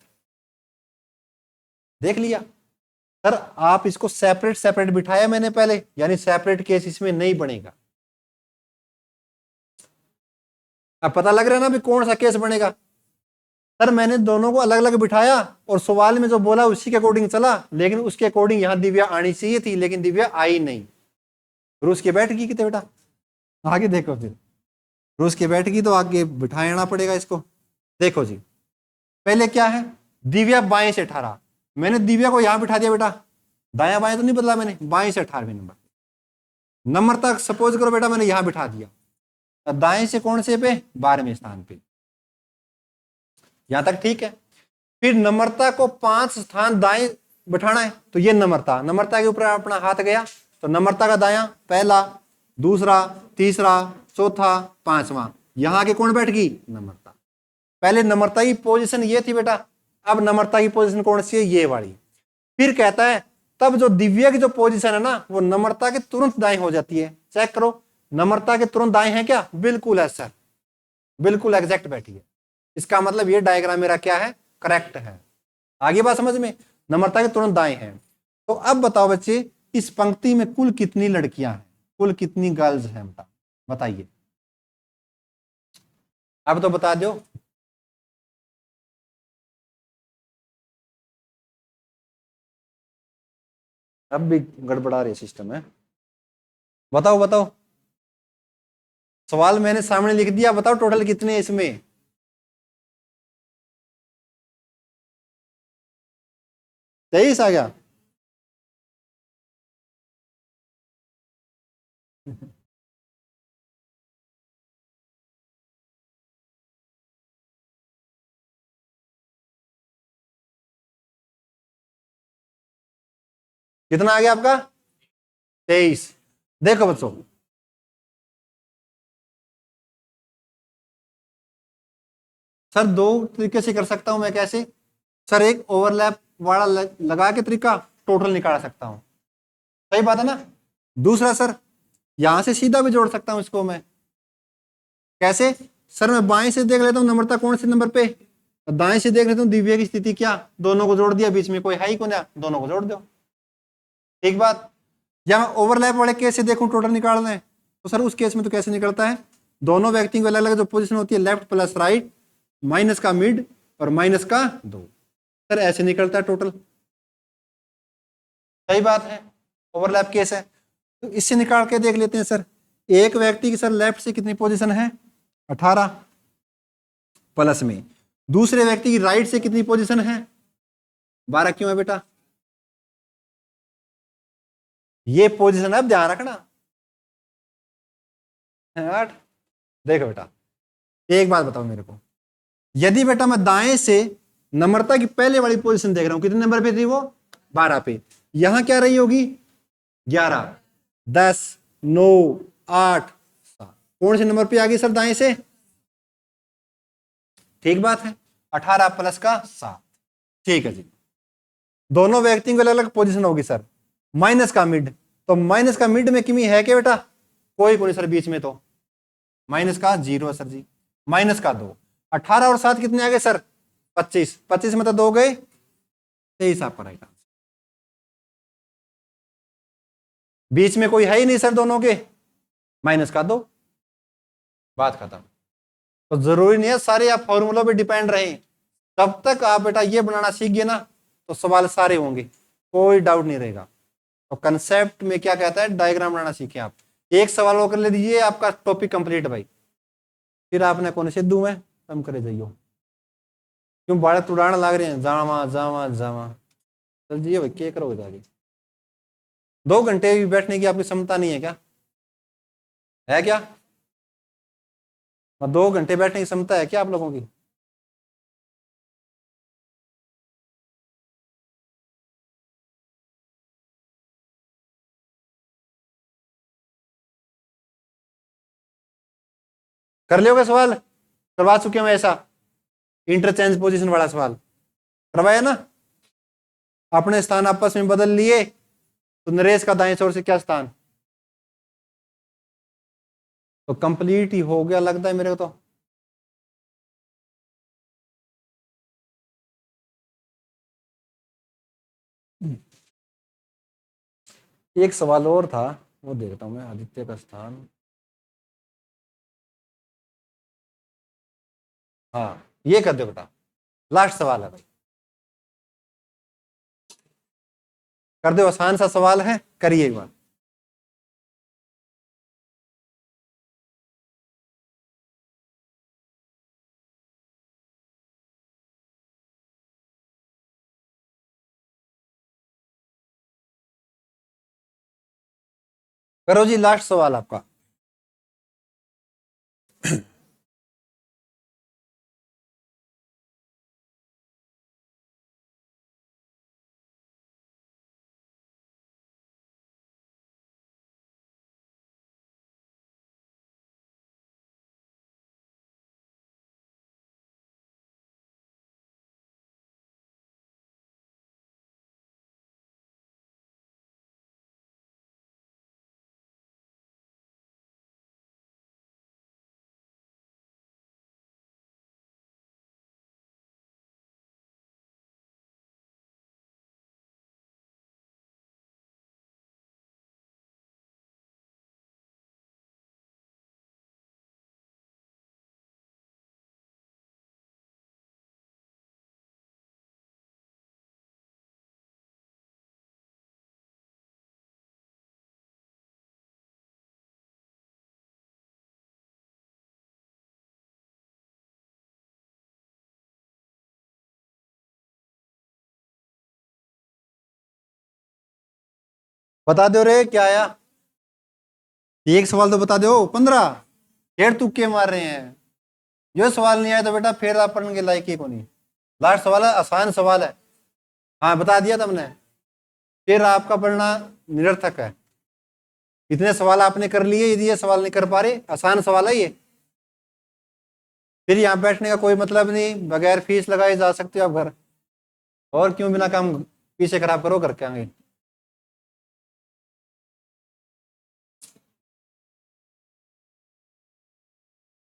देख लिया सर, आप इसको सेपरेट सेपरेट बिठाया मैंने पहले, यानी सेपरेट केस इसमें नहीं बनेगा। अब पता लग रहा है ना भी कौन सा केस बनेगा। सर मैंने दोनों को अलग अलग बिठाया और सवाल में जो बोला उसी के अकॉर्डिंग चला, लेकिन उसके अकॉर्डिंग यहां दिव्या आनी चाहिए थी, लेकिन दिव्या आई नहीं। रूस के बैठ गई कितने बेटा, आगे देखो फिर रूस के बैठ गई तो आगे बिठाना पड़ेगा इसको। देखो जी पहले क्या है, दिव्या बाएं से 18, मैंने दिव्या को यहां बिठा दिया बेटा, दाया बाएं तो नहीं बदला मैंने, बाएं से 18वें नंबर। नंबर तक सपोज करो बेटा मैंने यहां बिठा दिया, दाएं से कौन से पे, 12वें स्थान पे, यहां तक ठीक है। फिर नम्रता को 5 स्थान दाएं बिठाना है, तो ये नम्रता, नम्रता के ऊपर अपना हाथ गया तो नम्रता का दायां पहला, दूसरा, तीसरा, चौथा, 5वां, यहां के कौन बैठ गई, नम्रता। पहले नम्रता की पोजीशन ये थी बेटा, अब नम्रता की पोजीशन कौन सी है, ये वाली। फिर कहता है तब जो दिव्या की जो पोजीशन है ना वो नम्रता के तुरंत दाएं हो जाती है। चेक करो नम्रता के तुरंत दाएं है क्या, बिल्कुल है सर, बिल्कुल एग्जैक्ट बैठी है। इसका मतलब ये डायग्राम मेरा क्या है, करेक्ट है। आगे बात समझ में, नम्रता के तुरंत दाएं हैं। तो अब बताओ बच्चे इस पंक्ति में कुल कितनी लड़कियां हैं, कुल कितनी गर्ल्स हैं बेटा, बताइए अब तो बता दो। अब भी गड़बड़ा रही सिस्टम है, बताओ बताओ, सवाल मैंने सामने लिख दिया, बताओ टोटल कितने हैं इसमें। तेईस आ गया कितना आ गया आपका, 23। देखो बच्चों सर दो तरीके से कर सकता हूं मैं, कैसे सर, एक ओवरलैप वाला लगा के तरीका टोटल निकाल सकता हूं, सही बात है ना। दूसरा सर यहां से सीधा भी जोड़ सकता हूं इसको मैं, कैसे सर, मैं बाएं से देख लेता हूं नम्रता कौन से नंबर पे, दाएं से देख लेता हूं दिव्या की स्थिति क्या, दोनों को जोड़ दिया, बीच में कोई है ही कौन, दोनों को जोड़ दो, ठीक बात। या मैं ओवरलैप वाले केस से देखूं टोटल निकालना है, तो सर उस केस में तो कैसे निकलता है, दोनों व्यक्तियों की अलग अलग जो पोजीशन होती है, लेफ्ट प्लस राइट, माइनस का मिड और माइनस का 2, सर ऐसे निकलता है टोटल, सही बात है, ओवरलैप केस है। तो इससे निकाल के देख लेते हैं सर, एक व्यक्ति की सर लेफ्ट से कितनी पोजीशन है, 18 प्लस में, दूसरे व्यक्ति की राइट से कितनी पोजीशन है, 12 क्यों है बेटा, ये पोजीशन अब ध्यान रखना, 8। देखो बेटा एक बात बताओ मेरे को, यदि बेटा मैं दाएं से नम्रता की पहले वाली पोजीशन देख रहा हूं, कितने नंबर पे थी वो, 12 पे, यहां क्या रही होगी, 11, 10, 9, 8, 7, कौन से नंबर पे आ गई सर दाएं से, ठीक बात है, 18 प्लस का 7, ठीक है जी। दोनों व्यक्तियों की अलग अलग पोजीशन होगी सर, माइनस का मिड, तो माइनस का मिड में किमी है क्या बेटा, कोई नहीं सर बीच में, तो माइनस का 0 है सर जी, माइनस का 2, 18 और 7 कितने आ गए सर, 25, 25 में तो 2 गए, 23 आपका राइट आंसर। बीच में कोई है ही नहीं सर दोनों के, माइनस का 2, बात खत्म। तो जरूरी नहीं है सारे आप फॉर्मूलों पे डिपेंड रहे, तब तक आप बेटा ये बनाना सीख गए ना तो सवाल सारे होंगे, कोई डाउट नहीं रहेगा। तो कंसेप्ट में क्या कहता है, डायग्राम बनाना सीखे आप, एक सवाल वो कर ले दीजिए, आपका टॉपिक कंप्लीट भाई, फिर आपने कौन से दू में कम करे जाइयो, क्यों बालक उड़ान लाग रहे हैं, जावा जावा जावा, चल जी भाई क्या करोगे जाके, 2 घंटे भी बैठने की आपकी क्षमता नहीं है क्या, है क्या, 2 घंटे बैठने की क्षमता है क्या आप लोगों की। कर लोगे सवाल? करवा चुके हैं ऐसा इंटरचेंज पोजीशन वाला सवाल, करवाया ना? अपने स्थान आपस में बदल लिए, तो नरेश का दाएं छोर से क्या स्थान? तो कंप्लीट ही हो गया लगता है मेरे को तो। एक सवाल और था, वो देखता हूं मैं, आदित्य का स्थान। हाँ ये कर दो बेटा, लास्ट सवाल है भाई, कर दो, आसान सा सवाल है, करिए एक बार। करो जी, लास्ट सवाल आपका। बता दो रे क्या आया, एक सवाल तो बता दो, 15 फिर तुक्के मार रहे हैं। जो सवाल नहीं आया तो बेटा फिर आप पढ़ने के लायक ही को नहीं। लास्ट सवाल है, आसान सवाल है, हाँ बता दिया तुमने, फिर आपका पढ़ना निरर्थक है। इतने सवाल आपने कर लिए, यदि ये सवाल नहीं कर पा रहे, आसान सवाल है ये, फिर यहाँ बैठने का कोई मतलब नहीं, बगैर फीस लगाए जा सकते हो आप घर, और क्यों बिना काम पीछे खराब करो करके आगे।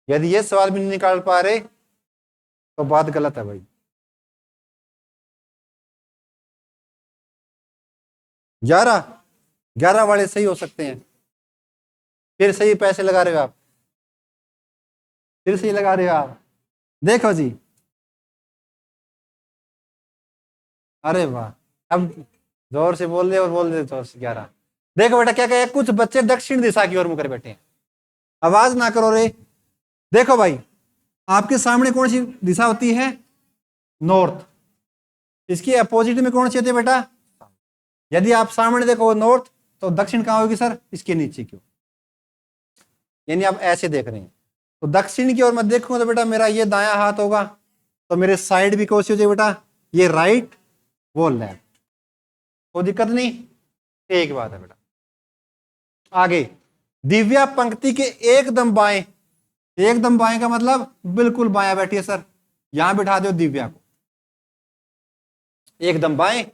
यदि ये सवाल भी नहीं निकाल पा रहे तो बात गलत है भाई। 11 11 वाले सही हो सकते हैं, फिर सही पैसे लगा रहे हो आप, फिर सही लगा रहे हो आप, देखो जी, अरे वाह, अब जोर से बोल दे और बोल दे जोर से 11। देखो बेटा क्या कहे, कुछ बच्चे दक्षिण दिशा की ओर मुकर बैठे हैं, आवाज ना करो रे। देखो भाई, आपके सामने कौन सी दिशा होती है? नॉर्थ। इसकी अपोजिट में कौन सी होती है बेटा? यदि आप सामने देखो नॉर्थ, तो दक्षिण कहां होगी सर? इसके नीचे क्यों, यानी आप ऐसे देख रहे हैं, तो दक्षिण की ओर मैं देखूंगा तो बेटा मेरा ये दायां हाथ होगा, तो मेरे साइड भी कौन सी हो जाएगी बेटा? ये राइट, वो लेफ्ट, कोई दिक्कत नहीं, एक बात है बेटा। आगे, दिव्या पंक्ति के एकदम बाएं, एकदम बाएं का मतलब बिल्कुल बाएं बैठी है सर, यहां बिठा दो दिव्या को, एकदम बाएं,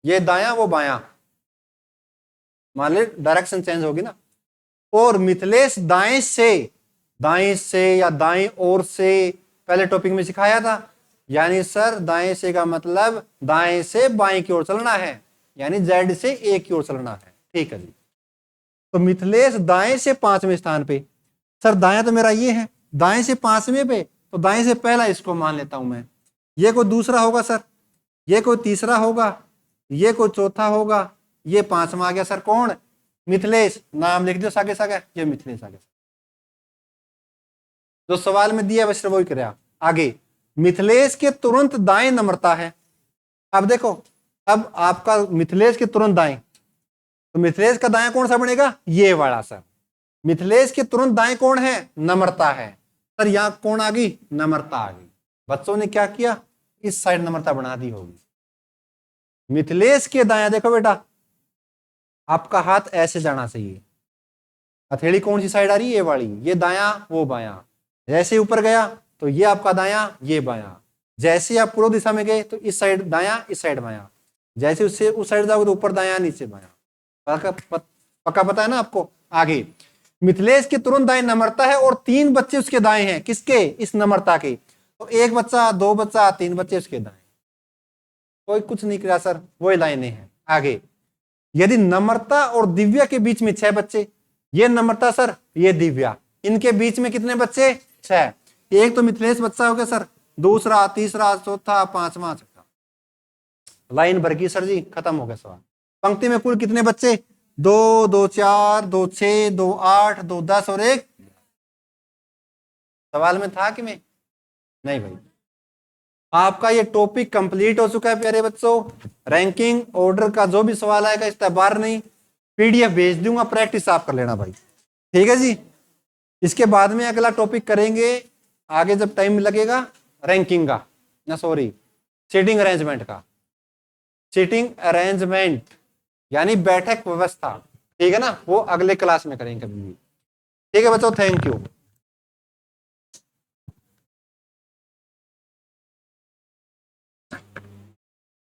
ये दायां वो बायां, मान ले डायरेक्शन चेंज होगी ना। और मिथिलेश दाएं से या दाएं ओर से, पहले टॉपिक में सिखाया था, यानी सर दाएं से का मतलब दाएं से बाएं की ओर चलना है, यानी जेड से ए की ओर चलना है, ठीक है जी। तो मिथिलेश दाएं से 5वें स्थान पे, सर दाएं तो मेरा ये है, दाएं से 5वें पे, तो दाएं से पहला इसको मान लेता हूं मैं, ये कोई दूसरा होगा सर, ये कोई तीसरा होगा, ये कोई चौथा होगा, ये 5वां आ गया सर, कौन? मिथिलेश, नाम लिख दो सागे सागे, ये मिथिलेश आ गया। जो सवाल में दिया बस वही करे। आगे, मिथिलेश के तुरंत दाएं नम्रता है। अब देखो, अब आपका मिथिलेश के तुरंत दाएं, तो मिथिलेश का दाएं कौन सा बनेगा? ये वाला सर। मिथिलेश के तुरंत दाएं कौन है? नम्रता है सर, यहां कौन आ गई? नम्रता आ गई। बच्चों ने क्या किया? इस साइड नम्रता बना दी होगी। मिथिलेश के दाएं देखो बेटा, आपका हाथ ऐसे जाना चाहिए, हथेली कौन सी साइड आ रही है? ये वाली, ये दायां वो बायां, जैसे ही ऊपर गया तो ये आपका दायां, ये बायां। जैसे ही आप पूर्व दिशा में गए तो इस साइड दायां, इस साइड बायां। जैसे उससे उस साइड जाओगे तो ऊपर दायां, नीचे बायां। पक्का पता है ना आपको। आगे मिथिलेश के तुरंत दाएं नम्रता है और 3 बच्चे उसके दाएं हैं। किसके? इस नम्रता के। तो 1 बच्चा, 2 बच्चा, 3 बच्चे उसके दाएं। कोई कुछ नहीं किया सर, वही लाइनें हैं। आगे यदि नम्रता और दिव्या के बीच में 6 बच्चे, ये नम्रता सर, ये दिव्या, इनके बीच में कितने बच्चे? 6। एक तो मिथिलेश बच्चा हो गया सर, दूसरा, तीसरा, चौथा, पांचवा, छठा। लाइन भर गई सर जी, खत्म हो गया सवाल। पंक्ति में कुल कितने बच्चे? 2, 2, 4, 2, 6, 2, 8, 2, 10 और 1। सवाल में था कि नहीं भाई। आपका ये टॉपिक कंप्लीट हो चुका है प्यारे बच्चों। रैंकिंग ऑर्डर का जो भी सवाल आएगा इस बार नहीं, पीडीएफ भेज दूंगा, प्रैक्टिस आप कर लेना भाई। ठीक है जी। इसके बाद में अगला टॉपिक करेंगे आगे जब टाइम लगेगा, रैंकिंग का, ना सॉरी, सीटिंग अरेंजमेंट का। सीटिंग अरेंजमेंट यानी बैठक व्यवस्था, ठीक है ना, वो अगले क्लास में करेंगे कभी भी। ठीक है बच्चों, थैंक यू।